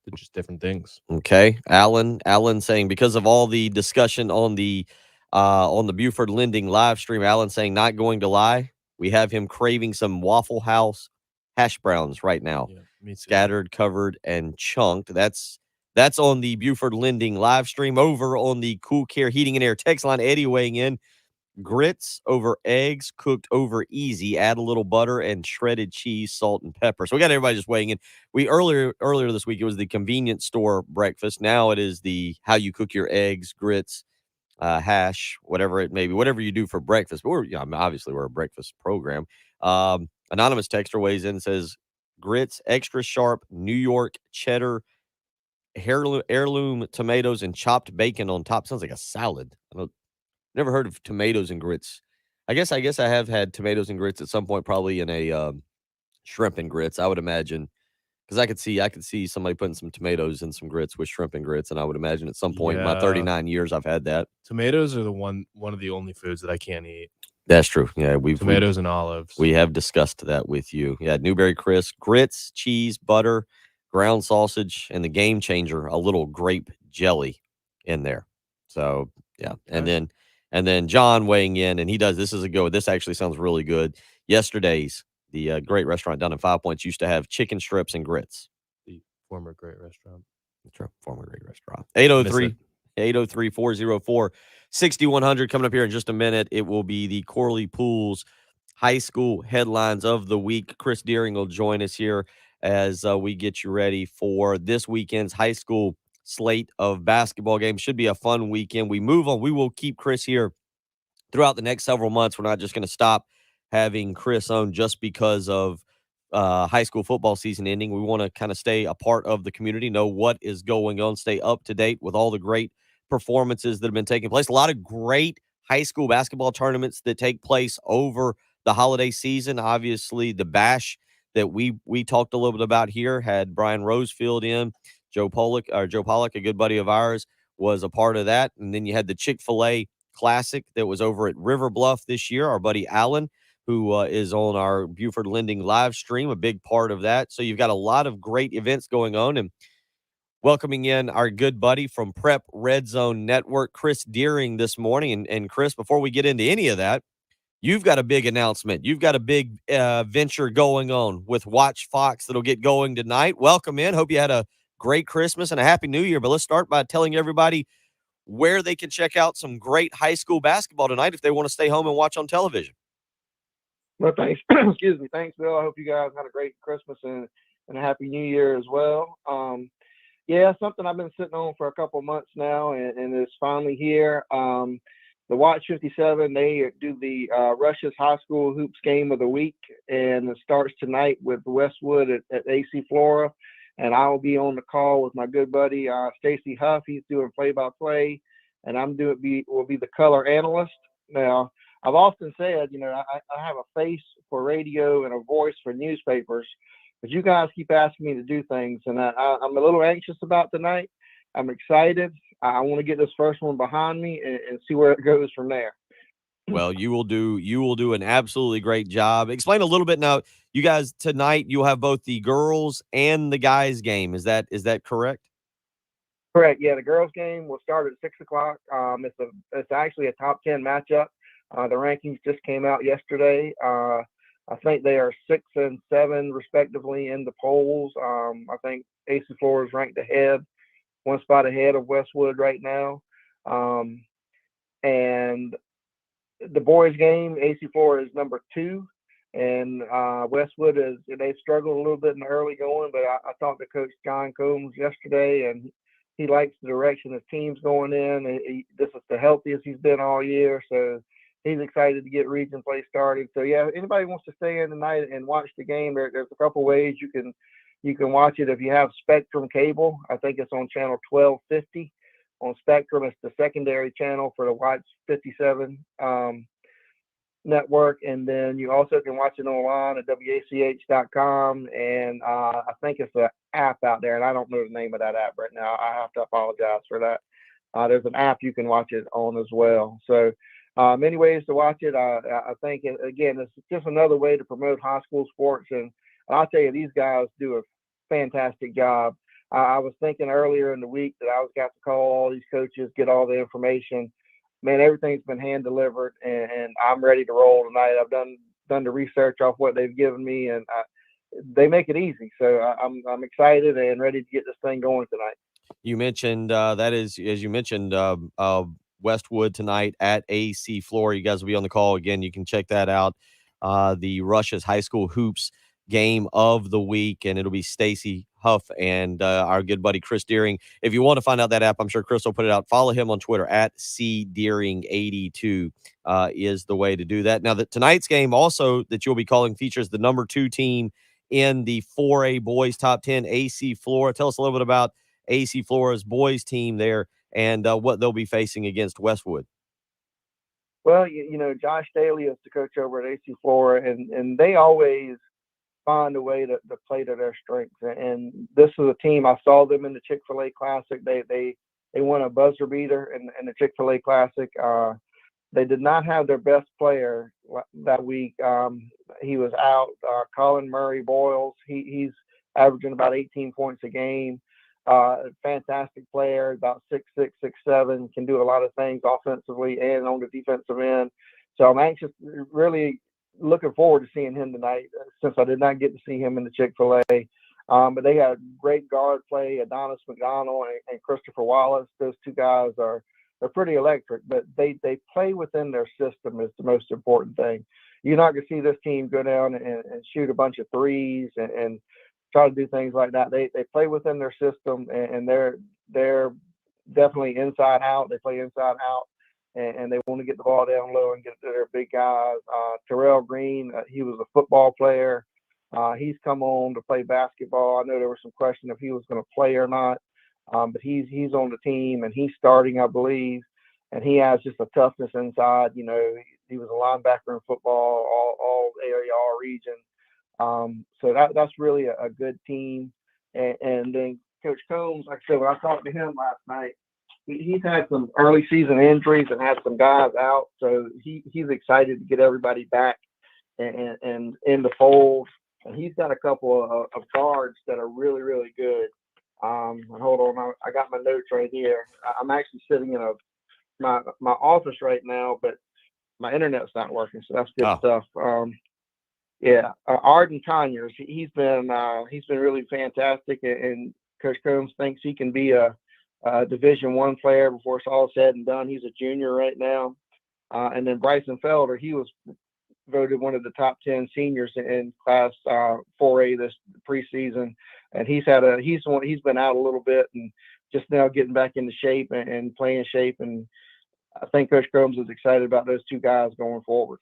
They're just different things. Okay. Alan saying because of all the discussion on the Buford Lending live stream, Alan saying not going to lie, we have him craving some Waffle House hash browns right now. Yeah, me too. Scattered, covered, and chunked. That's on the Buford Lending live stream. Over on the Cool Care Heating and Air text line, Eddie weighing in. Grits over eggs, cooked over easy. Add a little butter and shredded cheese, salt, and pepper. So we got everybody just weighing in. We earlier this week it was the convenience store breakfast. Now it is the how you cook your eggs, grits, hash, whatever it may be, whatever you do for breakfast. But obviously we're a breakfast program. Anonymous texter weighs in and says grits, extra sharp, New York cheddar, heirloom tomatoes, and chopped bacon on top. Sounds like a salad. Never heard of tomatoes and grits. I guess I have had tomatoes and grits at some point, probably in a shrimp and grits, I would imagine. Because I could see somebody putting some tomatoes and some grits with shrimp and grits, and I would imagine at some point in my 39 years I've had that. Tomatoes are one of the only foods that I can't eat. That's true. Yeah, tomatoes and olives. We have discussed that with you. Yeah, Newberry Crisp, grits, cheese, butter, ground sausage, and the game changer, a little grape jelly in there. So yeah, okay. And then John weighing in, and he does. This is a go. This actually sounds really good. Yesterday's the great restaurant down in 5 Points used to have chicken strips and grits. The former great restaurant. True, former great restaurant. 803-404-6100 coming up here in just a minute. It will be the Corley Pools high school headlines of the week. Chris Deering will join us here as we get you ready for this weekend's high school slate of basketball games. Should be a fun weekend. We move on. We will keep Chris here throughout the next several months. We're not just going to stop having Chris on just because of high school football season ending. We want to kind of stay a part of the community, know what is going on, stay up to date with all the great performances that have been taking place. A lot of great high school basketball tournaments that take place over the holiday season. Obviously, the Bash that we talked a little bit about here had Brian Rosefield in. Joe Pollock, a good buddy of ours, was a part of that. And then you had the Chick-fil-A Classic that was over at River Bluff this year. Our buddy Allen, who is on our Buford Lending live stream, a big part of that. So you've got a lot of great events going on. And welcoming in our good buddy from Prep Red Zone Network, Chris Deering, this morning. And Chris, before we get into any of that, you've got a big announcement. You've got a big venture going on with Watch Fox that'll get going tonight. Welcome in. Hope you had a great Christmas and a Happy New Year. But let's start by telling everybody where they can check out some great high school basketball tonight if they want to stay home and watch on television. Well, thanks. Excuse me. Thanks, Bill. I hope you guys had a great Christmas and a Happy New Year as well. Yeah, something I've been sitting on for a couple of months now, and it's finally here. The Watch 57, they do the Russia's High School Hoops Game of the Week, and it starts tonight with Westwood at AC Flora. And I will be on the call with my good buddy Stacy Huff. He's doing play-by-play, and will be the color analyst. Now, I've often said, I have a face for radio and a voice for newspapers, but you guys keep asking me to do things, and I'm a little anxious about tonight. I'm excited. I want to get this first one behind me and see where it goes from there. Well, you will do an absolutely great job. Explain a little bit now. You guys tonight, you'll have both the girls and the guys game. Is that correct? Correct. Yeah, the girls game will start at 6:00. It's actually a top 10 matchup. The rankings just came out yesterday. I think they are 6 and 7 respectively in the polls. I think AC Flora is ranked ahead, one spot ahead of Westwood right now. And the boys game, AC Flora is number 2. And Westwood they've struggled a little bit in the early going, but I talked to Coach John Combs yesterday, and he likes the direction his team's going in. This is the healthiest he's been all year, so he's excited to get region play started. So yeah, if anybody wants to stay in tonight and watch the game, there's a couple ways you can watch it. If you have Spectrum cable, I think it's on channel 1250 on Spectrum. It's the secondary channel for the Watch 57 network, and then you also can watch it online at wach.com, and I think it's an app out there, and I don't know the name of that app right now. I have to apologize for that. There's an app you can watch it on as well. So many ways to watch it. I think, again, it's just another way to promote high school sports, and I'll tell you, these guys do a fantastic job. I was thinking earlier in the week that I was got to call all these coaches, get all the information. Man, everything's been hand delivered, and I'm ready to roll tonight. I've done the research off what they've given me, and they make it easy. So I'm excited and ready to get this thing going tonight. You mentioned that is, as you mentioned, Westwood tonight at AC Flora. You guys will be on the call again. You can check that out. The Russia's High School Hoops Game of the Week, and it'll be Stacy Huff and our good buddy Chris Deering. If you want to find out that app, I'm sure Chris will put it out. Follow him on Twitter at cdeering82 is the way to do that. Now, tonight's game also that you'll be calling features the number 2 team in the 4A boys top 10, AC Flora. Tell us a little bit about AC Flora's boys team there and what they'll be facing against Westwood. Well, Josh Daly is the coach over at AC Flora, and they always find a way to play to their strengths. And this is a team, I saw them in the Chick-fil-A Classic. They won a buzzer beater in the Chick-fil-A Classic. They did not have their best player that week. He was out. Colin Murray Boyles, he's averaging about 18 points a game. Fantastic player, about 6'6", 6'7", can do a lot of things offensively and on the defensive end. So I'm anxious, really looking forward to seeing him tonight, since I did not get to see him in the Chick-fil-A. But they had great guard play, Adonis McDonald and Christopher Wallace. Those two guys they're pretty electric, but they play within their system is the most important thing. You're not going to see this team go down and shoot a bunch of threes and try to do things like that. They play within their system, and they're definitely inside out. They play inside out. And they want to get the ball down low and get to their big guys. Terrell Green, he was a football player. He's come on to play basketball. I know there was some question if he was going to play or not, but he's on the team and he's starting, I believe. and he has just a toughness inside. You know, he was a linebacker in football, all area, all region. So that's really a good team. And then Coach Combs, like I said, when I talked to him last night, he's had some early season injuries and had some guys out, so he's excited to get everybody back and in the fold. And he's got a couple of guards that are really, really good. Hold on, I got my notes right here. I'm actually sitting in my office right now, but my internet's not working, so that's good stuff. Arden Conyers, he's been really fantastic, and Coach Combs thinks he can be a Division I player before it's all said and done. He's a junior right now. And then Bryson Felder, he was voted one of the top 10 seniors in class 4A this preseason. And he's been out a little bit and just now getting back into shape and playing shape. And I think Coach Combs is excited about those two guys going forward.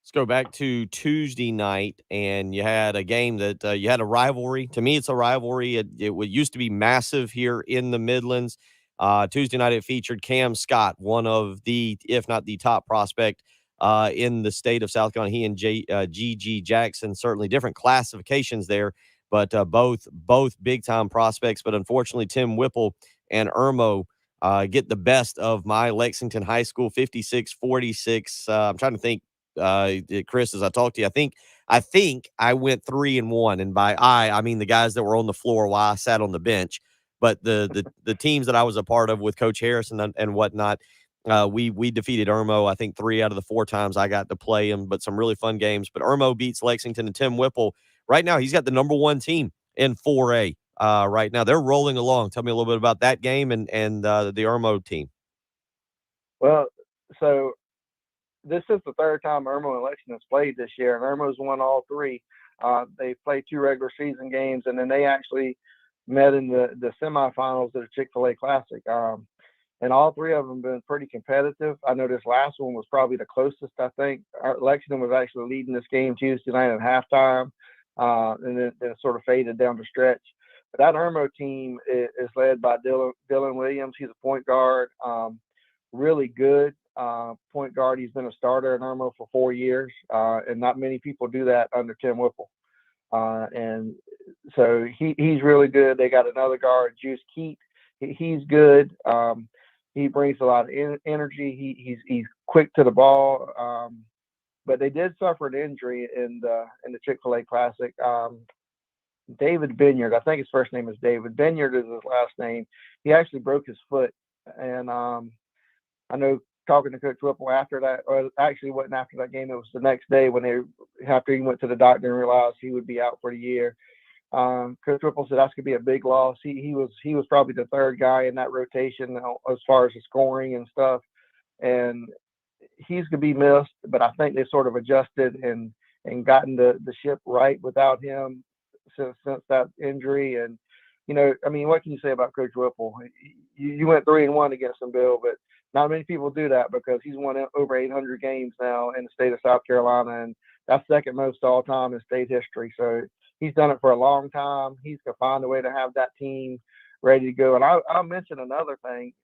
Let's go back to Tuesday night, and you had a game that you had a rivalry. To me, it's a rivalry. It used to be massive here in the Midlands. Tuesday night, it featured Cam Scott, one of the, if not the top prospect in the state of South Carolina. He and G.G. Jackson, certainly different classifications there, but both big-time prospects. But unfortunately, Tim Whipple and Irmo get the best of my Lexington High School, 56-46. I'm trying to think. Chris, as I talked to you, I think I went 3-1, and by I mean the guys that were on the floor while I sat on the bench. But the teams that I was a part of with Coach Harrison and whatnot, we defeated Irmo. I think 3 out of the 4 times I got to play him, but some really fun games. But Irmo beats Lexington, and Tim Whipple right now he's got the number 1 team in 4A right now. They're rolling along. Tell me a little bit about that game and the Irmo team. Well, so this is the third time Irmo and Lexington's played this year, and Irmo's won all 3. They played 2 regular season games, and then they actually met in the semifinals of the Chick-fil-A Classic. And all 3 of them have been pretty competitive. I know this last one was probably the closest, I think. Lexington was actually leading this game Tuesday night at halftime, and then it sort of faded down the stretch. But that Irmo team is led by Dylan Williams. He's a point guard, really good. Point guard. He's been a starter at Irmo for 4 years, and not many people do that under Tim Whipple. And so he's really good. They got another guard, Juice Keat. He's good. He brings a lot of energy. He's quick to the ball. But they did suffer an injury in the Chick-fil-A Classic. David Binyard, I think his first name is David. Binyard is his last name. He actually broke his foot, and I know. Talking to Coach Whipple after that, or actually wasn't after that game, it was the next day after he went to the doctor and realized he would be out for the year. Coach Whipple said that's going to be a big loss. He was probably the 3rd guy in that rotation as far as the scoring and stuff, and he's going to be missed. But I think they sort of adjusted and gotten the ship right without him since that injury. And you know, I mean, what can you say about Coach Whipple? You went 3-1 against him, Bill, but not many people do that because he's won over 800 games now in the state of South Carolina, and that's second most all time in state history. So he's done it for a long time. He's going to find a way to have that team ready to go. And I'll mention another thing.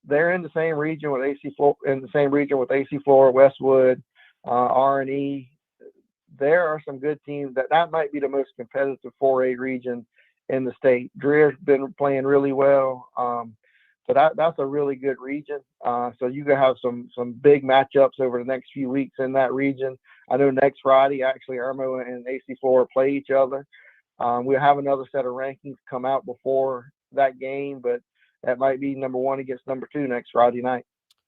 They're in the same region with AC Flora, Westwood, R&E. There are some good teams that might be the most competitive 4A region in the state. Dreer's been playing really well. So that's a really good region. So you can have some big matchups over the next few weeks in that region. I know next Friday, actually, Irmo and AC Flora play each other. We'll have another set of rankings come out before that game, but that might be number 1 against number 2 next Friday night.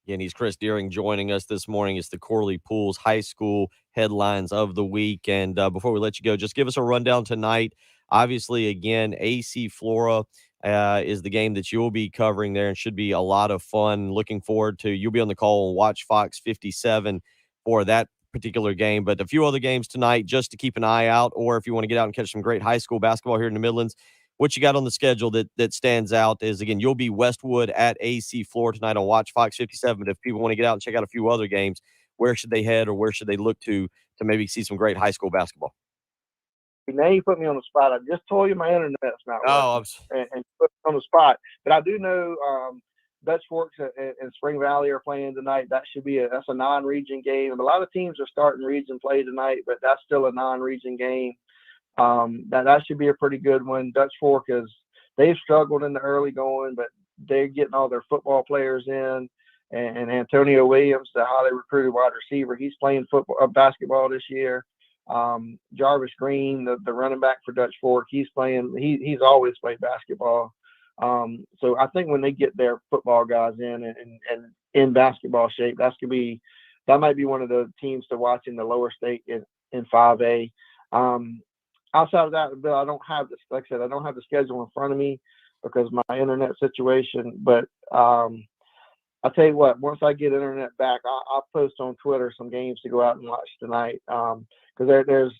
And he's Chris Deering joining us this morning. It's the Corley Pools High School headlines of the week. And before we let you go, just give us a rundown tonight. Obviously, again, AC Flora is the game that you'll be covering there and should be a lot of fun. Looking forward to you'll be on the call and watch Fox 57 for that particular game. But a few other games tonight just to keep an eye out, or if you want to get out and catch some great high school basketball here in the Midlands, what you got on the schedule that stands out is, again, you'll be Westwood at AC Flora tonight on Watch Fox 57. But if people want to get out and check out a few other games, where should they head or where should they look to maybe see some great high school basketball? Now you put me on the spot. I just told you my internet's not working and put me on the spot. But I do know Dutch Forks and Spring Valley are playing tonight. That's a non-region game. A lot of teams are starting region play tonight, but that's still a non-region game. That should be a pretty good one. Dutch Fork they've struggled in the early going, but they're getting all their football players in. And Antonio Williams, the highly recruited wide receiver, he's playing basketball this year. Jarvis Green, the running back for Dutch Fork, he's always played basketball. So I think when they get their football guys in and in basketball shape, that might be one of the teams to watch in the lower state in 5A. Outside of that, Bill, I don't have the schedule in front of me because of my internet situation. But I'll tell you what, once I get internet back, I'll post on Twitter some games to go out and watch tonight. Because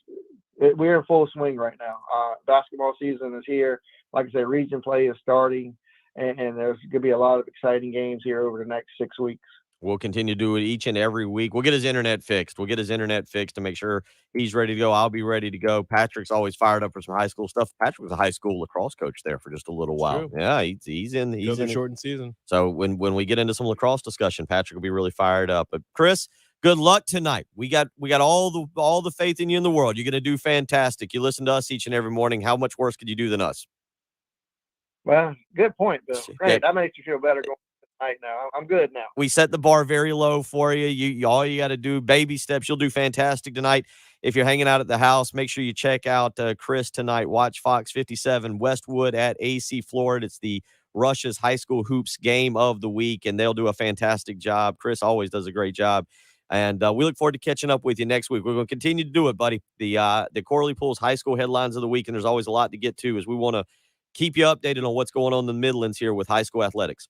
we're in full swing right now. Basketball season is here. Like I said, region play is starting, and there's going to be a lot of exciting games here over the next 6 weeks. We'll continue to do it each and every week. We'll get his internet fixed. To make sure he's ready to go. I'll be ready to go. Patrick's always fired up for some high school stuff. Patrick was a high school lacrosse coach there for just a little while. True. Yeah, he's in a shortened season. So when we get into some lacrosse discussion, Patrick will be really fired up. But Chris, good luck tonight. We got all the faith in you in the world. You're going to do fantastic. You listen to us each and every morning. How much worse could you do than us? Well, good point, Bill. Great. That makes you feel better going tonight now. I'm good now. We set the bar very low for you. You all you got to do, baby steps. You'll do fantastic tonight. If you're hanging out at the house, make sure you check out Chris tonight. Watch Fox 57 Westwood at AC Florida. It's the Rush's High School Hoops game of the week, and they'll do a fantastic job. Chris always does a great job. And we look forward to catching up with you next week. We're going to continue to do it, buddy. The Corley Pools High School headlines of the week, and there's always a lot to get to as we want to keep you updated on what's going on in the Midlands here with high school athletics.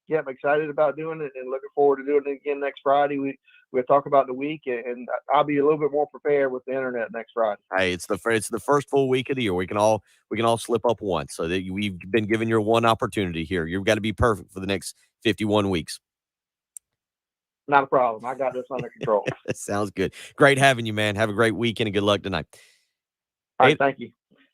Yeah, I'm excited about doing it and looking forward to doing it again next Friday. We'll talk about the week, and I'll be a little bit more prepared with the internet next Friday. Hey, it's the first full week of the year. We can all slip up once, so that we've been given your one opportunity here. You've got to be perfect for the next 51 weeks. Not a problem. I got this under control. Sounds good. Great having you, man. Have a great weekend and good luck tonight. All right, thank you.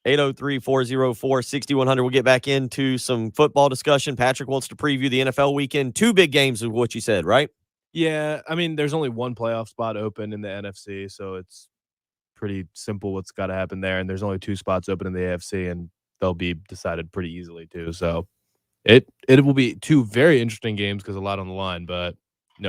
803-404-6100. We'll get back into some football discussion. Patrick wants to preview the NFL weekend. 2 big games is what you said, right? Yeah, I mean, there's only one playoff spot open in the NFC, so it's pretty simple what's got to happen there. And there's only 2 spots open in the AFC, and they'll be decided pretty easily too. So it will be 2 very interesting games because a lot on the line, but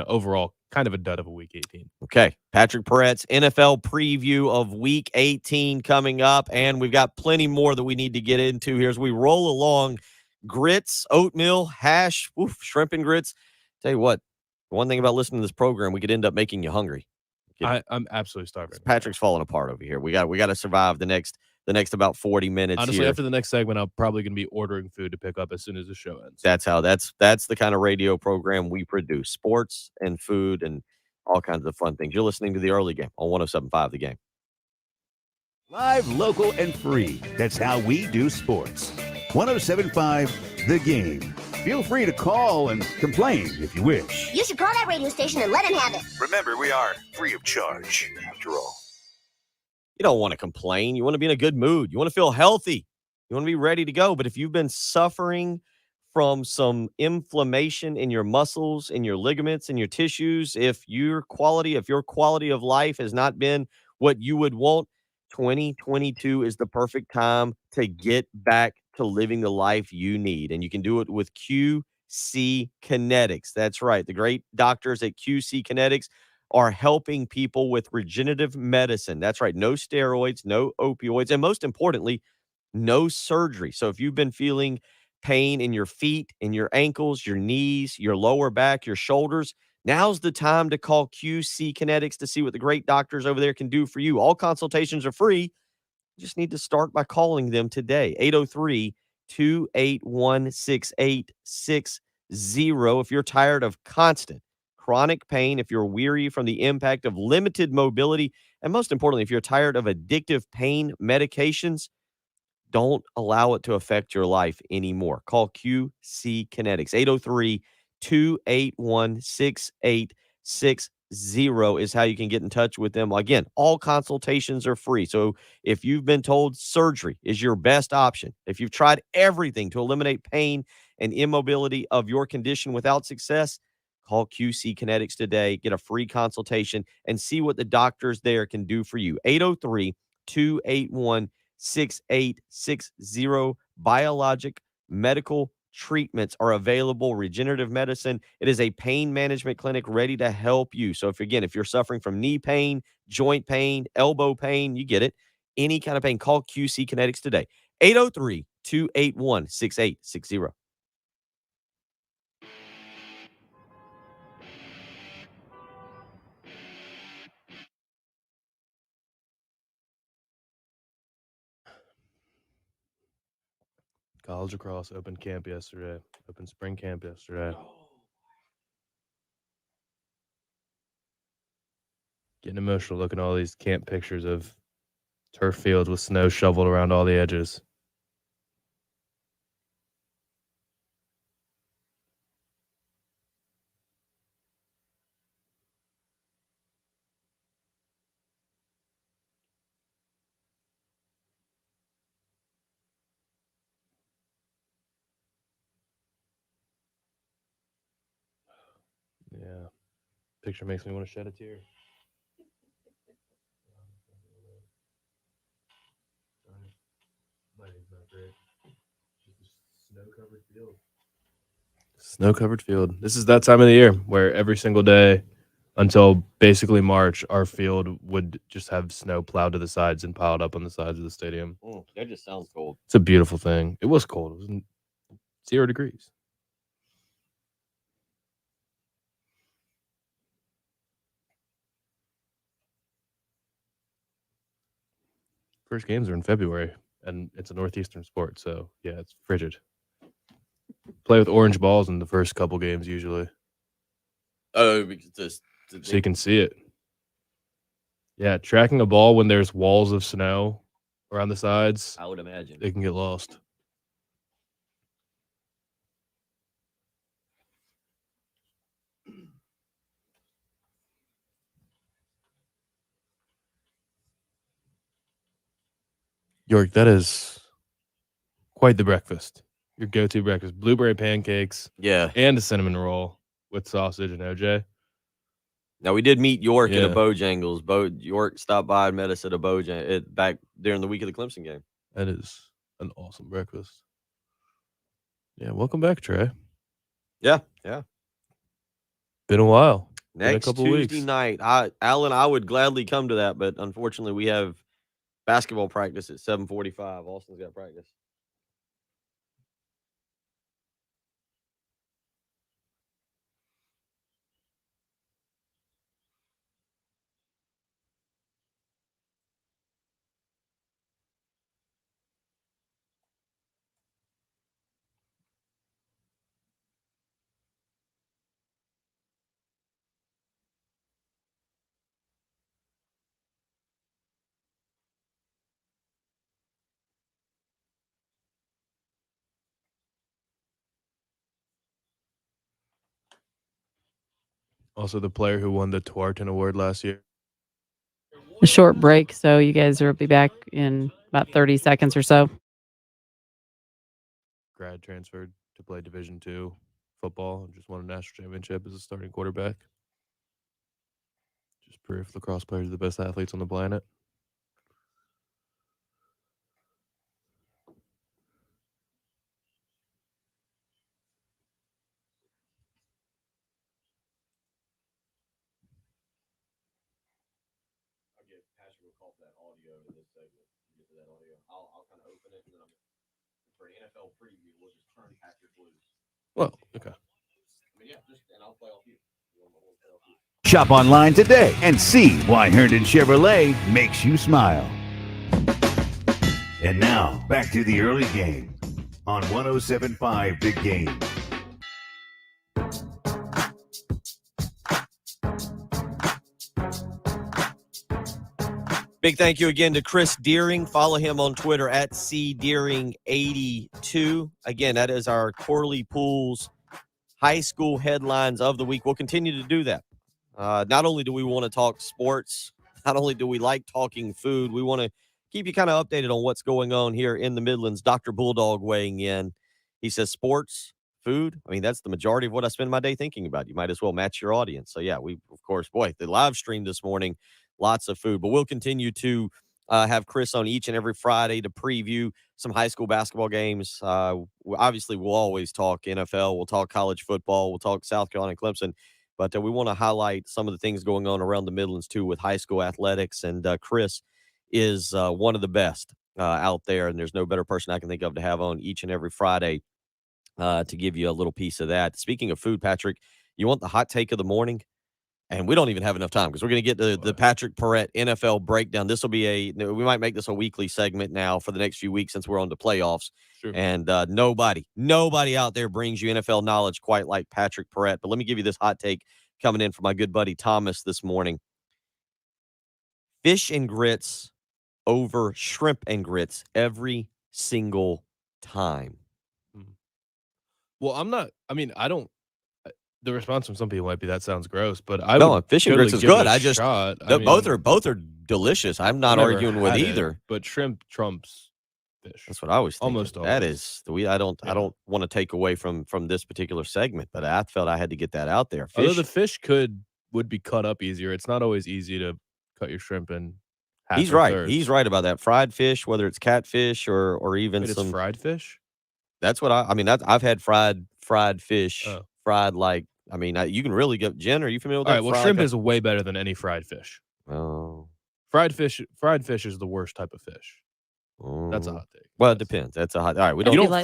overall, kind of a dud of a Week 18. Okay. Patrick Peretz, NFL preview of Week 18 coming up, and we've got plenty more that we need to get into here as we roll along. Grits, oatmeal, hash, shrimp and grits. Tell you what, one thing about listening to this program, we could end up making you hungry. I'm absolutely starving. Patrick's falling apart over here. We got to survive the next about 40 minutes. Honestly, here. after the next segment, I'm probably going to be ordering food to pick up as soon as the show ends. That's the kind of radio program we produce. Sports and food and all kinds of fun things. You're listening to The Early Game on 107.5 The Game. Live, local, and free. That's how we do sports. 107.5 The Game. Feel free to call and complain if you wish. You should call that radio station and let him have it. Remember, we are free of charge, after all. You don't want to complain. You want to be in a good mood. You want to feel healthy. You want to be ready to go. But if you've been suffering from some inflammation in your muscles, in your ligaments, in your tissues, if your quality of life has not been what you would want, 2022 is the perfect time to get back to living the life you need. And you can do it with QC Kinetics. That's right. The great doctors at QC Kinetics are helping people with regenerative medicine. That's right. No steroids, no opioids, and most importantly, no surgery. So if you've been feeling pain in your feet, in your ankles, your knees, your lower back, your shoulders, now's the time to call QC Kinetics to see what the great doctors over there can do for you. All consultations are free. You just need to start by calling them today. 803-281-6860. If you're tired of constant chronic pain, if you're weary from the impact of limited mobility, and most importantly, if you're tired of addictive pain medications, don't allow it to affect your life anymore. Call QC Kinetics, 803-281-6860. is how you can get in touch with them. Again, all consultations are free. So if you've been told surgery is your best option, if you've tried everything to eliminate pain and immobility of your condition without success, call QC Kinetics today, get a free consultation, and see what the doctors there can do for you. 803-281-6860. Biologic medical treatments are available. Regenerative medicine. It is a pain management clinic ready to help you. So if you're suffering from knee pain, joint pain, elbow pain, you get it. Any kind of pain, call QC Kinetics today. 803-281-6860. College lacrosse open camp yesterday. Open spring camp yesterday. Getting emotional looking at all these camp pictures of turf fields with snow shoveled around all the edges. Yeah. Picture makes me want to shed a tear. Snow-covered field. Snow-covered field. This is that time of the year where every single day until basically March, our field would just have snow plowed to the sides and piled up on the sides of the stadium. That just sounds cold. It's a beautiful thing. It was cold. It was 0 degrees. First games are in February, and it's a Northeastern sport, so yeah, it's frigid. Play with orange balls in the first couple games usually. Oh, because so you can see it. Yeah, tracking a ball when there's walls of snow around the sides, I would imagine they can get lost. York, that is quite the breakfast. Your go-to breakfast. Blueberry pancakes. Yeah. And a cinnamon roll with sausage and OJ. Now, we did meet York at a Bojangles. York stopped by and met us at a Bojangles back during the week of the Clemson game. That is an awesome breakfast. Yeah, welcome back, Trey. Yeah. Been a while. Next Tuesday night. Alan, I would gladly come to that, but unfortunately we have basketball practice at 7:45. Austin's got practice. Also the player who won the Twarton Award last year. A short break, so you guys will be back in about 30 seconds or so. Grad transferred to play Division II football and just won a national championship as a starting quarterback. Just proof lacrosse players are the best athletes on the planet. Well, okay. Shop online today and see why Herndon Chevrolet makes you smile. And now, back to the early game on 107.5 The Game. Big thank you again to Chris Deering. Follow him on Twitter at cdeering82. Again, that is our Corley Pools high school headlines of the week. We'll continue to do that. Not only do we want to talk sports, not only do we like talking food, we want to keep you kind of updated on what's going on here in the Midlands. Dr. Bulldog weighing in. He says sports, food. I mean, that's the majority of what I spend my day thinking about. You might as well match your audience. So, yeah, we, of course, boy, the live stream this morning, lots of food. But we'll continue to have Chris on each and every Friday to preview some high school basketball games. Obviously, we'll always talk NFL. We'll talk college football. We'll talk South Carolina Clemson. But we want to highlight some of the things going on around the Midlands, too, with high school athletics. And Chris is one of the best out there. And there's no better person I can think of to have on each and every Friday to give you a little piece of that. Speaking of food, Patrick, you want the hot take of the morning? And we don't even have enough time because we're going to get the Patrick Perrette NFL breakdown. This will be we might make this a weekly segment now for the next few weeks since we're on the playoffs. Sure. And nobody out there brings you NFL knowledge quite like Patrick Perrette. But let me give you this hot take coming in from my good buddy Thomas this morning. Fish and grits over shrimp and grits every single time. Well, I don't. The response from some people might be that sounds gross, but fish and grits is good. Both are delicious. I'm not arguing with either. But shrimp trumps fish. That's what I was thinking. Almost always. That is I don't want to take away from this particular segment, but I felt I had to get that out there. Although the fish would be cut up easier. It's not always easy to cut your shrimp in half. He's right. Thirds. He's right about that. Fried fish, whether it's catfish or even some fried fish. That's what I've had fried fish, fried like. I mean, you can really get Jen. Are you familiar with that? All right. Well, shrimp is way better than any fried fish. Oh, fried fish is the worst type of fish. That's a hot take. Well, it depends. That's a hot. All right, you don't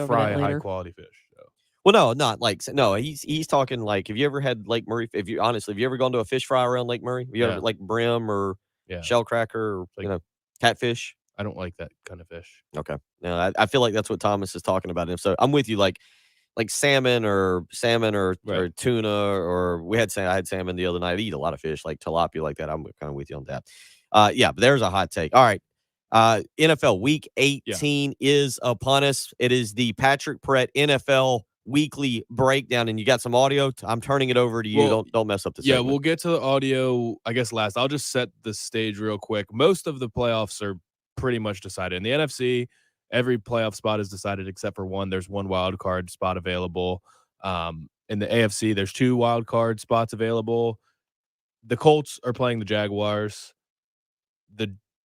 fry high quality fish. So. Well, no, not like He's talking like. Have you ever had Lake Murray? Have you ever gone to a fish fry around Lake Murray? Have you ever like brim or shell cracker or catfish? I don't like that kind of fish. Okay, no, I feel like that's what Thomas is talking about. And so I'm with you. Like salmon or tuna, or I had salmon the other night. I eat a lot of fish, like tilapia, like that. I'm kind of with you on that. But there's a hot take. All right. NFL Week 18 is upon us. It is the Patrick Perrette NFL Weekly Breakdown, and you got some audio. I'm turning it over to you. Well, don't mess up the segment. Yeah, we'll get to the audio, I guess, last. I'll just set the stage real quick. Most of the playoffs are pretty much decided. In the NFC, every playoff spot is decided except for one. There's one wild card spot available. In the AFC, there's 2 wild card spots available. The Colts are playing the Jaguars.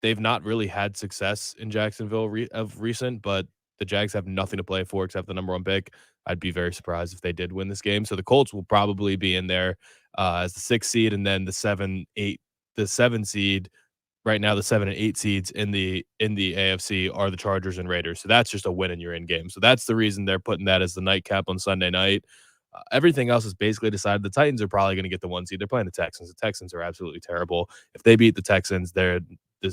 They've not really had success in Jacksonville of recent, but the Jags have nothing to play for except the number 1 pick. I'd be very surprised if they did win this game. So the Colts will probably be in there as the 6th seed, and then the 7 seed. Right now, the 7 and 8 seeds in the AFC are the Chargers and Raiders. So that's just a win and you're in game. So that's the reason they're putting that as the nightcap on Sunday night. Everything else is basically decided. The Titans are probably going to get the 1 seed. They're playing the Texans. The Texans are absolutely terrible. If they beat the Texans, the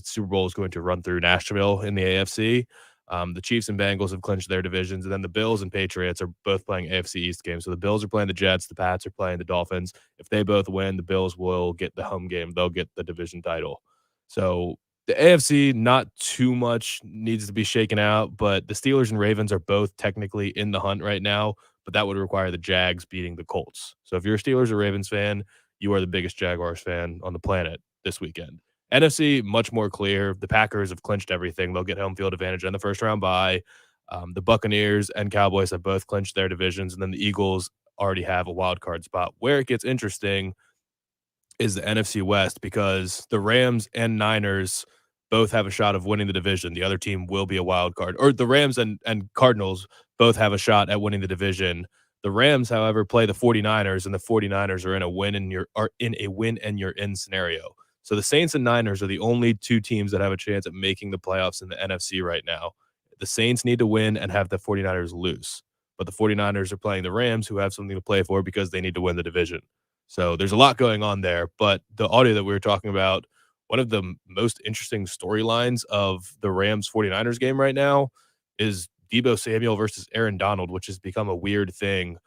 Super Bowl is going to run through Nashville in the AFC. The Chiefs and Bengals have clinched their divisions, and then the Bills and Patriots are both playing AFC East games. So the Bills are playing the Jets. The Pats are playing the Dolphins. If they both win, the Bills will get the home game. They'll get the division title. So the AFC, not too much needs to be shaken out, but the Steelers and Ravens are both technically in the hunt right now, but that would require the Jags beating the Colts. So if you're a Steelers or Ravens fan, you are the biggest Jaguars fan on the planet this weekend. NFC, much more clear. The Packers have clinched everything. They'll get home field advantage on the first round bye. The Buccaneers and Cowboys have both clinched their divisions, and then the Eagles already have a wild card spot. Where it gets interesting is the NFC West, because the Rams and Niners both have a shot of winning the division. The other team will be a wild card. Or the Rams and Cardinals both have a shot at winning the division. The Rams, however, play the 49ers, and the 49ers are in a win and you're in scenario. So the Saints and Niners are the only 2 teams that have a chance at making the playoffs in the NFC right now. The Saints need to win and have the 49ers lose. But the 49ers are playing the Rams, who have something to play for because they need to win the division. So there's a lot going on there. But the audio that we were talking about, one of the most interesting storylines of the Rams 49ers game right now is Deebo Samuel versus Aaron Donald, which has become a weird thing.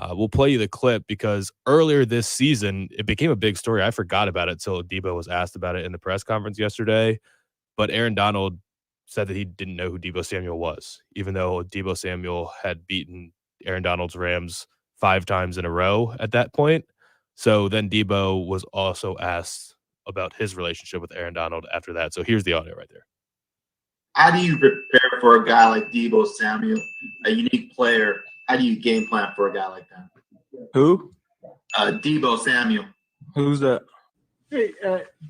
We'll play you the clip because earlier this season, it became a big story. I forgot about it until Deebo was asked about it in the press conference yesterday. But Aaron Donald said that he didn't know who Deebo Samuel was, even though Deebo Samuel had beaten Aaron Donald's Rams 5 times in a row at that point. So then Debo was also asked about his relationship with Aaron Donald after that. So here's the audio right there. How do you prepare for a guy like Debo Samuel, a unique player? How do you game plan for a guy like that? Who? Debo Samuel. Who's that? Hey,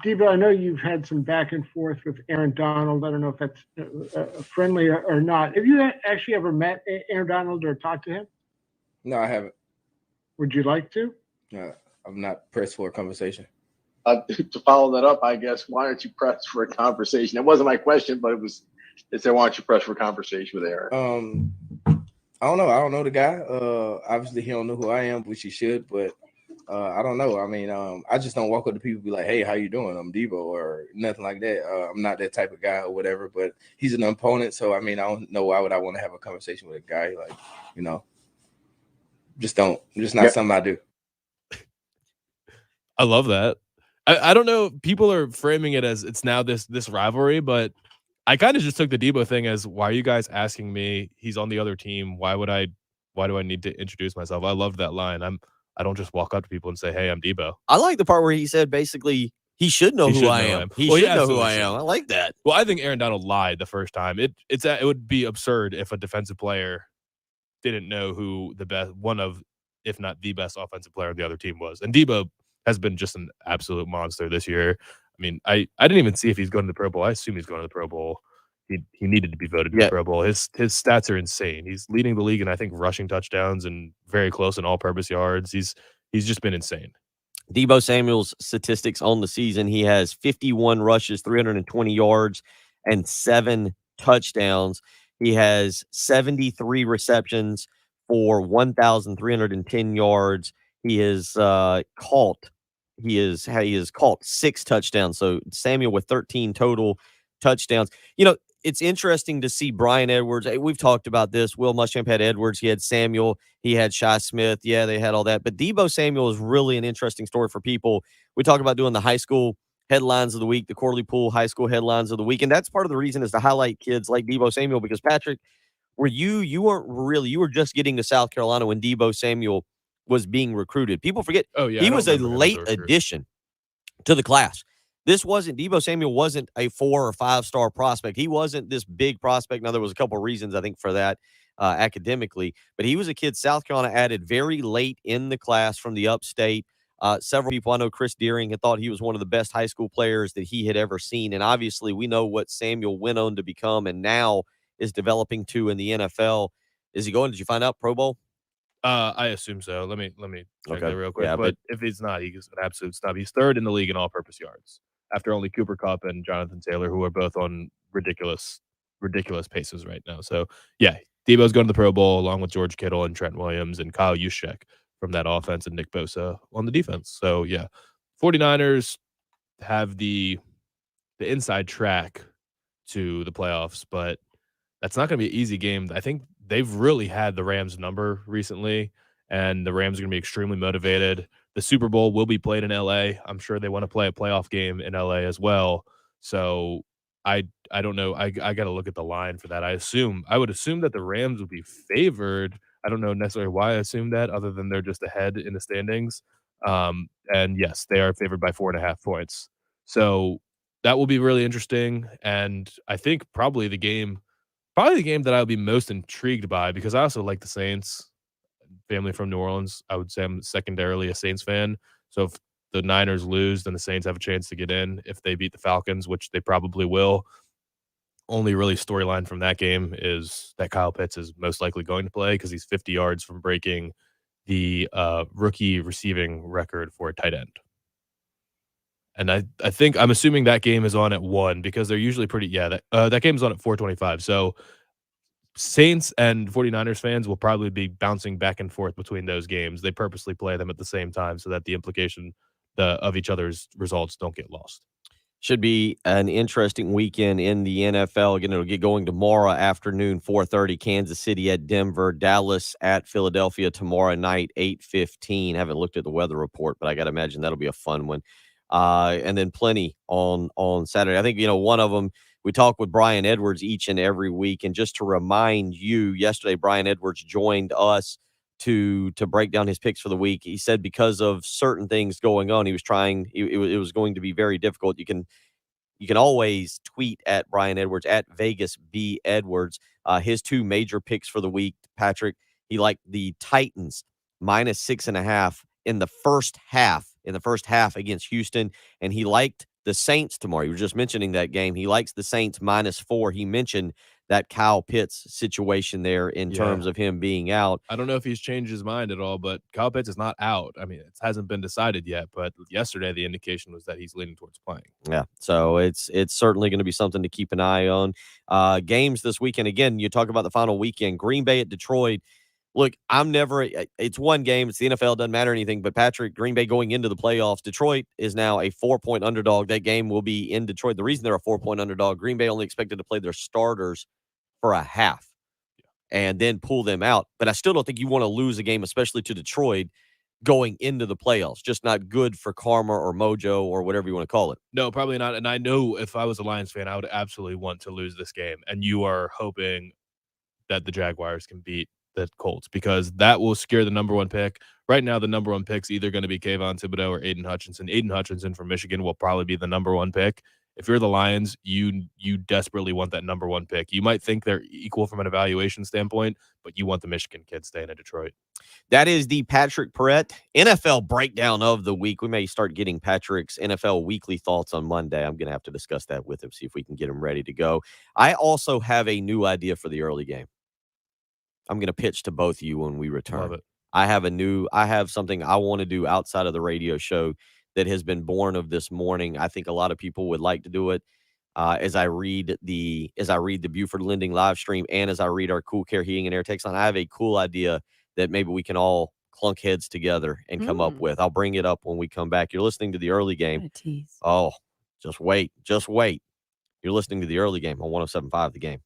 Debo, I know you've had some back and forth with Aaron Donald. I don't know if that's friendly or not. Have you actually ever met Aaron Donald or talked to him? No, I haven't. Would you like to? I'm not pressed for a conversation. To follow that up, I guess, why aren't you pressed for a conversation? It wasn't my question, but it said, why aren't you pressed for a conversation with Aaron? I don't know. I don't know the guy. Obviously, he don't know who I am, which he should, but I don't know. I mean, I just don't walk up to people and be like, hey, how you doing? I'm Debo or nothing like that. I'm not that type of guy or whatever, but he's an opponent. So, I mean, I don't know why would I want to have a conversation with a guy like, just not something I do. I love that. I don't know. People are framing it as it's now this rivalry, but I kind of just took the Debo thing as, why are you guys asking me? He's on the other team. Why do I need to introduce myself? I love that line. I don't just walk up to people and say, hey, I'm Debo. I like the part where he said basically he should know who I am. He should know who I am. I like that. Well, I think Aaron Donald lied the first time. It would be absurd if a defensive player didn't know who the best, one of, if not the best offensive player on the other team was. And Debo has been just an absolute monster this year. I mean, I didn't even see if he's going to the Pro Bowl. I assume he's going to the Pro Bowl. He needed to be voted to the Pro Bowl. His stats are insane. He's leading the league in, I think, rushing touchdowns and very close in all-purpose yards. He's just been insane. Debo Samuel's statistics on the season: he has 51 rushes, 320 yards, and 7 touchdowns. He has 73 receptions for 1,310 yards. He has caught 6 touchdowns. So Samuel with 13 total touchdowns. It's interesting to see Brian Edwards. We've talked about this. Will Muschamp had Edwards. He had Samuel. He had Shi Smith. Yeah, they had all that. But Debo Samuel is really an interesting story for people. We talk about doing the high school headlines of the week, the quarterly pool high school headlines of the week. And that's part of the reason is to highlight kids like Debo Samuel, because Patrick, you were just getting to South Carolina when Debo Samuel was being recruited. People forget he was a late addition to the class. Debo Samuel wasn't a 4 or 5 star prospect. He wasn't this big prospect. Now, there was a couple of reasons, I think, for that academically, but he was a kid South Carolina added very late in the class from the upstate. Several people, I know Chris Deering, had thought he was one of the best high school players that he had ever seen. And obviously we know what Samuel went on to become and now is developing to in the NFL. Is he going? Did you find out Pro Bowl? I assume so. Let me check that real quick. Yeah, but if he's not, he's an absolute snub. He's 3rd in the league in all-purpose yards, after only Cooper Kupp and Jonathan Taylor, who are both on ridiculous paces right now. So, yeah, Debo's going to the Pro Bowl along with George Kittle and Trent Williams and Kyle Juszczyk from that offense and Nick Bosa on the defense. So, yeah, 49ers have the inside track to the playoffs, but that's not going to be an easy game. I think they've really had the Rams number recently, and the Rams are going to be extremely motivated. The Super Bowl will be played in LA. I'm sure they want to play a playoff game in LA as well. So I don't know. I got to look at the line for that. I would assume that the Rams would be favored. I don't know necessarily why I assume that, other than they're just ahead in the standings. And yes, they are favored by 4.5 points. So that will be really interesting. And I think probably the game that I'll be most intrigued by, because I also like the Saints. Family from New Orleans. I would say I'm secondarily a Saints fan. So if the Niners lose, then the Saints have a chance to get in. If they beat the Falcons, which they probably will, only really storyline from that game is that Kyle Pitts is most likely going to play, because he's 50 yards from breaking the rookie receiving record for a tight end. And I think I'm assuming that game is on at 1, because they're usually pretty. Yeah, that game's on at 4:25. So Saints and 49ers fans will probably be bouncing back and forth between those games. They purposely play them at the same time so that the implication of each other's results don't get lost. Should be an interesting weekend in the NFL. Again, it'll get going tomorrow afternoon, 4:30, Kansas City at Denver, Dallas at Philadelphia tomorrow night, 8:15. Haven't looked at the weather report, but I got to imagine that'll be a fun one. And then plenty on Saturday. I think, one of them, we talk with Brian Edwards each and every week. And just to remind you, yesterday, Brian Edwards joined us to break down his picks for the week. He said because of certain things going on, he was trying. It was going to be very difficult. You can always tweet at Brian Edwards at Vegas B Edwards. His two major picks for the week, Patrick. He liked the Titans -6.5 in the first half. In the first half against Houston, and he liked the Saints tomorrow. You were just mentioning that game. He likes the Saints -4. He mentioned that Kyle Pitts situation there in terms of him being out. I don't know if he's changed his mind at all, but Kyle Pitts is not out. I mean, it hasn't been decided yet, but yesterday the indication was that he's leaning towards playing. Yeah, so it's certainly going to be something to keep an eye on. Games this weekend. Again, you talk about the final weekend. Green Bay at Detroit. Look, it's one game. It's the NFL. Doesn't matter anything. But, Patrick, Green Bay going into the playoffs. Detroit is now a 4-point underdog. That game will be in Detroit. The reason they're a 4-point underdog, Green Bay only expected to play their starters for a half and then pull them out. But I still don't think you want to lose a game, especially to Detroit, going into the playoffs. Just not good for karma or mojo or whatever you want to call it. No, probably not. And I know if I was a Lions fan, I would absolutely want to lose this game. And you are hoping that the Jaguars can beat the Colts because that will scare the number one pick. Right now, the number one pick's either going to be Kayvon Thibodeau or Aiden Hutchinson. Aiden Hutchinson from Michigan will probably be the number one pick. If you're the Lions, you desperately want that number one pick. You might think they're equal from an evaluation standpoint, but you want the Michigan kid staying in Detroit. That is the Patrick Perrette NFL breakdown of the week. We may start getting Patrick's NFL weekly thoughts on Monday. I'm going to have to discuss that with him, see if we can get him ready to go. I also have a new idea for the early game. I'm going to pitch to both of you when we return. Love it. I have something I want to do outside of the radio show that has been born of this morning. I think a lot of people would like to do it. As I read the Buford Lending live stream and as I read our Cool Care Heating and Air text line, I have a cool idea that maybe we can all clunk heads together and come up with. I'll bring it up when we come back. You're listening to the early game. Oh, just wait. You're listening to the early game on 107.5 The Game.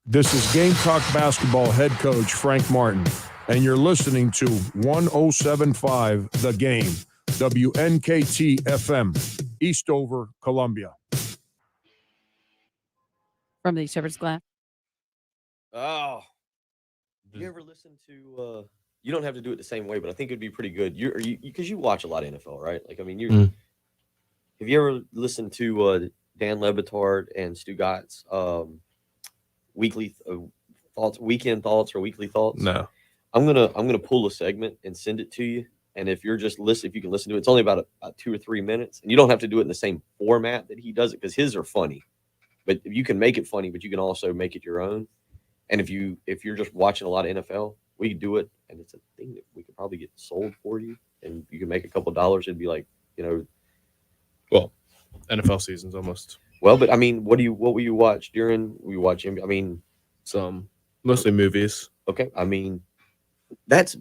This is Gamecock basketball head coach Frank Martin, and you're listening to 107.5 The Game, WNKT FM, Eastover, Columbia. From the Shepherd's Glass. Oh, you ever listen to? You don't have to do it the same way, but I think it'd be pretty good. Because you watch a lot of NFL, right? Like, I mean, have you ever listened to Dan Lebitard and Stu Gott's weekly thoughts, weekend thoughts, or weekly thoughts? No. I'm gonna pull a segment and send it to you. And if you can listen to it, it's only about 2 or 3 minutes, and you don't have to do it in the same format that he does it because his are funny. But you can make it funny, but you can also make it your own. And if you're just watching a lot of NFL, we can do it, and it's a thing that we could probably get sold for you, and you can make a couple dollars. It'd be like, well, NFL season's almost. Well, but I mean, what will you watch during? We watch him. I mean, mostly movies. Okay, I mean, but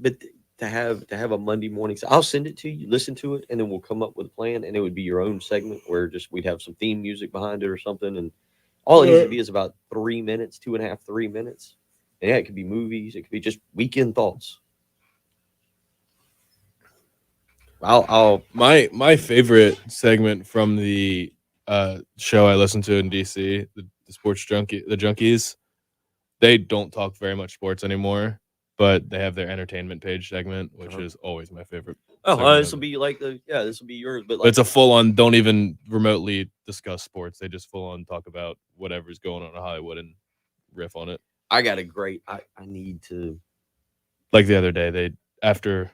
to have a Monday morning, so I'll send it to you, listen to it, and then we'll come up with a plan, and it would be your own segment where we'd have some theme music behind it or something, and all it needs to be is about 3 minutes, 2.5, 3 minutes. And yeah, it could be movies, it could be just weekend thoughts. My favorite segment from the show I listen to in DC, the Sports Junkies, they don't talk very much sports anymore, but they have their entertainment page segment, which is always my favorite. This will be this will be yours, but it's a full-on, don't even remotely discuss sports. They just full-on talk about whatever's going on in Hollywood and riff on it. I got a great. I need to. Like the other day, after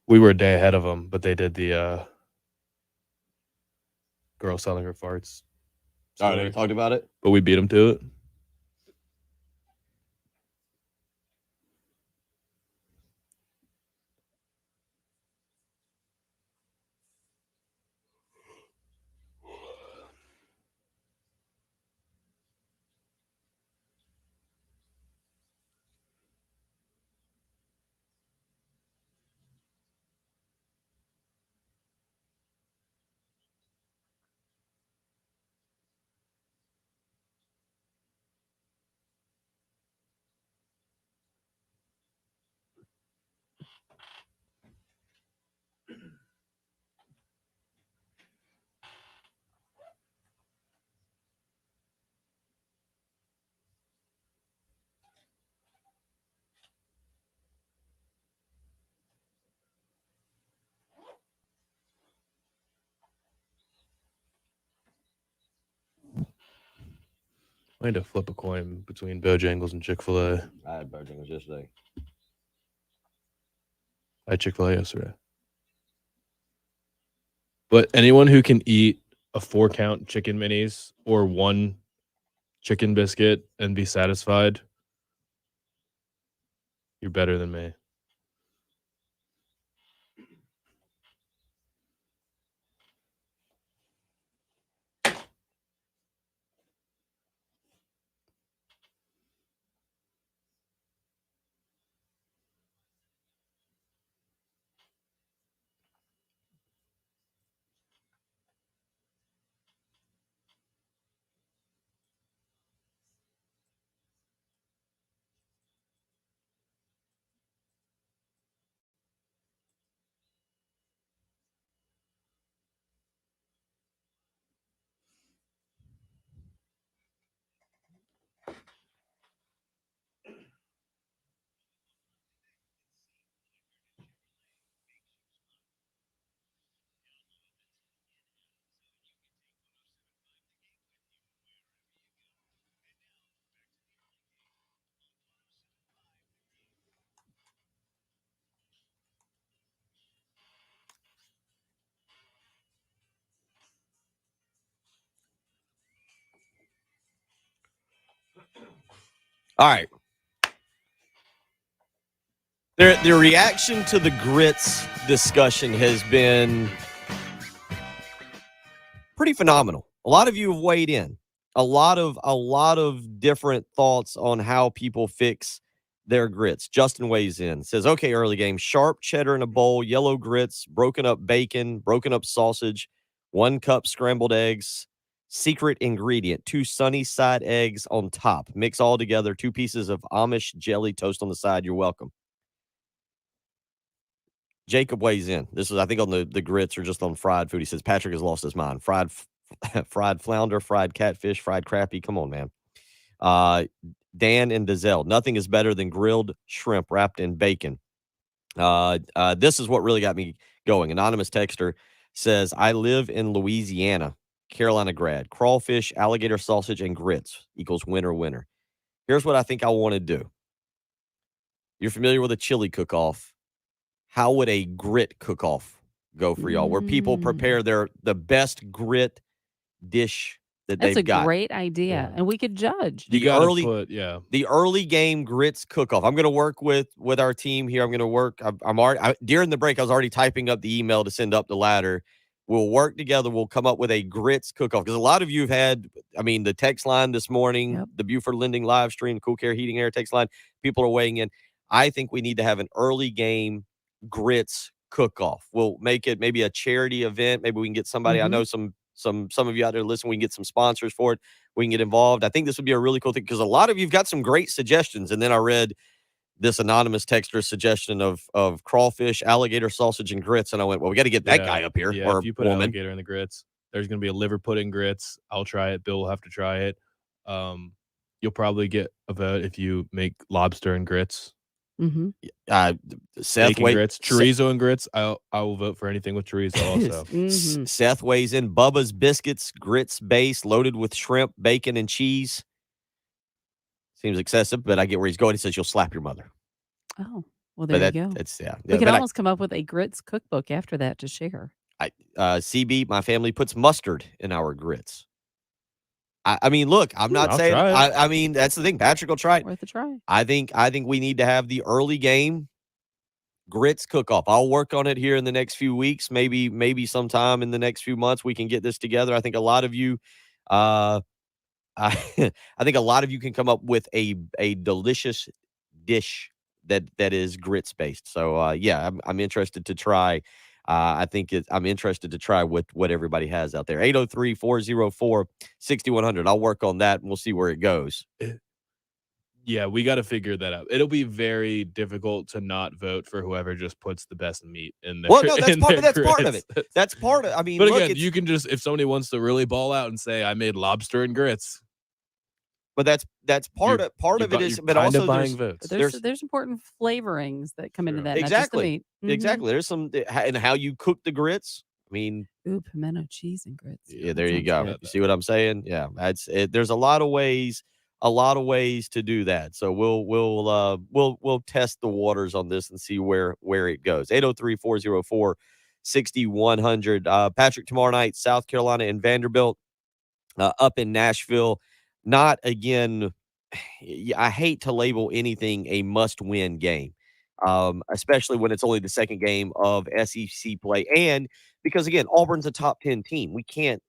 we were a day ahead of them, but they did the girl selling her farts. Oh, they talked about it, but we beat them to it. I had to flip a coin between Bojangles and Chick-fil-A. I had Bojangles yesterday. I had Chick-fil-A yesterday. But anyone who can eat a 4-count chicken minis or one chicken biscuit and be satisfied, you're better than me. All right. The reaction to the grits discussion has been pretty phenomenal. A lot of you have weighed in. A lot of different thoughts on how people fix their grits. Justin weighs in, says, okay, early game, sharp cheddar in a bowl, yellow grits, broken up bacon, broken up sausage, 1 cup scrambled eggs, secret ingredient, 2 sunny side eggs on top. Mix all together, 2 pieces of Amish jelly toast on the side. You're welcome. Jacob weighs in. This is, I think, on the grits or just on fried food. He says, Patrick has lost his mind. Fried flounder, fried catfish, fried crappie. Come on, man. Dan and Dazelle. Nothing is better than grilled shrimp wrapped in bacon. This is what really got me going. Anonymous texter says, I live in Louisiana, Carolina grad. Crawfish, alligator sausage, and grits equals winner, winner. Here's what I think I want to do. You're familiar with a chili cook-off. How would a grit cook-off go for y'all? Where people prepare the best grit dish that they've got. That's a great idea, and we could judge. The early game grits cook-off. I'm going to work with our team here. I'm going to work. During the break, I was already typing up the email to send up the ladder. We'll work together. We'll come up with a grits cook-off because a lot of you have had. I mean, the text line this morning, the Buford Lending live stream, Cool Care Heating Air text line. People are weighing in. I think we need to have an early game grits cook-off. We'll make it maybe a charity event. Maybe we can get somebody. I know some of you out there listening. We can get some sponsors for it. We can get involved. I think this would be a really cool thing because a lot of you've got some great suggestions. And then I read this anonymous texter's suggestion of crawfish, alligator sausage, and grits, and I went, well, we got to get that guy up here. Yeah, or if you put alligator in the grits, there's going to be a liver pudding grits. I'll try it. Bill will have to try it. You'll probably get a vote if you make lobster and grits. Seth grits, chorizo and grits. I will vote for anything with chorizo also. Seth weighs in. Bubba's biscuits, grits base, loaded with shrimp, bacon, and cheese. Seems excessive, but I get where he's going. He says you'll slap your mother. Oh, well, there you go. We could almost come up with a grits cookbook after that to share. CB, my family puts mustard in our grits. I mean, look, I'm not saying. I mean, that's the thing. Patrick will try it. Worth a try. I think we need to have the early game grits cook-off. I'll work on it here in the next few weeks. Maybe sometime in the next few months we can get this together. I think a lot of you, I think a lot of you can come up with a delicious dish that is grits based. So yeah, I'm interested to try. I'm interested to try what everybody has out there. 803-404-6100. I'll work on that and we'll see where it goes. Yeah, we got to figure that out. It'll be very difficult to not vote for whoever just puts the best meat in there. Well, no, that's part of it. That's part of it. I mean, but look, again, you can just, if somebody wants to really ball out and say, I made lobster and grits. But that's part of it is, but also buying votes. There's important flavorings that come into that. Exactly. Not just the meat. Exactly. There's some, and how you cook the grits. I mean, Ooh, pimento cheese and grits. yeah, That there you sounds go. good. You see what I'm saying? Yeah, that's it. There's a lot of ways to do that. So we'll test the waters on this and see where it goes. 803-404-6100. Patrick, tomorrow night, South Carolina and Vanderbilt up in Nashville. Not again. I hate to label anything a must-win game, especially when it's only the second game of SEC play, and because again, Auburn's a top 10 team. You can't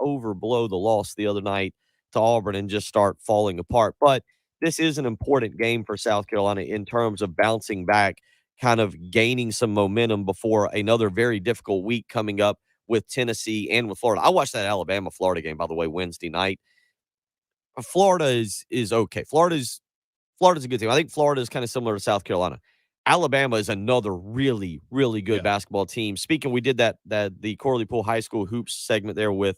overblow the loss the other night to Auburn and just start falling apart. But this is an important game for South Carolina in terms of bouncing back, kind of gaining some momentum before another very difficult week coming up with Tennessee and with Florida. I watched that Alabama-Florida game, by the way, Wednesday night. Florida is okay. Florida's a good team. I think Florida is kind of similar to South Carolina. Alabama is another really, really good basketball team. Speaking, we did that the Corley Pool High School hoops segment there with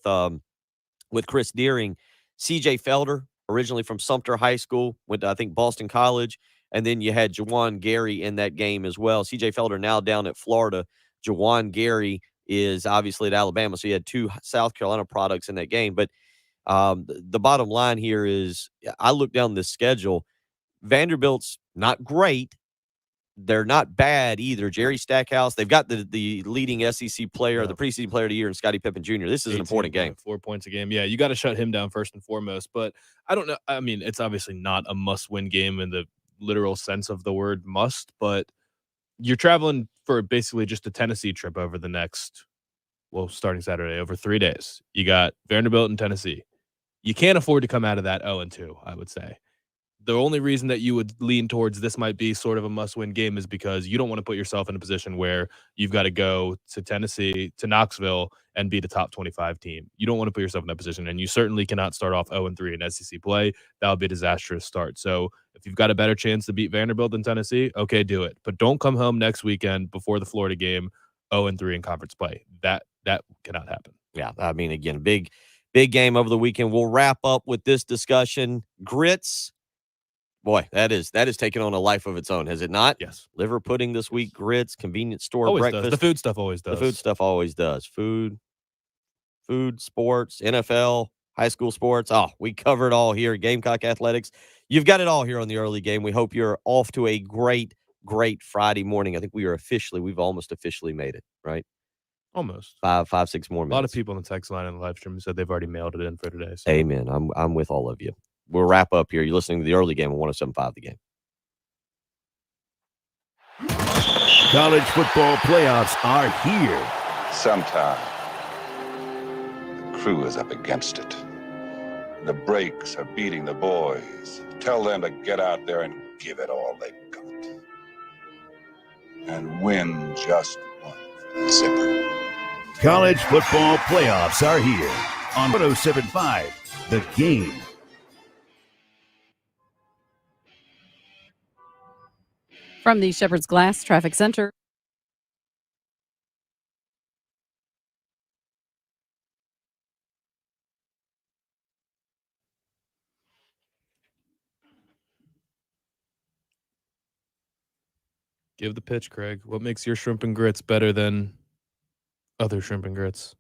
Chris Deering. CJ Felder, originally from Sumter High School, went to, I think, Boston College. And then you had Jawan Gary in that game as well. CJ Felder now down at Florida. Jawan Gary is obviously at Alabama. So you had two South Carolina products in that game. But the bottom line here is I look down the schedule. Vanderbilt's not great. They're not bad either. Jerry Stackhouse, they've got the leading SEC player, the preseason player of the year, and Scottie Pippen Jr. This is an important game. 4 points a game. Yeah, you got to shut him down first and foremost. But I don't know. I mean, it's obviously not a must-win game in the literal sense of the word must, but you're traveling for basically just a Tennessee trip over the next, starting Saturday, over 3 days. You got Vanderbilt and Tennessee. You can't afford to come out of that 0-2, I would say. The only reason that you would lean towards this might be sort of a must-win game is because you don't want to put yourself in a position where you've got to go to Tennessee, to Knoxville, and beat a top 25 team. You don't want to put yourself in that position, and you certainly cannot start off 0-3 in SEC play. That would be a disastrous start. So if you've got a better chance to beat Vanderbilt than Tennessee, okay, do it. But don't come home next weekend before the Florida game 0-3 in conference play. That cannot happen. Yeah, I mean, again, big game over the weekend. We'll wrap up with this discussion. Grits. Boy, that is taking on a life of its own, has it not? Yes. Liver pudding this week, grits, convenience store Always breakfast. does. The food stuff always does. The food stuff always does. Food, sports, NFL, high school sports. Oh, we cover it all here. Gamecock Athletics. You've got it all here on the early game. We hope you're off to a great Friday morning. I think we've almost officially made it, right? Almost. 5-6 more minutes. A lot of people on the text line and the live stream said they've already mailed it in for today. So. Amen. I'm with all of you. We'll wrap up here. You're listening to the early game on 107.5 The Game. College football playoffs are here. Sometime, the crew is up against it. The brakes are beating the boys. Tell them to get out there and give it all they got. And win just one zipper. College football playoffs are here on 107.5 The Game. From the Shepherd's Glass Traffic Center. Give the pitch, Craig. What makes your shrimp and grits better than other shrimp and grits?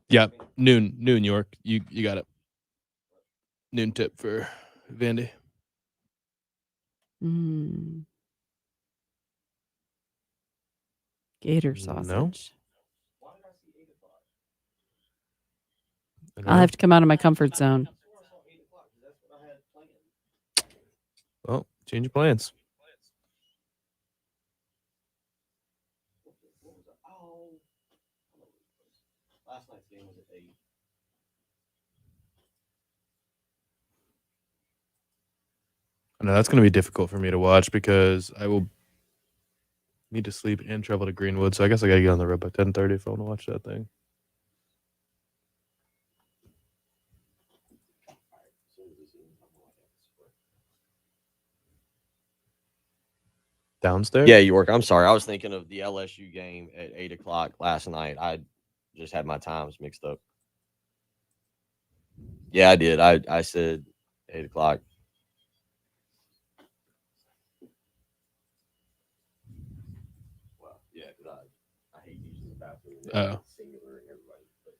Yeah, noon, York. You got it. Noon tip for Vandy. Gator sausage. No. I'll have to come out of my comfort zone. Well, change your plans. Last night's game was at 8. I know that's going to be difficult for me to watch because I will need to sleep and travel to Greenwood. So I guess I got to get on the road by 10:30 if I want to watch that thing. Downstairs? Yeah, York. I'm sorry. I was thinking of the LSU game at 8 o'clock last night. I just had my times mixed up. Yeah, I did. I said 8 o'clock. Well, yeah, because I hate using the bathroom. Oh. Singular and everybody. But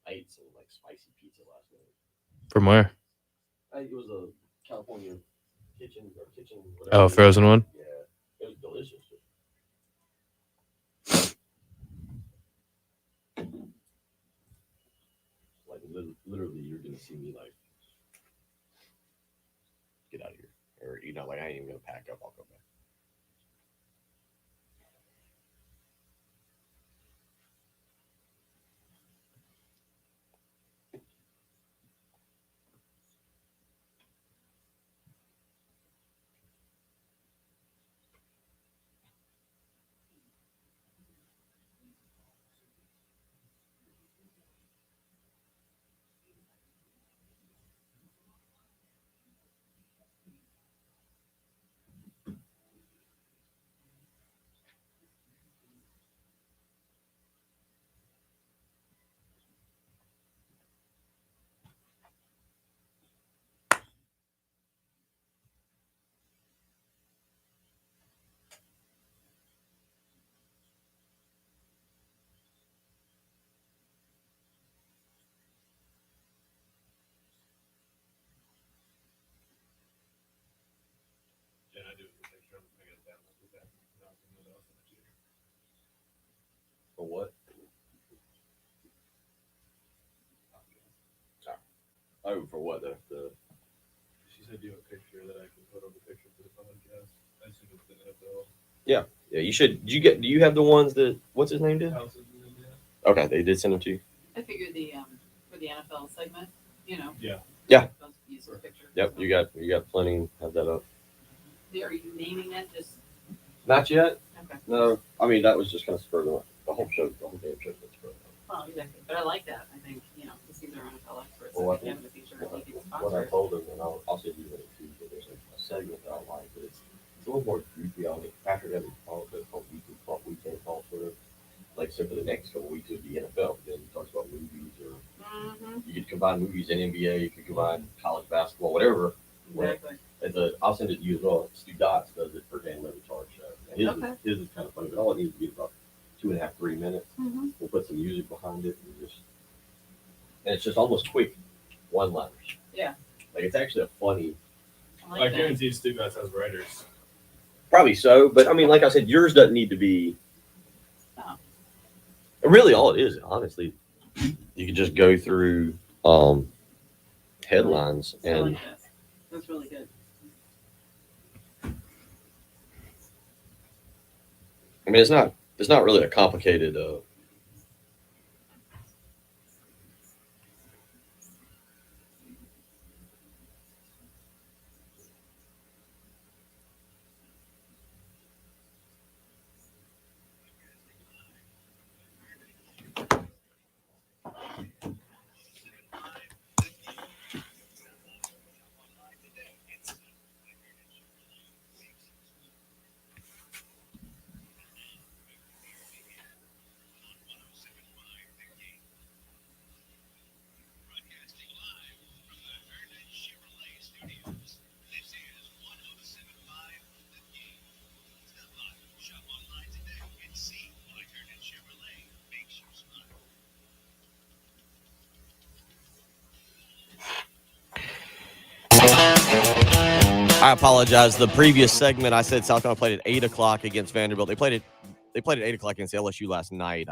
I ate some like spicy pizza last night. From where? It was a California kitchen. Whatever. Oh, frozen one? Yeah, it was delicious. Like literally, you're gonna see me like get out of here, or like I ain't even gonna pack up. I'll go back. For what? Oh, for what? The She said do a picture that I can put on the picture for the podcast. I assume it's the NFL. yeah. You should. Do you have the ones that what's his name did? Okay, they did send them to you. I figured for the NFL segment, Yeah. Yeah. Use a picture. Yep, you got plenty. Have that up. Are you naming it? Just Not yet. okay. No, I mean that was just kind of spurred on. The whole show, the whole damn show was spurred on. Well, exactly. But I like that. I think because these are NFL experts. Well, I so they think have in the future. what Maybe I told them, and I'll send you that too. But there's a segment that I like, but it's a little more goofy on it. Patrick has a call that's called weekend call sort of. Like so for the next couple of weeks it would be NFL. But then he talks about movies or you could combine movies and NBA. You could combine college basketball, whatever. Exactly. I'll send it to you as well. Stu Dots does it for Dan Le Batard show. His is kind of funny, but all it needs to be about 2.5, 3 minutes. We'll put some music behind it and it's just almost quick one-liners. Yeah. Like it's actually a funny. I guarantee Stu Guys has writers. Probably so, but I mean, like I said, yours doesn't need to be. No. Really, all it is, honestly, you can just go through headlines I and. like that. That's really good. I mean, it's not really a complicated. I apologize. The previous segment, I said South Carolina played at 8 o'clock against Vanderbilt. They played at 8 o'clock against LSU last night.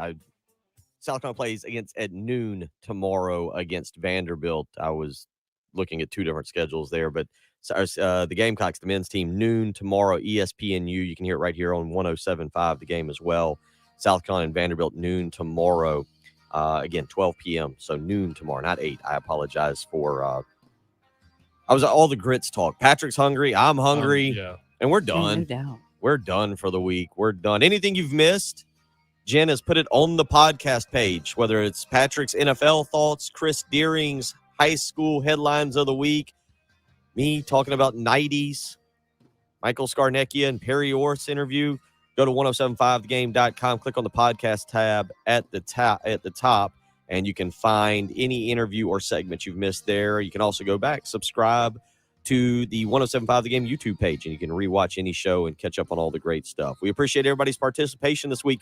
South Carolina plays at noon tomorrow against Vanderbilt. I was looking at two different schedules there, but the Gamecocks, the men's team, noon tomorrow, ESPNU. You can hear it right here on 107.5, the game as well. South Carolina and Vanderbilt, noon tomorrow. Again, 12 p.m., so noon tomorrow, not 8. I apologize for I was all the grits talk. Patrick's hungry. I'm hungry. Yeah. And we're No done. doubt. We're done for the week. We're done. Anything you've missed, Jen has put it on the podcast page, whether it's Patrick's NFL thoughts, Chris Deering's high school headlines of the week, me talking about 90s, Michael Scarnecchia and Perry Orth's interview. Go to 1075thegame.com, click on the podcast tab at the top, and you can find any interview or segment you've missed there. You can also go back, subscribe to the 1075 The Game YouTube page, and you can rewatch any show and catch up on all the great stuff. We appreciate everybody's participation this week.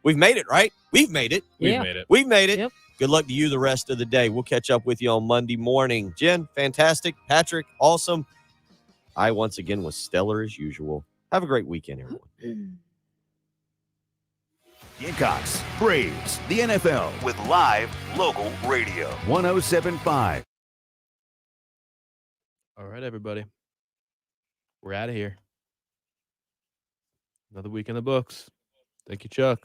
We've made it, right? We've made it. We've made it. We've made it. Yep. Good luck to you the rest of the day. We'll catch up with you on Monday morning. Jen, fantastic. Patrick, awesome. I, once again, was stellar as usual. Have a great weekend, everyone. Gamecocks, Braves, the NFL with live local radio. 1075. All right, everybody. We're out of here. Another week in the books. Thank you, Chuck.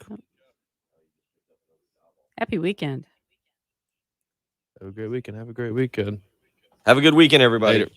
Happy weekend. Have a great weekend. Have a great weekend. Have a good weekend, everybody. Later.